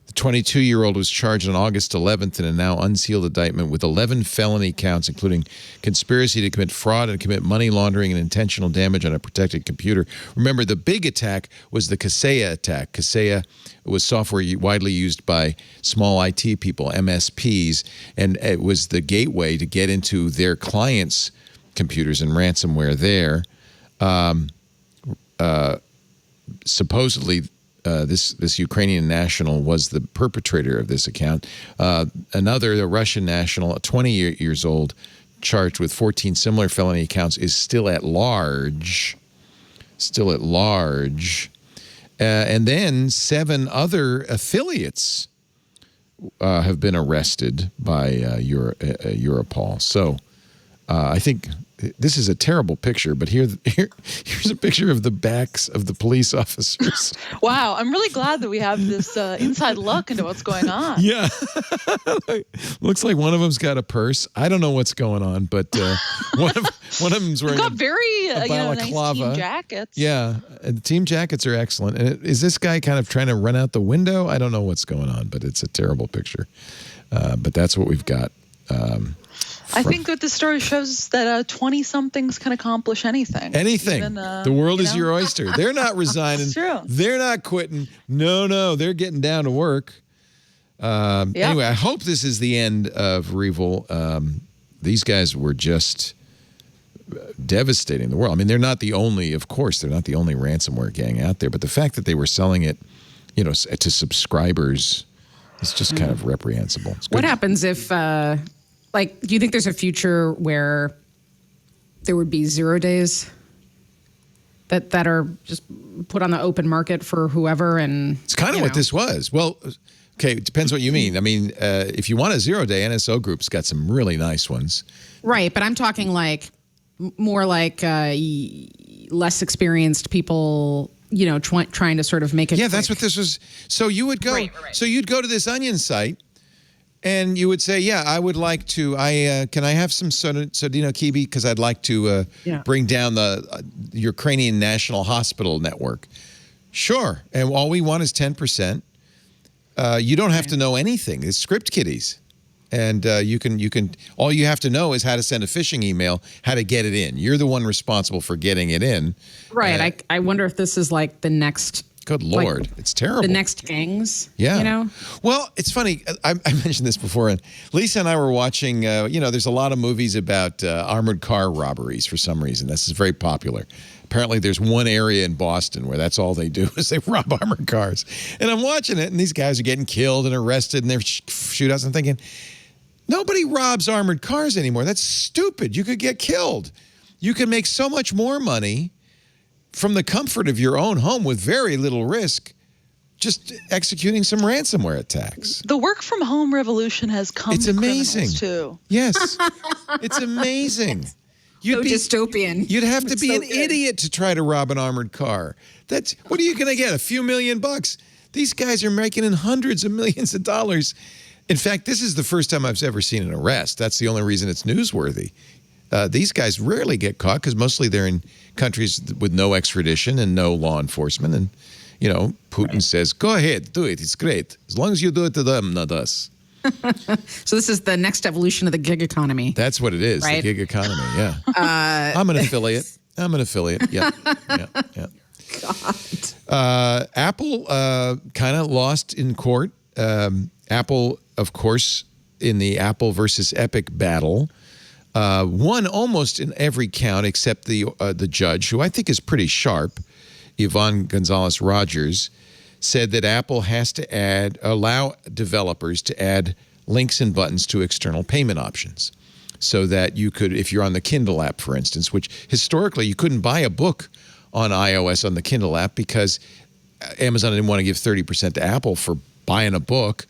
The 22-year-old was charged on August 11th in a now unsealed indictment with 11 felony counts, including conspiracy to commit fraud and commit money laundering and intentional damage on a protected computer. Remember, the big attack was the Kaseya attack. Kaseya was software widely used by small IT people, MSPs, and it was the gateway to get into their clients' computers and ransomware there. Supposedly, this Ukrainian national was the perpetrator of this account. A Russian national, 20 years old, charged with 14 similar felony accounts, is still at large. And then 7 other affiliates have been arrested by Europol. So I think this is a terrible picture, but here's a picture of the backs of the police officers. Wow, I'm really glad that we have this inside look into what's going on. Yeah. Looks like one of them's got a purse. I don't know what's going on, but one of them's wearing They've got very nice balaclava. team jackets. Yeah, and the team jackets are excellent. And is this guy kind of trying to run out the window? I don't know what's going on, but it's a terrible picture. But that's what we've got. I think that this story shows that 20-somethings can accomplish anything. Anything. Even, the world is your oyster. They're not resigning. It's true. They're not quitting. No, they're getting down to work. Anyway, I hope this is the end of Revival. These guys were just devastating the world. I mean, they're not the only ransomware gang out there, but the fact that they were selling it, to subscribers is just kind of reprehensible. What happens if... do you think there's a future where there would be 0 days that are just put on the open market for whoever? And it's kind of what this was. Well, okay, it depends what you mean. I mean, if you want a 0-day, NSO Group's got some really nice ones. Right, but I'm talking more like less experienced people, trying to sort of make it. Yeah, quick. that's what this was. So you would go. Right. So you'd go to this Onion site. And you would say, yeah, I would like to, can I have some Sodono Kibi? Because I'd like to bring down the Ukrainian National Hospital Network. Sure. And all we want is 10%. You don't have to know anything. It's script kiddies. And you can, all you have to know is how to send a phishing email, how to get it in. You're the one responsible for getting it in. Right. I wonder if this is like the next Good Lord. It's terrible. The next gangs. Yeah. You know? Well, it's funny. I mentioned this before, and Lisa and I were watching, there's a lot of movies about armored car robberies for some reason. This is very popular. Apparently, there's one area in Boston where that's all they do is they rob armored cars. And I'm watching it, and these guys are getting killed and arrested, and they're shootouts. I'm thinking, nobody robs armored cars anymore. That's stupid. You could get killed. You can make so much more money from the comfort of your own home with very little risk, just executing some ransomware attacks. The work from home revolution has come It's to amazing. criminals too. Yes. It's amazing. So dystopian. You'd have to It's be so an good. idiot to try to rob an armored car. What are you going to get? A few $1,000,000? These guys are making in hundreds of millions of dollars. In fact, this is the first time I've ever seen an arrest. That's the only reason it's newsworthy. These guys rarely get caught because mostly they're in countries with no extradition and no law enforcement. And, Putin says, go ahead, do it. It's great. As long as you do it to them, not us. So this is the next evolution of the gig economy. That's what it is, Right? the gig economy, yeah. I'm an affiliate. Yeah. God. Apple kind of lost in court. Apple, of course, in the Apple versus Epic battle, won almost in every count except the judge, who I think is pretty sharp, Yvonne Gonzalez-Rogers, said that Apple has to allow developers to add links and buttons to external payment options so that you could, if you're on the Kindle app, for instance, which historically you couldn't buy a book on iOS on the Kindle app because Amazon didn't want to give 30% to Apple for buying a book.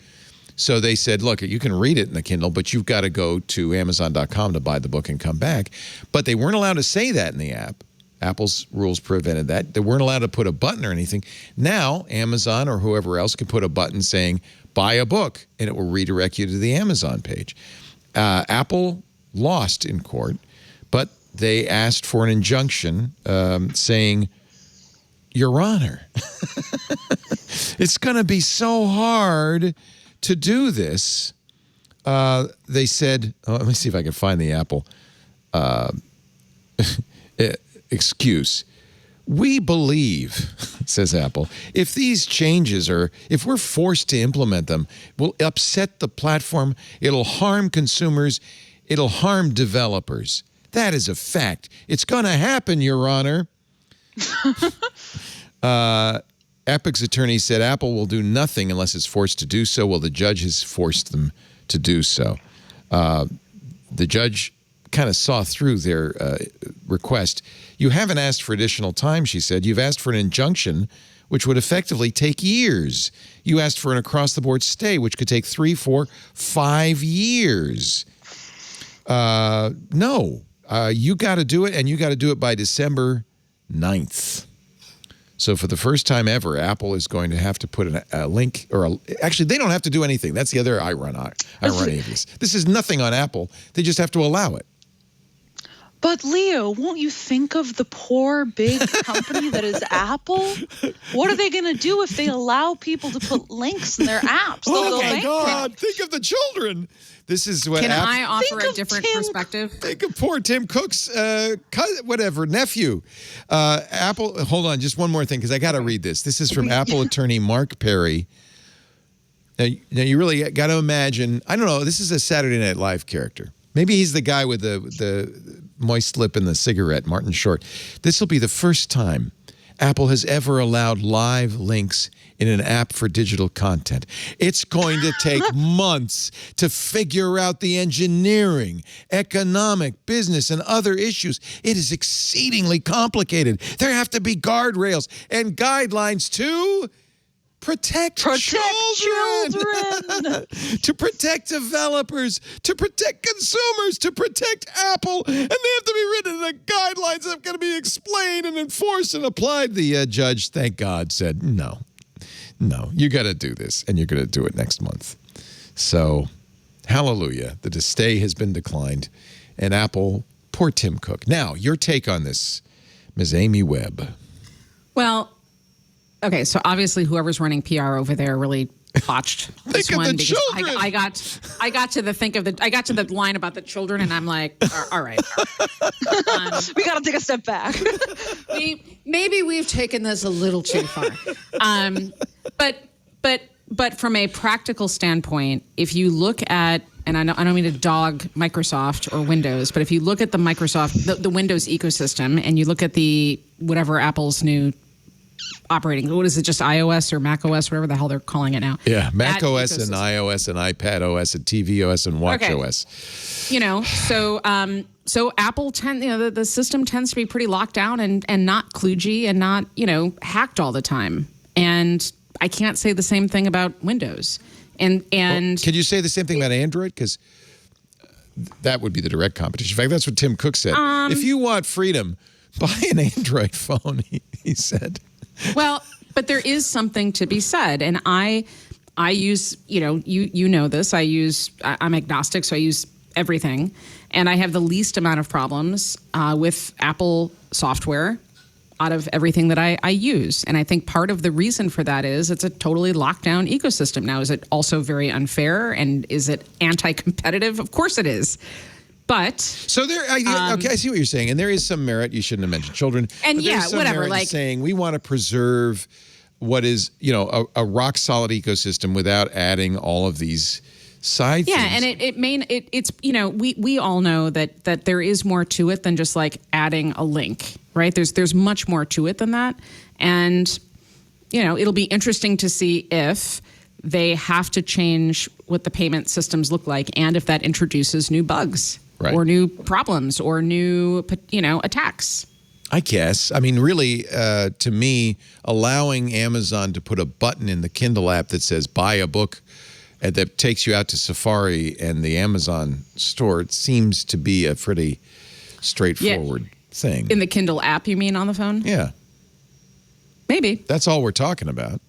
So they said, look, you can read it in the Kindle, but you've got to go to Amazon.com to buy the book and come back. But they weren't allowed to say that in the app. Apple's rules prevented that. They weren't allowed to put a button or anything. Now, Amazon or whoever else can put a button saying, buy a book, and it will redirect you to the Amazon page. Apple lost in court, but they asked for an injunction saying, Your Honor, it's going to be so hard to do this. They said, let me see if I can find the Apple excuse. We believe, says Apple, if these changes if we're forced to implement them, will upset the platform, it'll harm consumers, it'll harm developers. That is a fact. It's going to happen, Your Honor. Epic's attorney said Apple will do nothing unless it's forced to do so. Well, the judge has forced them to do so. The judge kind of saw through their request. You haven't asked for additional time, she said. You've asked for an injunction, which would effectively take years. You asked for an across-the-board stay, which could take 3, 4, 5 years. No, you got to do it, and you got to do it by December 9th. So for the first time ever, Apple is going to have to put a link, actually, they don't have to do anything. That's the other irony of this. This is nothing on Apple. They just have to allow it. But Leo, won't you think of the poor big company that is Apple? What are they going to do if they allow people to put links in their apps? Oh my God! Think of the children. This is what. Can I offer Think a of different Tim- perspective? Think of poor Tim Cook's nephew. Apple. Hold on, just one more thing because I got to read this. This is from Apple attorney Mark Perry. Now you really got to imagine. I don't know. This is a Saturday Night Live character. Maybe he's the guy with the moist lip and the cigarette, Martin Short. This will be the first time Apple has ever allowed live links in an app for digital content. It's going to take months to figure out the engineering, economic, business, and other issues. It is exceedingly complicated. There have to be guardrails and guidelines to protect children. To protect developers, to protect consumers, to protect Apple, and they have to be written in the guidelines that are going to be explained and enforced and applied. The judge, thank God, said, no, you got to do this, and you're going to do it next month. So, hallelujah, the stay has been declined, and Apple, poor Tim Cook. Now, your take on this, Ms. Amy Webb. Well, Okay, so obviously whoever's running PR over there really botched this Think of one the because children. I got to the line about the children, and I'm like, all right. We got to take a step back. Maybe we've taken this a little too far. But from a practical standpoint, if you look at, and I don't mean to dog Microsoft or Windows, but if you look at the Microsoft, the Windows ecosystem, and you look at the whatever Apple's new operating, what is it, just iOS or Mac OS, whatever the hell they're calling it now. Yeah, Mac That OS and ecosystem. iOS and iPad OS and TV OS and Watch Okay. OS. So Apple the system tends to be pretty locked down and not kludgy and not, hacked all the time. And I can't say the same thing about Windows. And Can you say the same thing about Android? Because that would be the direct competition. In fact, that's what Tim Cook said. If you want freedom, buy an Android phone, he said. Well, but there is something to be said, and I use, you know this. I'm agnostic, so I use everything, and I have the least amount of problems with Apple software out of everything that I use. And I think part of the reason for that is it's a totally locked down ecosystem. Now, is it also very unfair, and is it anti-competitive? Of course it is. But so there, okay, I see what you're saying, and there is some merit. You shouldn't have mentioned children, and but there's some whatever. merit in saying we want to preserve what is, a rock solid ecosystem without adding all of these side things. Yeah, and it's we all know that there is more to it than just like adding a link, right? There's much more to it than that, and it'll be interesting to see if they have to change what the payment systems look like, and if that introduces new bugs. Right. Or new problems, or new, attacks. I guess. I mean, really, to me, allowing Amazon to put a button in the Kindle app that says buy a book and that takes you out to Safari and the Amazon store, it seems to be a pretty straightforward thing. In the Kindle app, you mean, on the phone? Yeah. Maybe. That's all we're talking about.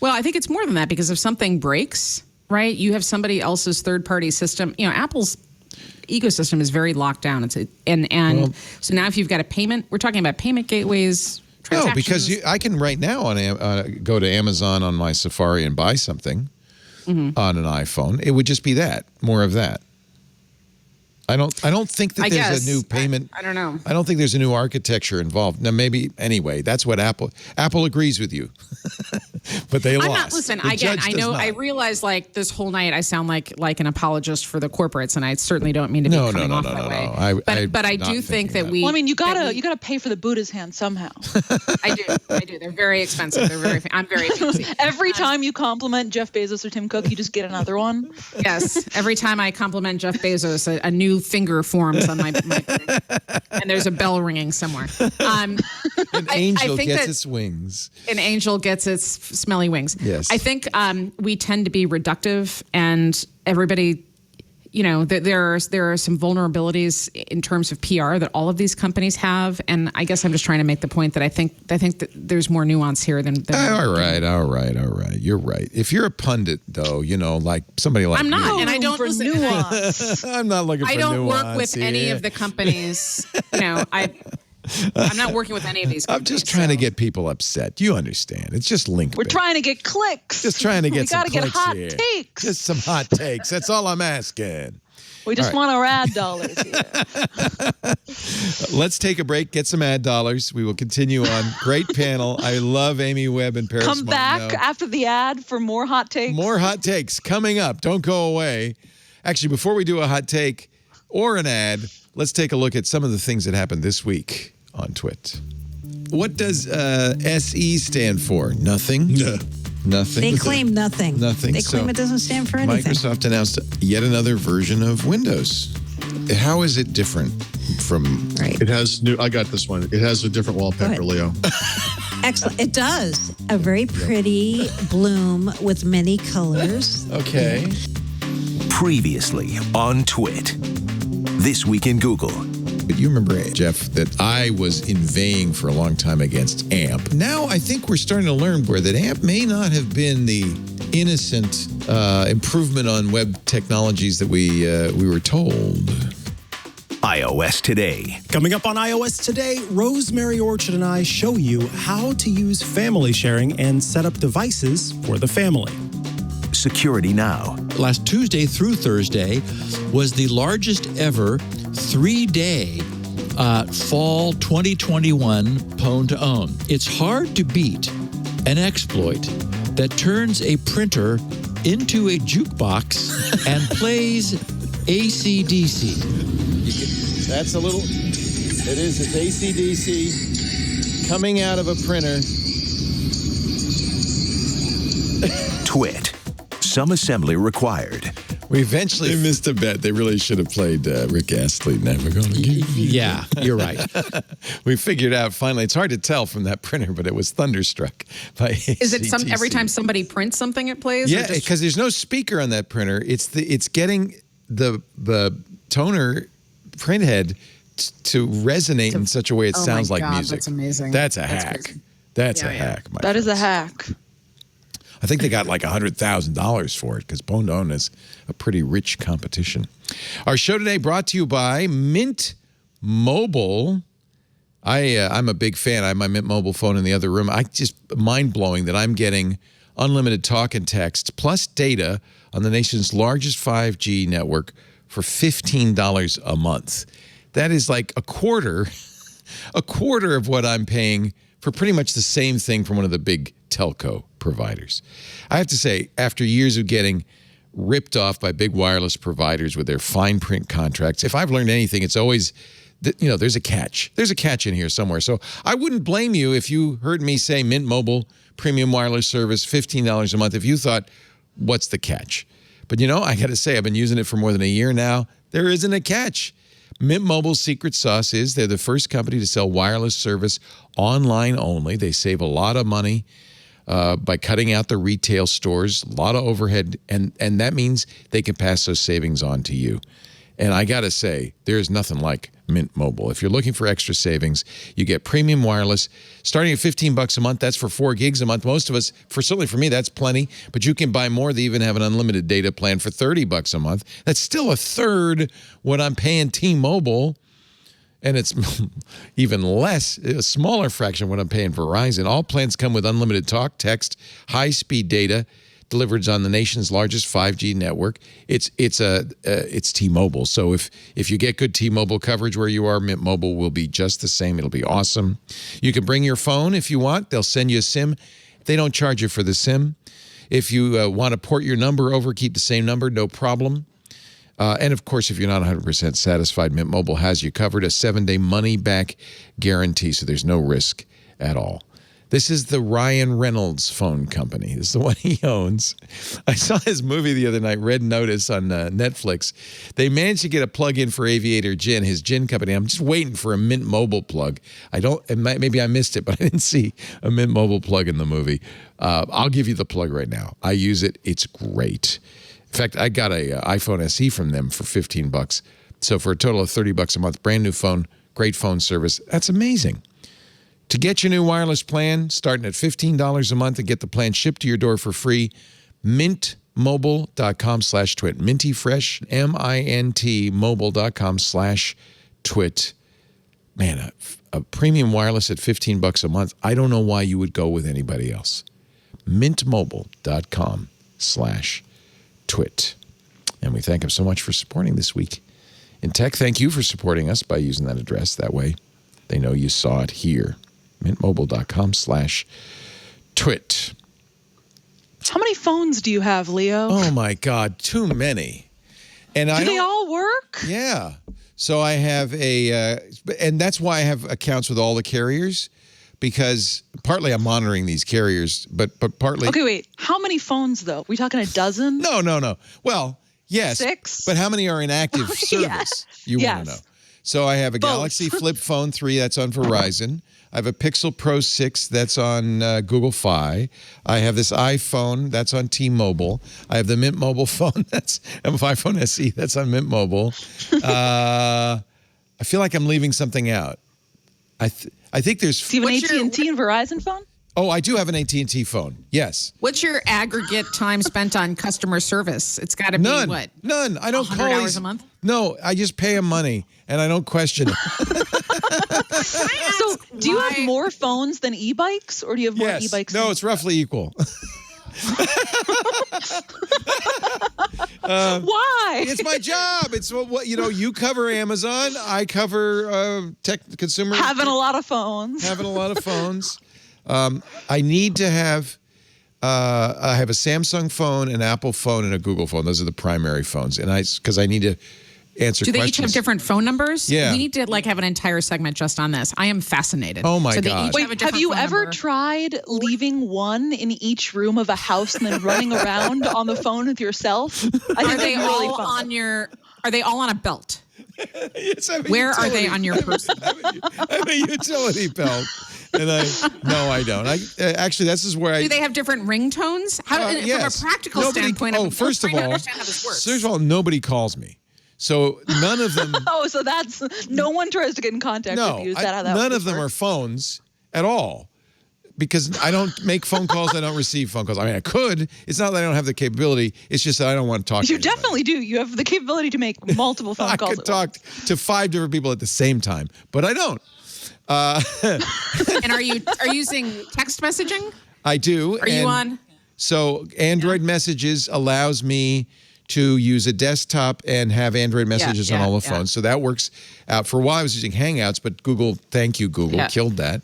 Well, I think it's more than that, because if something breaks, right, you have somebody else's third-party system. Apple's ecosystem is very locked down. So now if you've got a payment, we're talking about payment gateways, transactions. No, because I can right now go to Amazon on my Safari and buy something on an iPhone. It would just be more of that. I don't think that there's a new payment. I don't know. I don't think there's a new architecture involved. Now, maybe anyway. That's what Apple agrees with you, but they lost. Listen, The again, judge I does know. not. I realize, like, this whole night, I sound like an apologist for the corporates, and I certainly don't mean to be coming off that way. But I do think that we. Well, I mean, you gotta pay for the Buddha's hand somehow. I do. They're very expensive. I'm very fancy. Every time you compliment Jeff Bezos or Tim Cook, you just get another one. Yes. Every time I compliment Jeff Bezos, a new finger forms on my and there's a bell ringing somewhere. An angel think gets that its wings. An angel gets its smelly wings. Yes. I think we tend to be reductive, and everybody, there are some vulnerabilities in terms of PR that all of these companies have, and I guess I'm just trying to make the point that I think that there's more nuance here than All right. You're right. If you're a pundit, though, like somebody like I'm not, me, and I don't for listen. nuance. I'm not looking for I don't nuance work with any here. of the companies. I'm not working with any of these companies. I'm just trying to get people upset. You understand? It's just link. We're trying to get clicks. Just trying to get we some gotta get clicks hot here. takes. Just some hot takes. That's all I'm asking. We just want our ad dollars here. Let's take a break, get some ad dollars. We will continue on. Great panel. I love Amy Webb and Paris Come back Martineau. after the ad for more hot takes. More hot takes coming up. Don't go away. Actually, before we do a hot take or an ad, let's take a look at some of the things that happened this week on Twit. What does SE stand for? Nothing? Nothing. They claim nothing. Nothing. They claim So it doesn't stand for anything. Microsoft announced yet another version of Windows. How is it different from... Right. It has new. I got this one. It has a different wallpaper, Go Leo. Excellent. It does. A very pretty bloom with many colors. Okay. Previously on Twit. This week in Google. But you remember, Jeff, that I was inveighing for a long time against AMP. Now I think we're starting to learn where that AMP may not have been the innocent improvement on web technologies that we were told. iOS Today. Coming up on iOS Today, Rosemary Orchard and I show you how to use family sharing and set up devices for the family. Security Now. Last Tuesday through Thursday was the largest ever 3-day fall 2021 pwn to own. It's hard to beat an exploit that turns a printer into a jukebox and plays AC/DC. That's a little, it is, it's AC/DC coming out of a printer. Twit. Some assembly required. We eventually They missed a bet. They really should have played Rick Astley. Never gonna give you. Yeah, you're right. we figured out finally. It's hard to tell from that printer, but it was thunderstruck by Is it AC/DC. every time somebody prints something it plays? Yeah, because there's no speaker on that printer. It's getting the toner printhead to resonate in such a way it sounds like music. That's amazing. That's a hack. crazy. That's a hack. That is a hack. I think they got like $100,000 for it because pwn to own is a pretty rich competition. Our show today brought to you by Mint Mobile. I'm a big fan. I have my Mint Mobile phone in the other room. I just mind-blowing that I'm getting unlimited talk and text plus data on the nation's largest 5G network for $15 a month. That is like a quarter of what I'm paying for pretty much the same thing from one of the big telco providers. I have to say, after years of getting ripped off by big wireless providers with their fine print contracts, if I've learned anything, it's always, there's a catch. There's a catch in here somewhere. So I wouldn't blame you if you heard me say Mint Mobile premium wireless service, $15 a month, if you thought, what's the catch? But I got to say, I've been using it for more than a year now. There isn't a catch. Mint Mobile's secret sauce is they're the first company to sell wireless service online only. They save a lot of money by cutting out the retail stores, a lot of overhead, and that means they can pass those savings on to you. And I got to say, there's nothing like Mint Mobile. If you're looking for extra savings, you get premium wireless starting at $15 a month. That's for 4 gigs a month. Most of us, certainly for me, that's plenty. But you can buy more. They even have an unlimited data plan for $30 a month. That's still a third what I'm paying T-Mobile. And it's even less, a smaller fraction of what I'm paying Verizon. All plans come with unlimited talk, text, high-speed data delivered on the nation's largest 5G network. It's T-Mobile. So if you get good T-Mobile coverage where you are, Mint Mobile will be just the same. It'll be awesome. You can bring your phone if you want. They'll send you a SIM. They don't charge you for the SIM. If you want to port your number over, keep the same number, no problem. And of course, if you're not 100% satisfied, Mint Mobile has you covered, a 7-day money-back guarantee, so there's no risk at all. This is the Ryan Reynolds phone company. This is the one he owns. I saw his movie the other night, Red Notice, on Netflix. They managed to get a plug-in for Aviator Gin, his gin company. I'm just waiting for a Mint Mobile plug. Maybe I missed it, but I didn't see a Mint Mobile plug in the movie. I'll give you the plug right now. I use it. It's great. In fact, I got a iPhone SE from them for $15. So for a total of $30 a month, brand new phone, great phone service. That's amazing. To get your new wireless plan, starting at $15 a month and get the plan shipped to your door for free, mintmobile.com/twit. Minty fresh, MINT mobile.com/twit. Man, a premium wireless at $15 a month. I don't know why you would go with anybody else. mintmobile.com/twit. And we thank them so much for supporting This Week in Tech. Thank you for supporting us by using that address. That way they know you saw it here. mintmobile.com/twit. How many phones do you have, Leo? Oh my God, too many. And do they all work? Yeah. So I have and that's why I have accounts with all the carriers, because partly I'm monitoring these carriers, but partly. Okay, wait. How many phones though? We talking a dozen? No. Well, yes. 6? But how many are in active service? You want to know. So I have a Galaxy Flip Phone 3 that's on Verizon. I have a Pixel Pro 6 that's on Google Fi. I have this iPhone that's on T-Mobile. I have the Mint Mobile phone that's an iPhone SE that's on Mint Mobile. I feel like I'm leaving something out. I think there's. Do you have an AT&T and Verizon phone? Oh, I do have an AT&T phone. Yes. What's your aggregate time spent on customer service? It's got to be None. what? None. I don't 100 call hours a month? No, I just pay them money and I don't question it. So, do you have more phones than e-bikes, or do you have more Yes. e-bikes? No, it's roughly equal. Why? It's my job. It's what you cover Amazon. I cover tech consumer. Having a lot of phones. Having a lot of phones. I need to have. I have a Samsung phone, an Apple phone, and a Google phone. Those are the primary phones, and because I need to answer. Do they questions. each have different phone numbers? Yeah. We need to have an entire segment just on this. I am fascinated. Oh my so God. Wait, have you ever tried leaving one in each room of a house and then running around on the phone with yourself? I Are think they that's really all fun. on your? Are they all on a belt? Yes, I have a Where are utility. they on your person? I have a utility belt, and I don't. Actually, this is where I. Do they have different ringtones? Yes. From a practical Nobody- standpoint, oh, I'm first trying of to all, understand how this works. First of all, nobody calls me, so none of them. Oh, so that's no one tries to get in contact with you. Is that how that none works? of them are phones at all, because I don't make phone calls. I don't receive phone calls. I mean, I could. It's not that I don't have the capability. It's just that I don't want to talk. You to anybody. definitely do. You have the capability to make multiple phone I calls. could talk to 5 different people at the same time, but I don't. And are you using text messaging? I do. Are you on? So Android Messages allows me to use a desktop and have Android Messages on all the phones. So that works out. For a while I was using Hangouts, but Google, thank you, Google, killed that.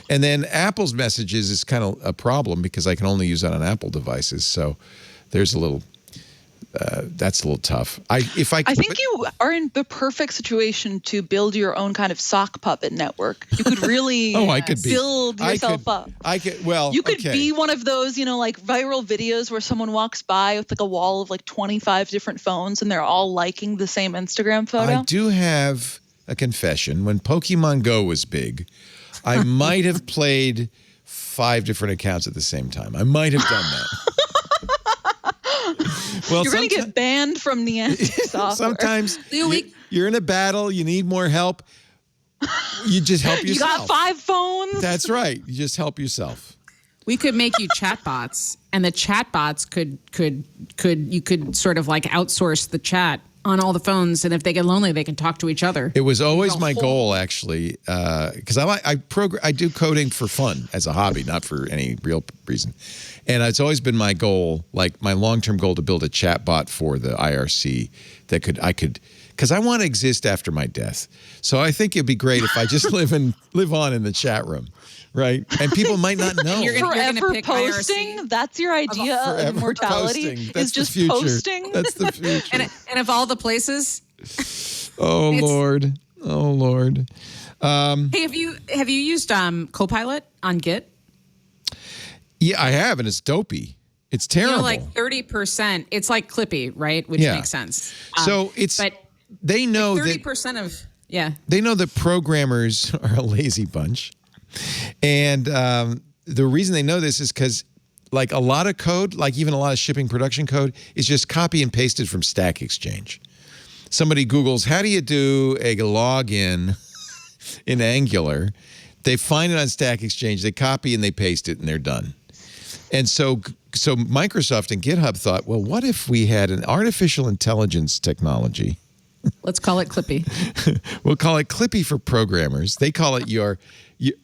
And then Apple's Messages is kind of a problem because I can only use that on Apple devices. So there's a little, that's a little tough. I think you are in the perfect situation to build your own kind of sock puppet network. You could really build yourself up. You could be one of those, like viral videos where someone walks by with like a wall of like 25 different phones and they're all liking the same Instagram photo. I do have a confession. When Pokemon Go was big, I might have played 5 different accounts at the same time. I might have done that. Well, you're going to get banned from the software. Sometimes you're in a battle. You need more help. You just help yourself. You got 5 phones. That's right. You just help yourself. We could make you chatbots, and the chatbots could sort of like outsource the chat on all the phones, and if they get lonely, they can talk to each other. It was always my goal, actually, because I do coding for fun as a hobby, not for any real reason. And it's always been my goal, like my long-term goal, to build a chat bot for the IRC that because I want to exist after my death. So I think it'd be great if I just live on in the chat room, right? And people might not know. You're forever pick posting. IRC. That's your idea of immortality. Posting. That's is just the future. posting. That's the future. And of all the places, oh Lord. Hey, have you used Copilot on Git? Yeah, I have, and it's dopey. It's terrible. Like 30%. It's like Clippy, right? Which makes sense. So they know 30% of they know that programmers are a lazy bunch, and the reason they know this is because like a lot of code, like even a lot of shipping production code, is just copy and pasted from Stack Exchange. Somebody Googles, how do you do a login in Angular? They find it on Stack Exchange, they copy and they paste it, and they're done. And so Microsoft and GitHub thought, well, what if we had an artificial intelligence technology? Let's call it Clippy. We'll call it Clippy for programmers. They call it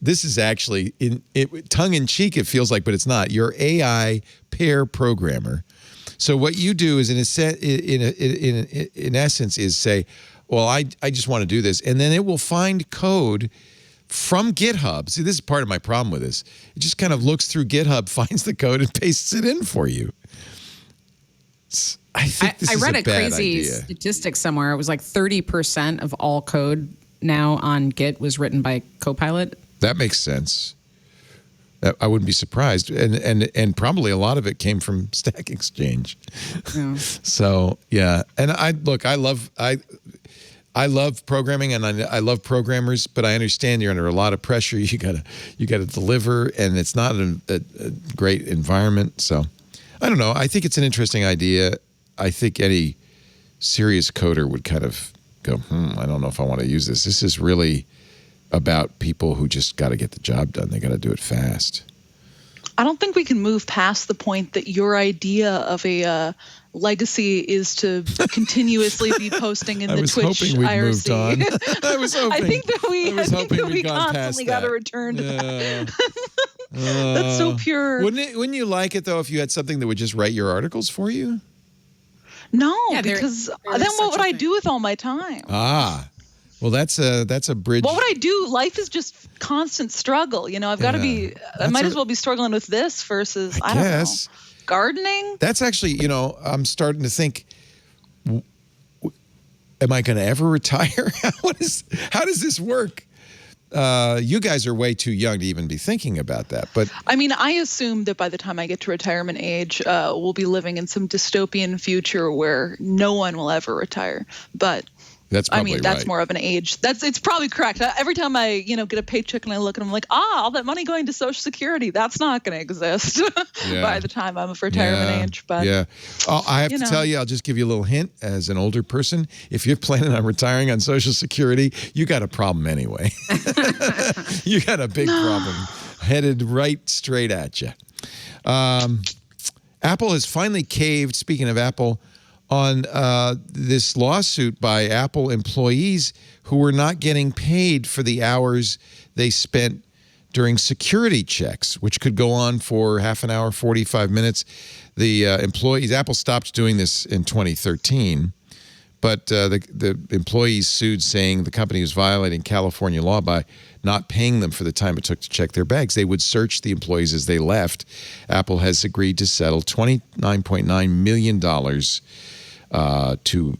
this is actually, tongue-in-cheek it feels like, but it's not. Your AI pair programmer. So what you do is, in essence, is say, well, I just want to do this. And then it will find code from GitHub. See, this is part of my problem with this. It just kind of looks through GitHub, finds the code, and pastes it in for you. I think this is read a a bad crazy idea. statistic somewhere. It was like 30% of all code now on Git was written by Copilot. That makes sense. I wouldn't be surprised, and probably a lot of it came from Stack Exchange. Yeah. So yeah, and I love programming, and I love programmers, but I understand you're under a lot of pressure. You gotta deliver, and it's not a great environment. So I don't know. I think it's an interesting idea. I think any serious coder would kind of go, I don't know if I want to use this. This is really about people who just got to get the job done. They got to do it fast. I don't think we can move past the point that your idea of a legacy is to continuously be posting in the Twitch hoping we'd IRC. moved on. I was hoping. I think that we constantly got to return to that. That's so pure. Wouldn't you like it though if you had something that would just write your articles for you? No, because then what would I do with all my time? Well, that's a bridge. What would I do? Life is just constant struggle. I've got to be. I might as well be struggling with this versus I don't know, gardening. That's actually, I'm starting to think. Am I going to ever retire? How does this work? You guys are way too young to even be thinking about that. But I mean, I assume that by the time I get to retirement age, we'll be living in some dystopian future where no one will ever retire. But that's probably that's right. more of an age. It's probably correct. Every time I, get a paycheck and I look and I'm like, all that money going to Social Security, that's not going to exist by the time I'm of retirement age. But I have to tell you, I'll just give you a little hint as an older person. If you're planning on retiring on Social Security, you got a problem anyway. You got a big problem headed right straight at you. Apple has finally caved, speaking of Apple, on this lawsuit by Apple employees who were not getting paid for the hours they spent during security checks, which could go on for half an hour, 45 minutes. The employees, Apple stopped doing this in 2013, but the employees sued, saying the company was violating California law by not paying them for the time it took to check their bags. They would search the employees as they left. Apple has agreed to settle $29.9 million to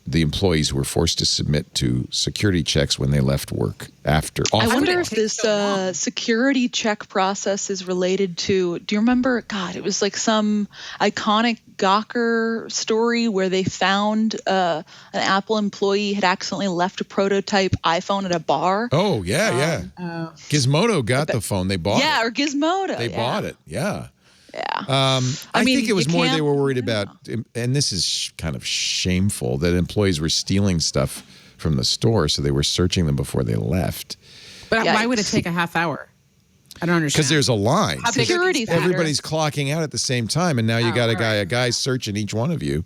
the employees who were forced to submit to security checks when they left work after. I wonder if this security check process is related to, do you remember, it was like some iconic Gawker story where they found an Apple employee had accidentally left a prototype iPhone at a bar. Oh, yeah. Gizmodo got the phone. They bought it. Yeah, or Gizmodo. They bought it, yeah. Yeah. I think it was more they were worried about, and this is kind of shameful, that employees were stealing stuff from the store, so they were searching them before they left. But why would it take a half hour? I don't understand. Because there's a line. Security. Everybody's clocking out at the same time, and now you got a guy searching each one of you.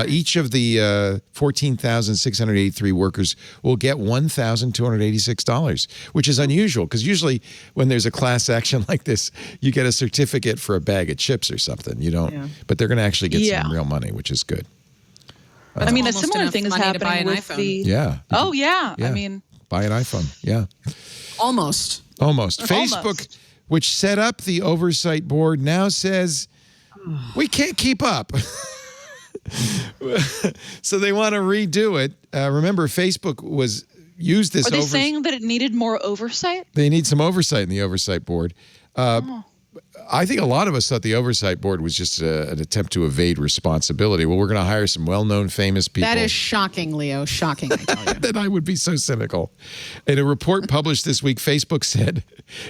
Each of the 14,683 workers will get $1,286, which is unusual because usually when there's a class action like this, you get a certificate for a bag of chips or something. You don't, but they're going to actually get some real money, which is good. I mean, a similar thing is happening with the. Oh yeah. I mean, buy an iPhone. Yeah. Almost. Facebook, which set up the oversight board, now says we can't keep up. So they want to redo it. Remember, Facebook used this. Are they saying that it needed more oversight? They need some oversight in the oversight board. I think a lot of us thought the oversight board was just an attempt to evade responsibility. Well, we're going to hire some well-known, famous people. That is shocking, Leo. Shocking, I tell you. That I would be so cynical. In a report published this week, Facebook said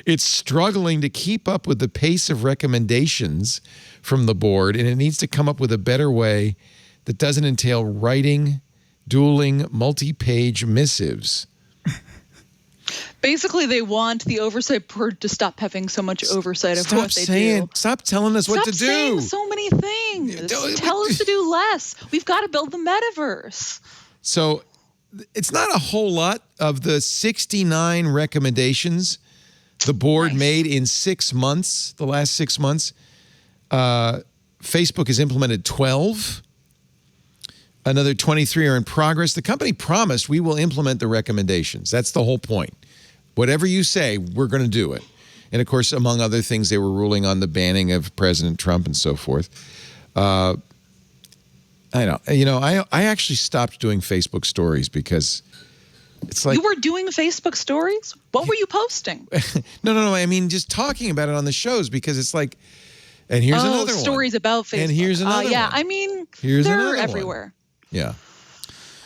it's struggling to keep up with the pace of recommendations from the board, and it needs to come up with a better way that doesn't entail writing, dueling, multi-page missives. Basically, they want the oversight board to stop having so much oversight of what they do. Stop telling us what to do. Stop saying so many things. Tell us to do less. We've got to build the metaverse. So it's not a whole lot of the 69 recommendations the board made in 6 months, the last 6 months. Facebook has implemented 12. Another 23 are in progress. The company promised we will implement the recommendations. That's the whole point. Whatever you say, we're going to do it. And of course, among other things, they were ruling on the banning of President Trump and so forth. I actually stopped doing Facebook stories because it's like... You were doing Facebook stories? What were you posting? No. I mean, just talking about it on the shows because it's like, and here's another one. Stories about Facebook. And here's another one. I mean, here's they're everywhere. Yeah.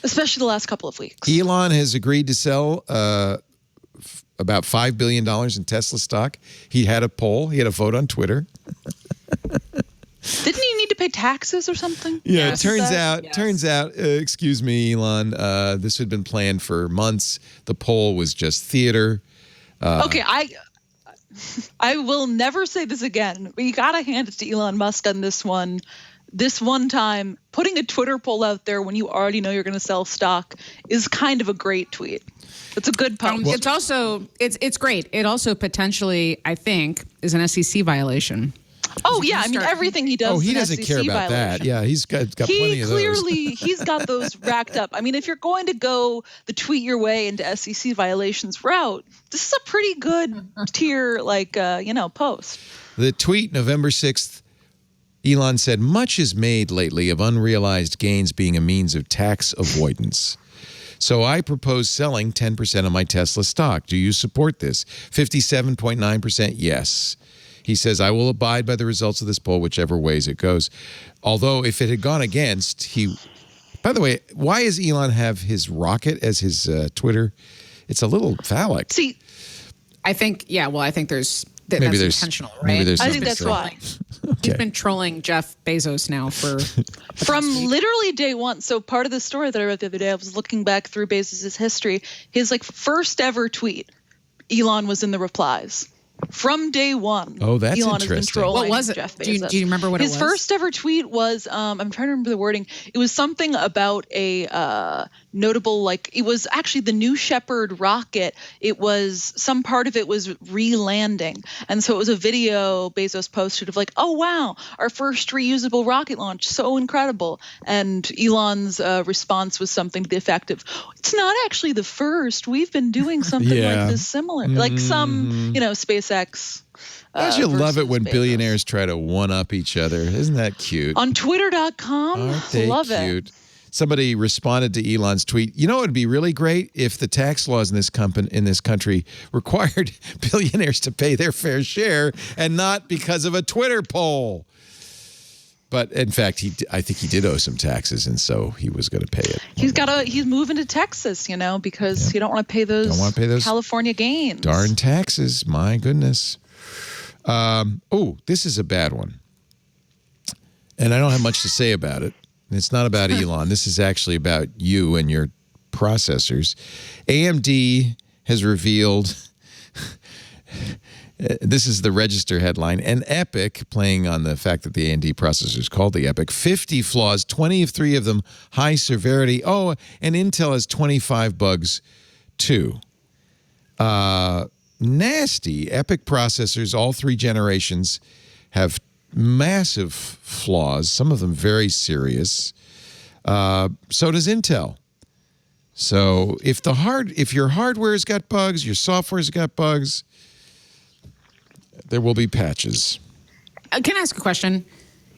Especially the last couple of weeks. Elon has agreed to sell about $5 billion in Tesla stock. He had a poll. He had a vote on Twitter. Didn't he need to pay taxes or something? Yeah, it turns out, excuse me, Elon, this had been planned for months. The poll was just theater. Okay, I will never say this again, but you got to hand it to Elon Musk on this one. This one time, putting a Twitter poll out there when you already know you're going to sell stock is kind of a great tweet. It's a good post. It's also it's great. It also potentially, I think, is an SEC violation. Oh yeah, I mean everything he does. He is an doesn't SEC care about violation. that. Yeah, he's got plenty of those. He's got those racked up. I mean, if you're going to go the tweet your way into SEC violations route, this is a pretty good tier, post. The tweet, November 6th, Elon said, much is made lately of unrealized gains being a means of tax avoidance. So I propose selling 10% of my Tesla stock. Do you support this? 57.9% yes. He says, I will abide by the results of this poll, whichever ways it goes. Although if it had gone against, by the way, why does Elon have his rocket as his Twitter? It's a little phallic. See, I think that's intentional, right? Maybe there's I think that's why. He's been trolling Jeff Bezos now from literally day one. So part of the story that I read the other day, I was looking back through Bezos' history. His first ever tweet, Elon was in the replies. From day one. Oh, that's Elon interesting. Has been trolling what was it? Jeff Bezos. Do you remember what it was? His first ever tweet was, I'm trying to remember the wording. It was something about a notable, it was actually the New Shepard rocket. It was, some part of it was re-landing. And so it was a video Bezos posted of oh, wow, our first reusable rocket launch. So incredible. And Elon's response was something to the effect of, it's not actually the first. We've been doing something like this similar. Some, SpaceX. Don't you love it when Bezos. billionaires try to one-up each other? Isn't that cute? On Twitter.com, Aren't they love cute? it. Somebody responded to Elon's tweet. You know what would be really great if the tax laws in this country required billionaires to pay their fair share and not because of a Twitter poll. But in fact, I think he did owe some taxes, and so he was going to pay it. He's moving to Texas, because you don't want to pay those California gains. Darn taxes, my goodness. This is a bad one. And I don't have much to say about it. It's not about Elon. This is actually about you and your processors. AMD has revealed, this is the Register headline, an EPIC, playing on the fact that the AMD processor is called the EPIC, 50 flaws, 23 of them high severity. Oh, and Intel has 25 bugs too. Nasty. EPIC processors, all three generations, have massive flaws, some of them very serious. So does Intel. So if your hardware's got bugs, your software's got bugs, there will be patches. Can I ask a question?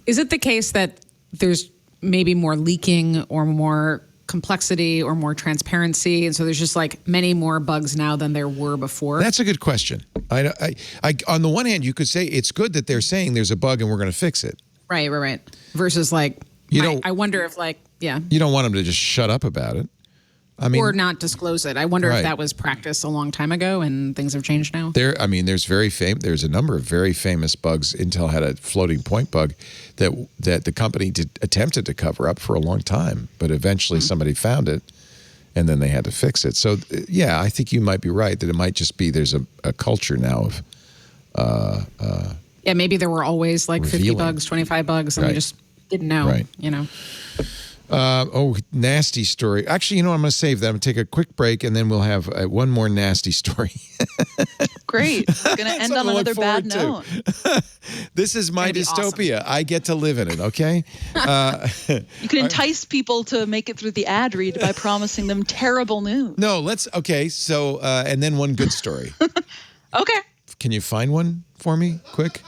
Is it the case that there's maybe more leaking or more complexity or more transparency, and so there's just many more bugs now than there were before? That's a good question. I on the one hand, you could say it's good that they're saying there's a bug and we're going to fix it. Right. Versus I wonder if you don't want them to just shut up about it. Or not disclose it. I wonder if that was practiced a long time ago and things have changed now. There's a number of very famous bugs. Intel had a floating point bug that the company attempted to cover up for a long time, but eventually somebody found it, and then they had to fix it. So, I think you might be right that it might just be there's a culture now of maybe there were always 50 bugs, 25 bugs, and we just didn't know. Right. Nasty story. Actually, I'm going to save that. I'm going to take a quick break, and then we'll have one more nasty story. Great. We're going to end on another bad note. This is my dystopia. Awesome. I get to live in it, okay? You can entice people to make it through the ad read by promising them terrible news. No, so, and then one good story. Okay. Can you find one for me, quick?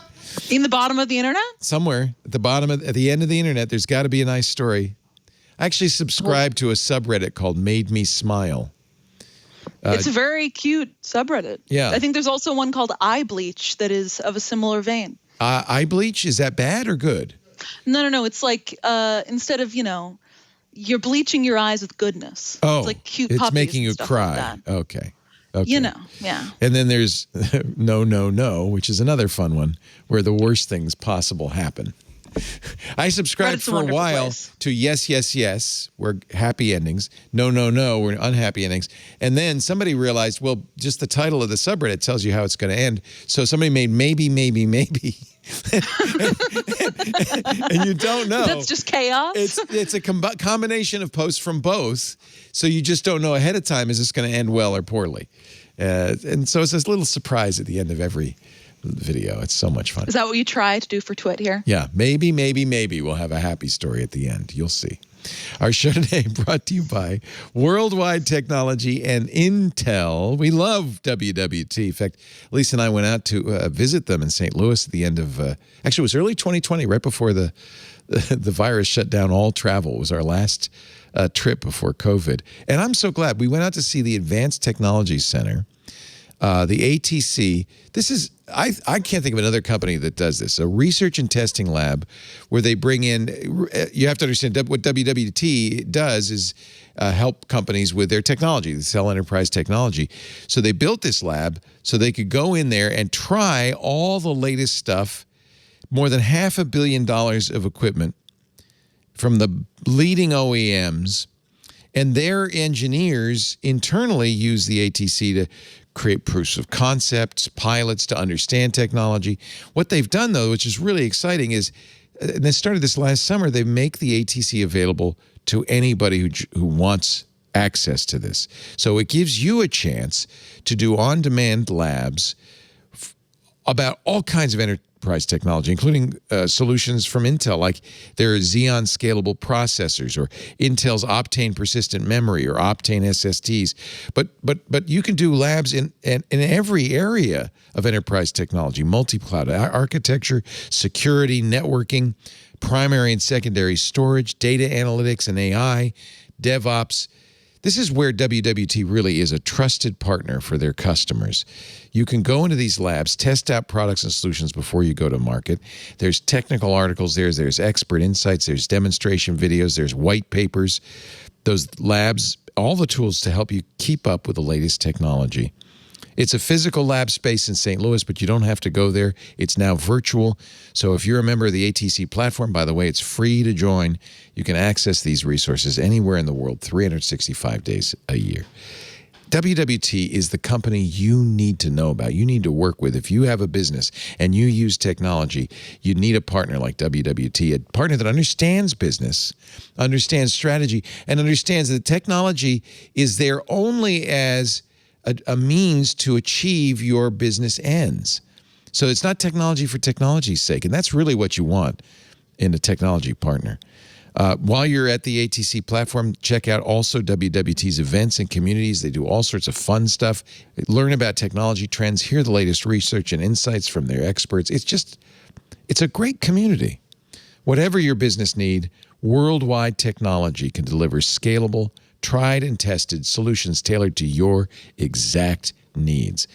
In the bottom of the internet? Somewhere. At the end of the internet, there's got to be a nice story. I actually subscribe to a subreddit called Made Me Smile. It's a very cute subreddit. Yeah. I think there's also one called Eye Bleach that is of a similar vein. Eye bleach? Is that bad or good? No. It's instead of, you're bleaching your eyes with goodness. Oh, it's cute it's puppies making you and stuff cry. like that. Okay. Yeah. And then there's No, which is another fun one where the worst things possible happen. I subscribed for a while to yes, yes, yes, we're happy endings. No, no, no, we're unhappy endings. And then somebody realized, well, just the title of the subreddit tells you how it's going to end. So somebody made maybe, maybe, maybe. And you don't know. That's just chaos. It's a combination of posts from both. So you just don't know ahead of time, is this going to end well or poorly? And so it's this little surprise at the end of every video. It's so much fun. Is that what you try to do for Twit here? Yeah, maybe, maybe, maybe we'll have a happy story at the end. You'll see. Our show today brought to you by Worldwide Technology and Intel. We love WWT. In fact, Lisa and I went out to visit them in St. Louis at the end of, actually it was early 2020, right before the virus shut down all travel. It was our last trip before COVID. And I'm so glad. We went out to see the Advanced Technology Center. The ATC, this is, I can't think of another company that does this, a research and testing lab where they bring in, you have to understand what WWT does is help companies with their technology, they sell enterprise technology. So they built this lab so they could go in there and try all the latest stuff, more than $500 million of equipment from the leading OEMs, and their engineers internally use the ATC to create proofs of concepts, pilots to understand technology. What they've done, though, which is really exciting, is, and they started this last summer, they make the ATC available to anybody who wants access to this. So it gives you a chance to do on-demand labs about all kinds of enterprise technology, including solutions from Intel, like their Xeon scalable processors or Intel's Optane persistent memory or Optane SSDs. But you can do labs in every area of enterprise technology, multi-cloud architecture, security, networking, primary and secondary storage, data analytics and AI, DevOps. This is where WWT really is a trusted partner for their customers. You can go into these labs, test out products and solutions before you go to market. There's technical articles, there's expert insights, there's demonstration videos, there's white papers. Those labs, all the tools to help you keep up with the latest technology. It's a physical lab space in St. Louis, but you don't have to go there. It's now virtual. So if you're a member of the ATC platform, by the way, it's free to join. You can access these resources anywhere in the world, 365 days a year. WWT is the company you need to know about, you need to work with. If you have a business and you use technology, you need a partner like WWT, a partner that understands business, understands strategy, and understands that technology is there only as a means to achieve your business ends. So it's not technology for technology's sake, and that's really what you want in a technology partner. While you're at the ATC platform, check out also WWT's events and communities. They do all sorts of fun stuff. Learn about technology trends, hear the latest research and insights from their experts. It's a great community. Whatever your business need, Worldwide Technology can deliver scalable, tried and tested solutions tailored to your exact needs.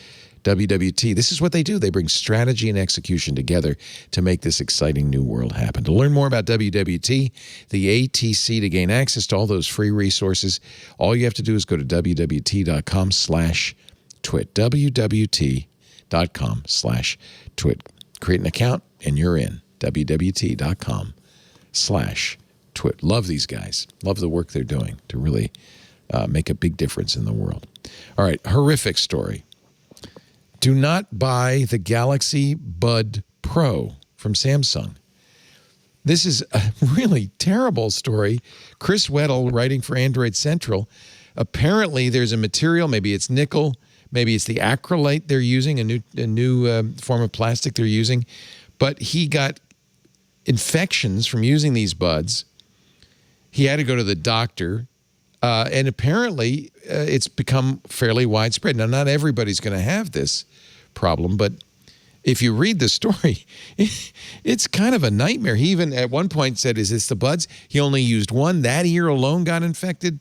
WWT, this is what they do. They bring strategy and execution together to make this exciting new world happen. To learn more about WWT, the ATC, to gain access to all those free resources, all you have to do is go to wwt.com/twit, wwt.com/twit. Create an account and you're in, wwt.com/twit. Love these guys. Love the work they're doing to really make a big difference in the world. All right, horrific story. Do not buy the Galaxy Bud Pro from Samsung. This is a really terrible story. Chris Weddle, writing for Android Central, apparently there's a material, maybe it's nickel, maybe it's the acrylate they're using, a new form of plastic they're using, but he got infections from using these buds. He had to go to the doctor. And apparently, it's become fairly widespread. Now, not everybody's going to have this problem, but if you read the story, it's kind of a nightmare. He even at one point said, is this the buds? He only used one. That ear alone got infected.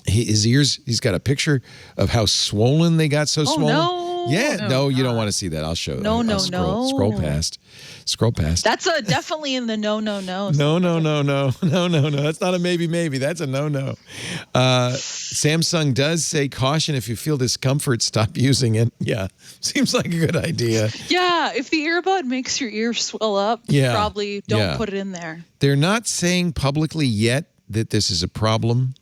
His ears, he's got a picture of how swollen they got, so swollen. No. Yeah, no, you don't want to see that. I'll show you. No. Scroll past. Scroll past. That's definitely in the no. No. That's not a maybe. That's a no. Samsung does say caution if you feel discomfort, stop using it. Yeah, seems like a good idea. Yeah, if the earbud makes your ears swell up, probably don't put it in there. They're not saying publicly yet that this is a problem,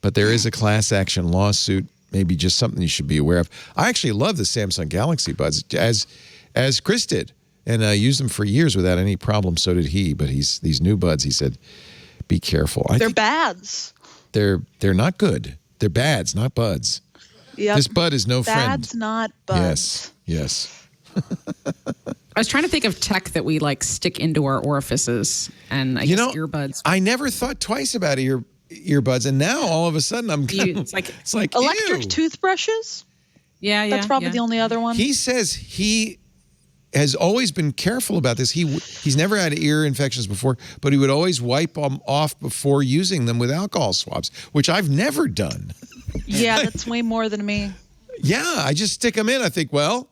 but there is a class action lawsuit. Maybe just something you should be aware of. I actually love the Samsung Galaxy Buds, as Chris did, and used them for years without any problem. So did he. But these new buds, he said, be careful. They're bads. They're not good. They're bads, not buds. Yep. This bud is no friend. Bads, not buds. Yes. I was trying to think of tech that we like stick into our orifices, and I guess earbuds. I never thought twice about earbuds, and now all of a sudden it's like electric ew. toothbrushes. Yeah, that's probably the only other one. He says he has always been careful about this. He's never had ear infections before, but he would always wipe them off before using them with alcohol swabs, which I've never done. Yeah, that's way more than me. Yeah, I just stick them in. I think, well,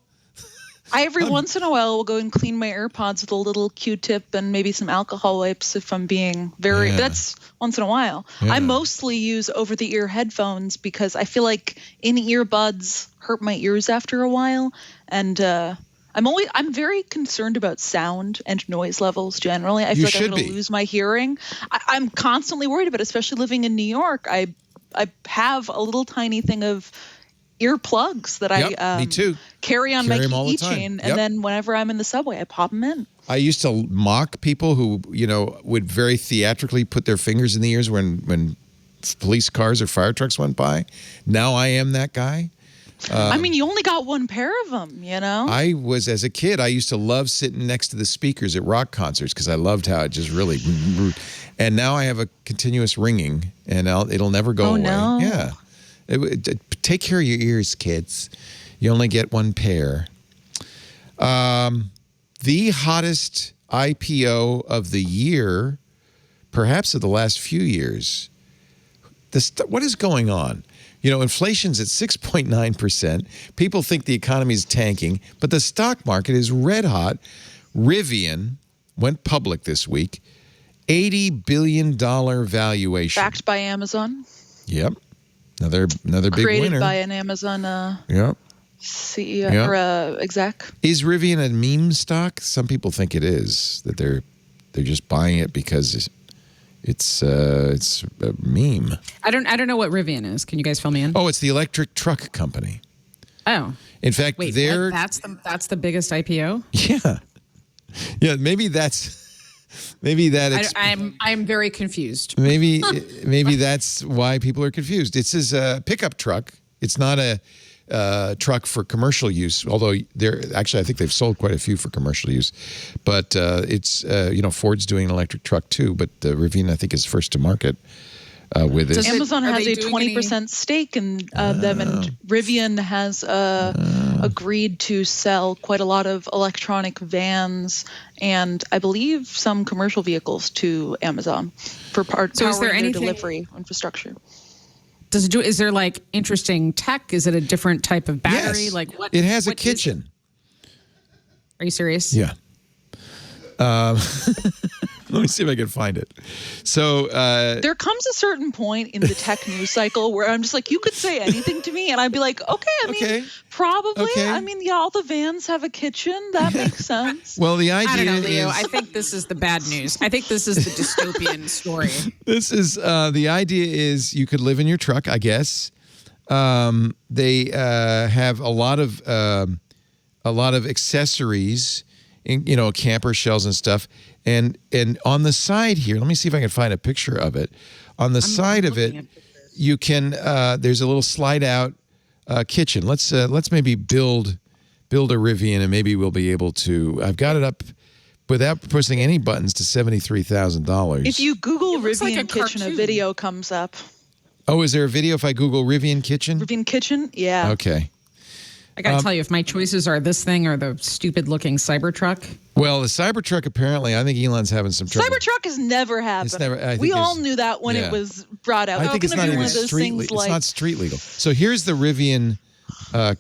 I every once in a while will go and clean my AirPods with a little Q-tip and maybe some alcohol wipes if I'm being very. That's once in a while. Yeah. I mostly use over-the-ear headphones because I feel like in-ear buds hurt my ears after a while, and I'm very concerned about sound and noise levels generally. I feel like I'm going to lose my hearing. I'm constantly worried about it, especially living in New York. I have a little tiny thing of earplugs that I me too. carry on my keychain, and then whenever I'm in the subway, I pop them in. I used to mock people who, would very theatrically put their fingers in the ears when police cars or fire trucks went by. Now I am that guy. I mean, you only got one pair of them, I was, as a kid, I used to love sitting next to the speakers at rock concerts because I loved how it just really, and now I have a continuous ringing, and it'll never go away. No. Yeah. Take care of your ears, kids. You only get one pair. The hottest IPO of the year, perhaps of the last few years. What is going on? Inflation's at 6.9%. People think the economy is tanking, but the stock market is red hot. Rivian went public this week. $80 billion valuation. Backed by Amazon. Yep. Another big Created winner. by an Amazon CEO or exec. Is Rivian a meme stock? Some people think it is, that they're just buying it because it's a meme. I don't know what Rivian is. Can you guys fill me in? Oh, it's the electric truck company. Oh. In fact, wait, that's the biggest IPO? Yeah. Yeah, maybe I'm very confused. Maybe that's why people are confused. It says a pickup truck. It's not a truck for commercial use, although I think they've sold quite a few for commercial use. But it's Ford's doing an electric truck too, but Rivian I think is first to market with it. Amazon has a 20% stake in them, and Rivian has agreed to sell quite a lot of electronic vans and I believe some commercial vehicles to Amazon for powering their delivery infrastructure. Is there like interesting tech? Is it a different type of battery? Yes. Like what? It has a kitchen. Are you serious? Yeah. Let me see if I can find it. So there comes a certain point in the tech news cycle where I'm just like, you could say anything to me, and I'd be like, okay. Probably. Okay. I mean, yeah, all the vans have a kitchen. That makes sense. Well, the idea I don't know, Leo. I think this is the bad news. I think this is the dystopian story. This is the idea is you could live in your truck, I guess. They have a lot of accessories, camper shells and stuff. And on the side here, let me see if I can find a picture of it. On the side of it, you can there's a little slide out kitchen. Let's maybe build a Rivian, and maybe we'll be able to. I've got it up without pressing any buttons to $73,000. If you Google Rivian kitchen, a video comes up. Oh, is there a video if I Google Rivian kitchen? Rivian kitchen, yeah. Okay. I got to tell you, if my choices are this thing or the stupid-looking Cybertruck. Well, the Cybertruck, apparently, I think Elon's having some trouble. Cybertruck has never happened. We all knew that when it was brought out. I think it's not even street legal. It's not street legal. So here's the Rivian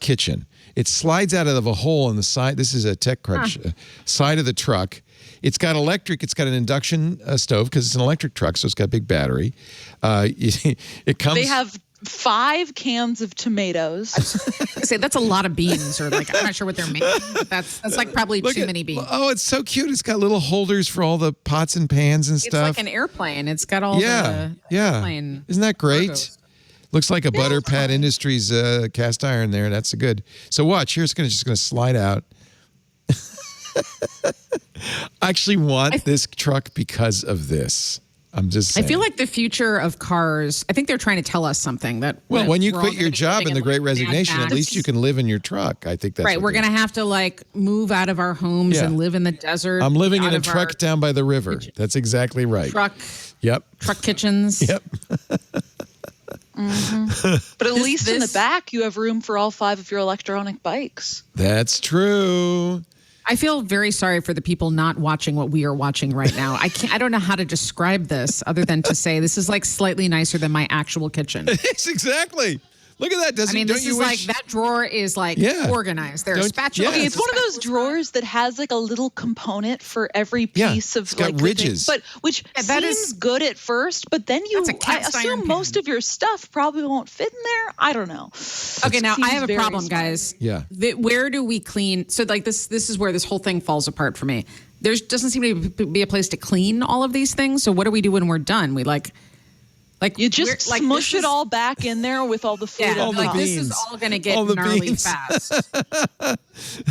kitchen. It slides out of a hole in the side. This is a TechCrunch side of the truck. It's got electric. It's got an induction stove because it's an electric truck, so it's got a big battery. It comes. They have 5 cans of tomatoes. Say that's a lot of beans, or like I'm not sure what they're making. But that's like probably too many beans. Oh, it's so cute. It's got little holders for all the pots and pans and stuff. It's like an airplane. It's got all the airplane. Isn't that great? Cargos. Looks like a Butterpat Industries cast iron there. That's good. So watch. Here's just going to slide out. I actually want this truck because of this. I'm just saying. I feel like the future of cars, I think they're trying to tell us something that. Well, when you we're quit all your gonna be job living in the Great Resignation, Mad at least Max. you can live in your truck. I think that's right. We're going to have to like move out of our homes and live in the desert. I'm living in out a of truck our down by the river. That's exactly right. Truck kitchens. Yep. But at least in the back, you have room for all 5 of your electronic bikes. That's true. I feel very sorry for the people not watching what we are watching right now. I don't know how to describe this other than to say this is like slightly nicer than my actual kitchen. It's exactly. Look at that. This is like that drawer is like organized. There are spatulas. Okay, it's one of those drawers that has like a little component for every piece of it's got like ridges. But which seems good at first, but then I assume most of your stuff probably won't fit in there. I don't know. Okay, now I have a problem, guys. Yeah. Where do we clean? So like this is where this whole thing falls apart for me. There doesn't seem to be a place to clean all of these things. So what do we do when we're done? We like you just smush it all back in there with all the food. all the this beans. is all going to get All the gnarly beans. fast.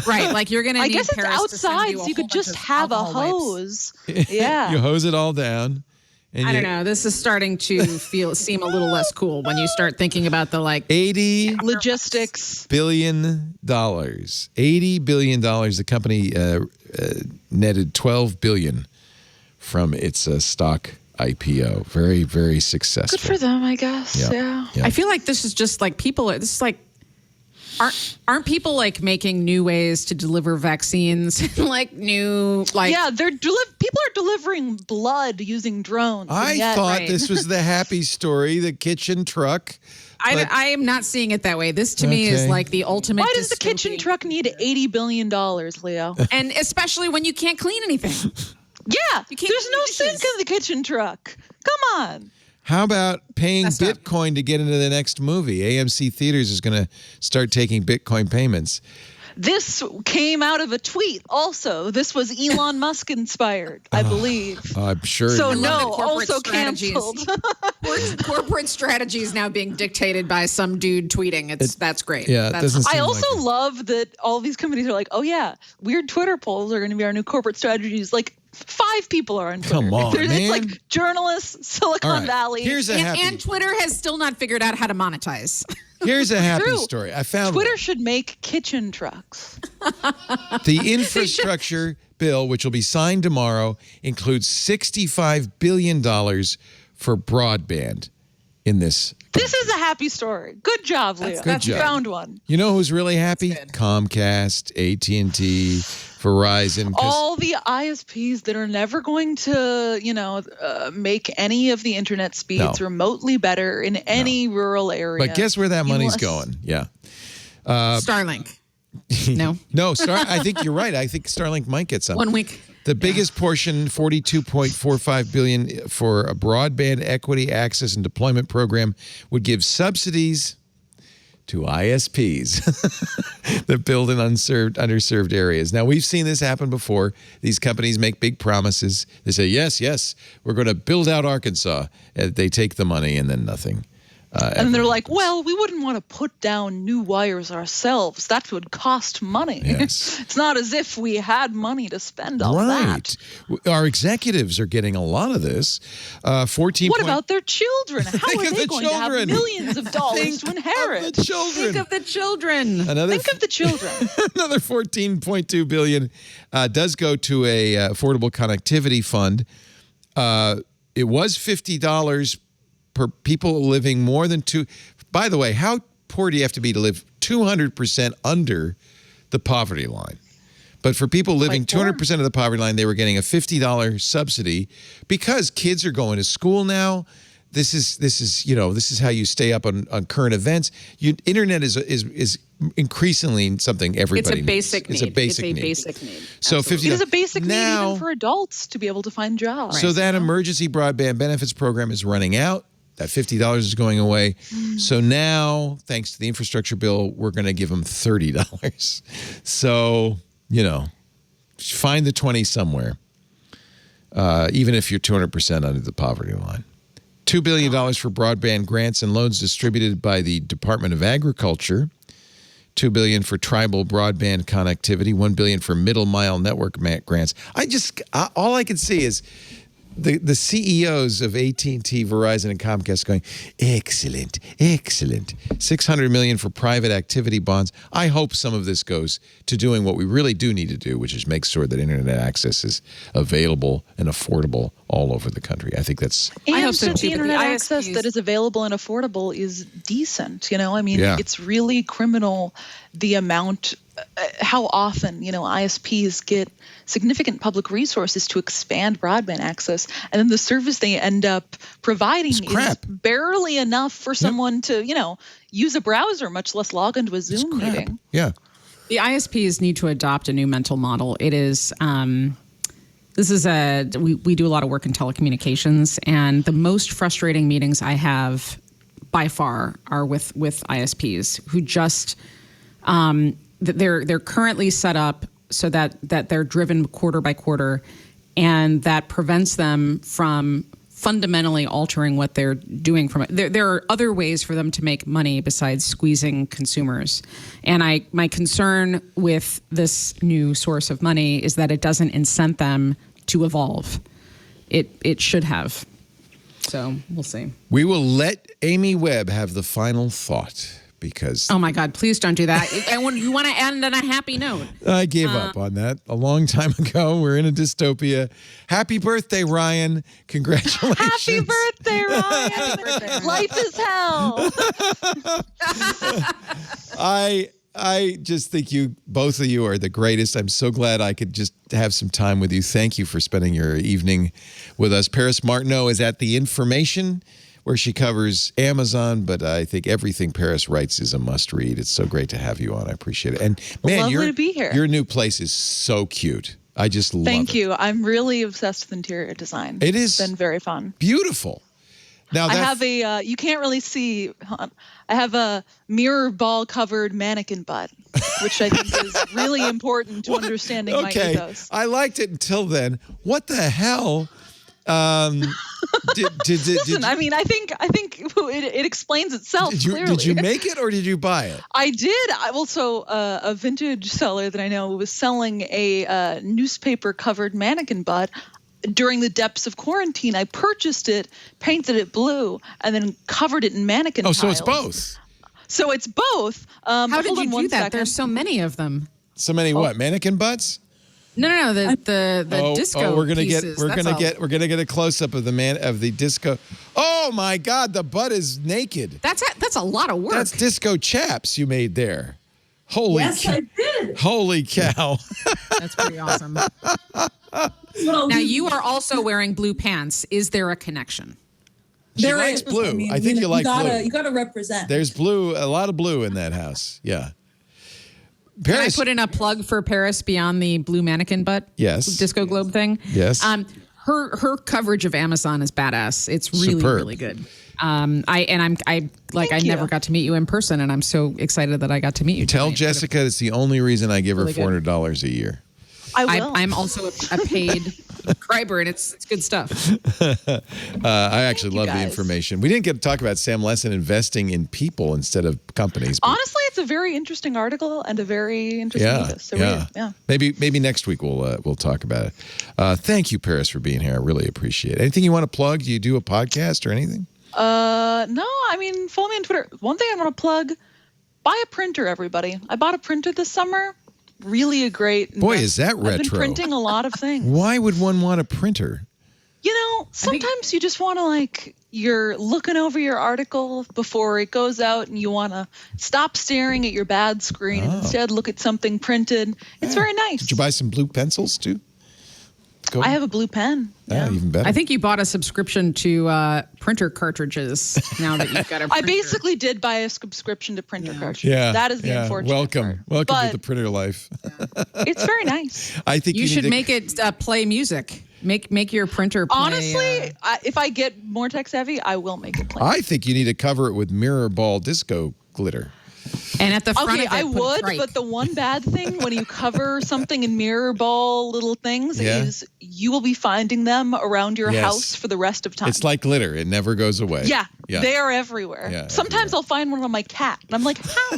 Right, like you're going to I need guess it's Paris to send outside, you so a you whole could just bunch of have a alcohol wipes. hose. Yeah. You hose it all down. And I don't know. This is starting to seem a little less cool when you start thinking about the like $80 logistics billion. $80 billion. The company netted $12 billion from its stock IPO. Very, very successful. Good for them, I guess. Yeah. I feel like this is just like this is like aren't people like making new ways to deliver vaccines like new like people are delivering blood using drones. I thought this was the happy story, the kitchen truck. I am not seeing it that way. This to me is like the ultimate. Why does the kitchen truck need $80 billion, Leo? And especially when you can't clean anything. Yeah, there's no sink in the kitchen truck. Come on. How about paying Bitcoin to get into the next movie? AMC Theaters is going to start taking Bitcoin payments. This came out of a tweet also. This was Elon Musk inspired, I believe. I'm sure. So no, also canceled. Corporate strategy is now being dictated by some dude tweeting. That's great. Yeah, I also love that all these companies are like, oh yeah, weird Twitter polls are going to be our new corporate strategies. Like 5 people are on Twitter. Come on, man. It's like journalists, Silicon Valley. And Twitter has still not figured out how to monetize. Here's a happy story. I found Twitter should make kitchen trucks. The infrastructure bill, which will be signed tomorrow, includes $65 billion for broadband in this. This is a happy story. Good job, Leo. Good job. Found one. You know who's really happy? Comcast, AT&T, Verizon. All the ISPs that are never going to, make any of the internet speeds remotely better in any rural area. But guess where that money's going? Yeah. Starlink. No. No, I think you're right. I think Starlink might get some. 1 week. The biggest portion, $42.45 billion for a broadband equity access and deployment program, would give subsidies to ISPs that build in underserved areas. Now, we've seen this happen before. These companies make big promises. They say, yes, we're going to build out Arkansas. And they take the money and then nothing. And they're like, well, we wouldn't want to put down new wires ourselves. That would cost money. Yes. It's not as if we had money to spend on that. Our executives are getting a lot of this. 14. What about their children? How are they going to have millions of dollars to inherit? Think of the children. Think of the children. Think of the children. Another $14.2 billion does go to a affordable connectivity fund. It was $50 per people living more than two. By the way, how poor do you have to be to live 200% under the poverty line? But for people living 200% of the poverty line, they were getting a $50 subsidy because kids are going to school now. this is how you stay up on current events. Internet is increasingly something everybody needs. It's a basic need. So $50. It is a basic need even for adults to be able to find jobs. So that emergency broadband benefits program is running out. That $50 is going away. So now, thanks to the infrastructure bill, we're going to give them $30. So, find the 20 somewhere, even if you're 200% under the poverty line. $2 billion for broadband grants and loans distributed by the Department of Agriculture. $2 billion for tribal broadband connectivity. $1 billion for middle mile network grants. All I can see is the CEOs of AT&T, Verizon, and Comcast going, excellent. $600 million for private activity bonds. I hope some of this goes to doing what we really do need to do, which is make sure that internet access is available and affordable all over the country. I think that's... And I hope so too, the internet access that is available and affordable is decent. It's really criminal the amount... how often, ISPs get significant public resources to expand broadband access, and then the service they end up providing is barely enough for someone to, use a browser, much less log into a Zoom meeting. Yeah. The ISPs need to adopt a new mental model. It is, we do a lot of work in telecommunications, and the most frustrating meetings I have by far are with ISPs who just, they're currently set up so that they're driven quarter by quarter, and that prevents them from fundamentally altering what they're doing from it. There are other ways for them to make money besides squeezing consumers. And my concern with this new source of money is that it doesn't incent them to evolve. It should have. So we'll see. We will let Amy Webb have the final thought. Because oh my God, please don't do that. You want to end on a happy note. I gave up on that a long time ago. We're in a dystopia. Happy birthday, Ryan. Congratulations. Happy birthday, Ryan. Happy birthday. Life is hell. I just think both of you are the greatest. I'm so glad I could just have some time with you. Thank you for spending your evening with us. Paris Martineau is at The Information, where she covers Amazon, but I think everything Paris writes is a must-read. It's so great to have you on. I appreciate it. And man, lovely to be here. Your new place is so cute. I just love it. Thank you. I'm really obsessed with interior design. It's been very fun. Beautiful. Now I have you can't really see. I have a mirror ball covered mannequin butt, which I think is really important to understanding my ethos. I liked it until then. What the hell? Listen, I think it explains itself clearly. Did you make it or did you buy it? I did. A vintage seller that I know was selling a newspaper covered mannequin butt during the depths of quarantine. I purchased it, painted it blue, and then covered it in mannequin tiles. So it's both. So it's both. How did you do that? There's so many of them. So many what? Mannequin butts? No, the disco. We're gonna pieces. get a close up of the disco. Oh my God, the butt is naked. That's a lot of work. That's disco chaps you made there. Yes, I did. Holy cow. That's pretty awesome. Now you are also wearing blue pants. Is there a connection? She likes blue. I think you like blue. You gotta represent. There's blue, a lot of blue in that house. Yeah. Paris. Can I put in a plug for Paris beyond the blue mannequin butt? Yes. Disco globe thing? Yes. Her coverage of Amazon is badass. It's really, really good. I never got to meet you in person, and I'm so excited that I got to meet you. Tell Jessica it's the only reason I give her $400 a year. I will. I'm also a paid subscriber, and it's good stuff. I actually love the information. We didn't get to talk about Sam Lessin investing in people instead of companies. Honestly, it's a very interesting article and a very interesting ethos. So yeah. Maybe next week we'll talk about it. Thank you, Paris, for being here. I really appreciate it. Anything you want to plug? Do you do a podcast or anything? No. Follow me on Twitter. One thing I want to plug: buy a printer, everybody. I bought a printer this summer. Really a great boy, is that retro? I've been printing a lot of things. Why would one want a printer? Sometimes you just want to you're looking over your article before it goes out, and you want to stop staring at your bad screen and instead look at something printed. It's very nice. Did you buy some blue pencils too? Go. I have a blue pen. Yeah, even better. I think you bought a subscription to printer cartridges now that you've got a printer. I basically did buy a subscription to printer cartridges. Yeah, that is the unfortunate Welcome part. to the printer life. It's very nice. I think you should need to make it play music. Make your printer play. Honestly, if I get more tech savvy, I will make it play. I think you need to cover it with mirror ball disco glitter. And at the front of it, I would, trike. but the one bad thing when you cover something in mirror ball little things is you will be finding them around your house for the rest of time. It's like glitter. It never goes away. Yeah. They are everywhere. Yeah, Sometimes I'll find one on my cat, and I'm like, how?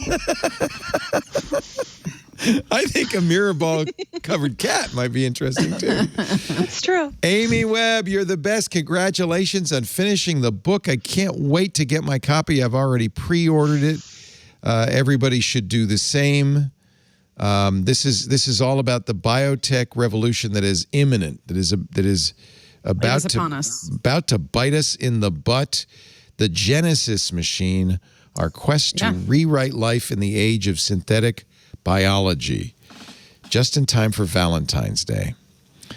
I think a mirror ball covered cat might be interesting too. It's true. Amy Webb, you're the best. Congratulations on finishing the book. I can't wait to get my copy. I've already pre-ordered it. Everybody should do the same. This is all about the biotech revolution that is imminent. That is about to bite us in the butt. The Genesis machine, our quest to rewrite life in the age of synthetic biology. Just in time for Valentine's Day.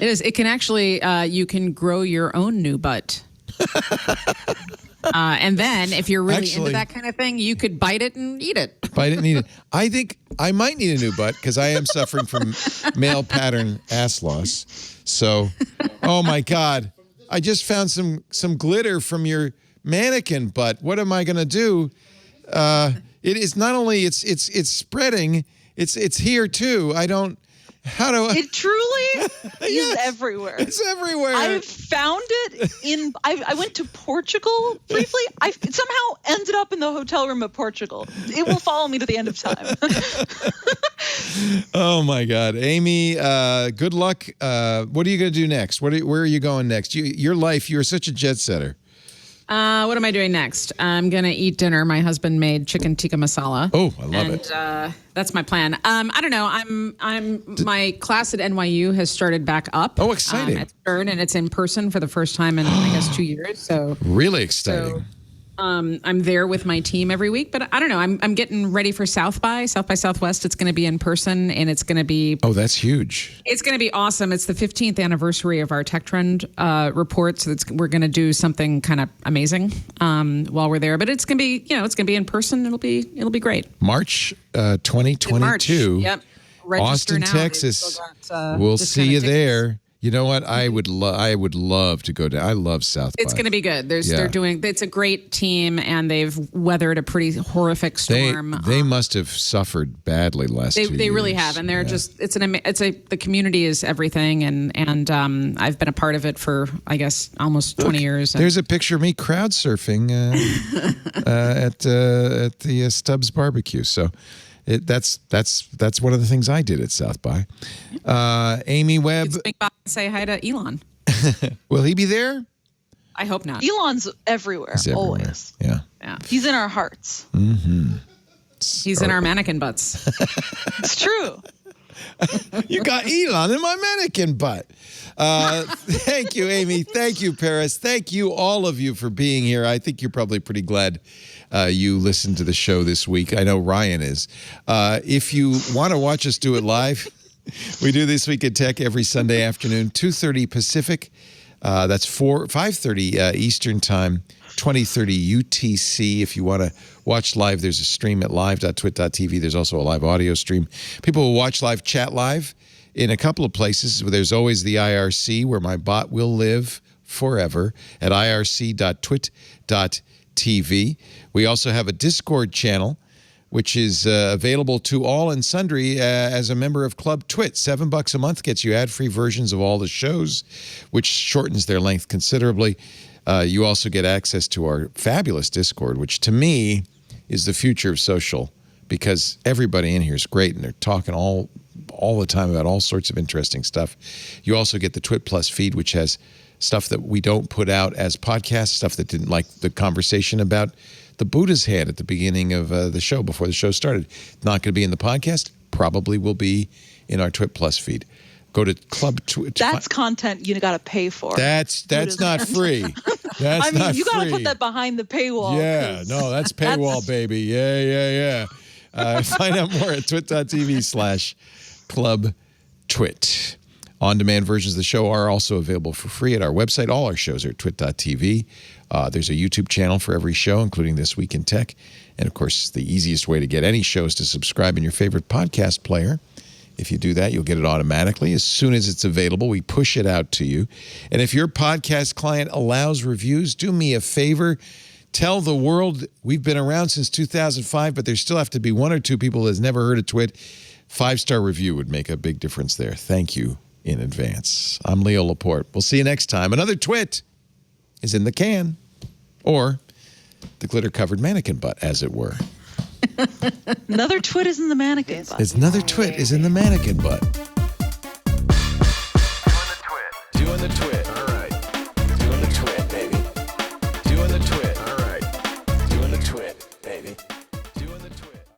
It is. It can actually, you can grow your own new butt. And then if you're really into that kind of thing, you could bite it and eat it. Bite it and eat it. I think I might need a new butt because I am suffering from male pattern ass loss. So, oh my God. I just found some glitter from your mannequin butt. What am I going to do? It is not only it's spreading, it's here too. It truly is everywhere. It's everywhere. I found it I went to Portugal briefly. I somehow ended up in the hotel room at Portugal. It will follow me to the end of time. Oh my God. Amy, good luck. What are you going to do next? Where are you going next? Your life, you're such a jet setter. What am I doing next? I'm going to eat dinner. My husband made chicken tikka masala. Oh, I love it. That's my plan. I don't know. My class at NYU has started back up. Oh, exciting. At Stern, and it's in person for the first time in, I guess, 2 years. So really exciting. So, I'm there with my team every week, but I don't know. I'm getting ready for South by Southwest. It's going to be in person, and it's going to be... Oh, that's huge. It's going to be awesome. It's the 15th anniversary of our Tech Trend report, so we're going to do something kind of amazing while we're there. But it's going to be, it's going to be in person. It'll be great. March 2022. March. Yep. Register Austin, now. Texas. We'll see you there. You know what? I would love to go down. I love South by. It's going to be good. It's a great team, and they've weathered a pretty horrific storm. They must have suffered badly last 2 years. They really have, and they're the community is everything, and I've been a part of it for, I guess, almost 20 years. There's a picture of me crowd surfing at the Stubbs barbecue. So. That's one of the things I did at South by. Amy Webb. Swing by and say hi to Elon. Will he be there? I hope not. Elon's everywhere. He's everywhere. Always. Yeah. He's in our hearts. Mm-hmm. He's in our mannequin butts. It's true. You got Elon in my mannequin butt. Thank you, Amy. Thank you, Paris. Thank you, all of you, for being here. I think you're probably pretty glad you listened to the show this week. I know Ryan is. If you want to watch us do it live, we do This Week in Tech every Sunday afternoon, 2:30 Pacific. That's 5:30 Eastern Time, 20:30 UTC. If you want to watch live, there's a stream at live.twit.tv. There's also a live audio stream. People will watch live, chat live in a couple of places. There's always the IRC, where my bot will live forever, at irc.twit.tv. We also have a Discord channel, which is available to all and sundry as a member of Club Twit. $7 a month gets you ad-free versions of all the shows, which shortens their length considerably. You also get access to our fabulous Discord, which to me is the future of social, because everybody in here is great, and they're talking all the time about all sorts of interesting stuff. You also get the Twit Plus feed, which has stuff that we don't put out as podcasts, stuff that didn't like the conversation about the Buddha's hand at the beginning of the show, before the show started. Not going to be in the podcast, probably will be in our Twit Plus feed. Go to Club Twit. That's content you got to pay for. That's not free. That's not you got to free. put that behind the paywall. Yeah, no, that's paywall, baby. Yeah. Find out more at twit.tv/clubtwit. On-demand versions of the show are also available for free at our website. All our shows are at twit.tv. There's a YouTube channel for every show, including This Week in Tech. And, of course, the easiest way to get any show is to subscribe in your favorite podcast player. If you do that, you'll get it automatically. As soon as it's available, we push it out to you. And if your podcast client allows reviews, do me a favor. Tell the world we've been around since 2005, but there still have to be one or two people that's never heard of Twit. 5-star review would make a big difference there. Thank you in advance. I'm Leo Laporte. We'll see you next time. Another Twit is in the can, or the glitter-covered mannequin butt, as it were. Another twit is in the mannequin butt. Another twit is in the mannequin butt.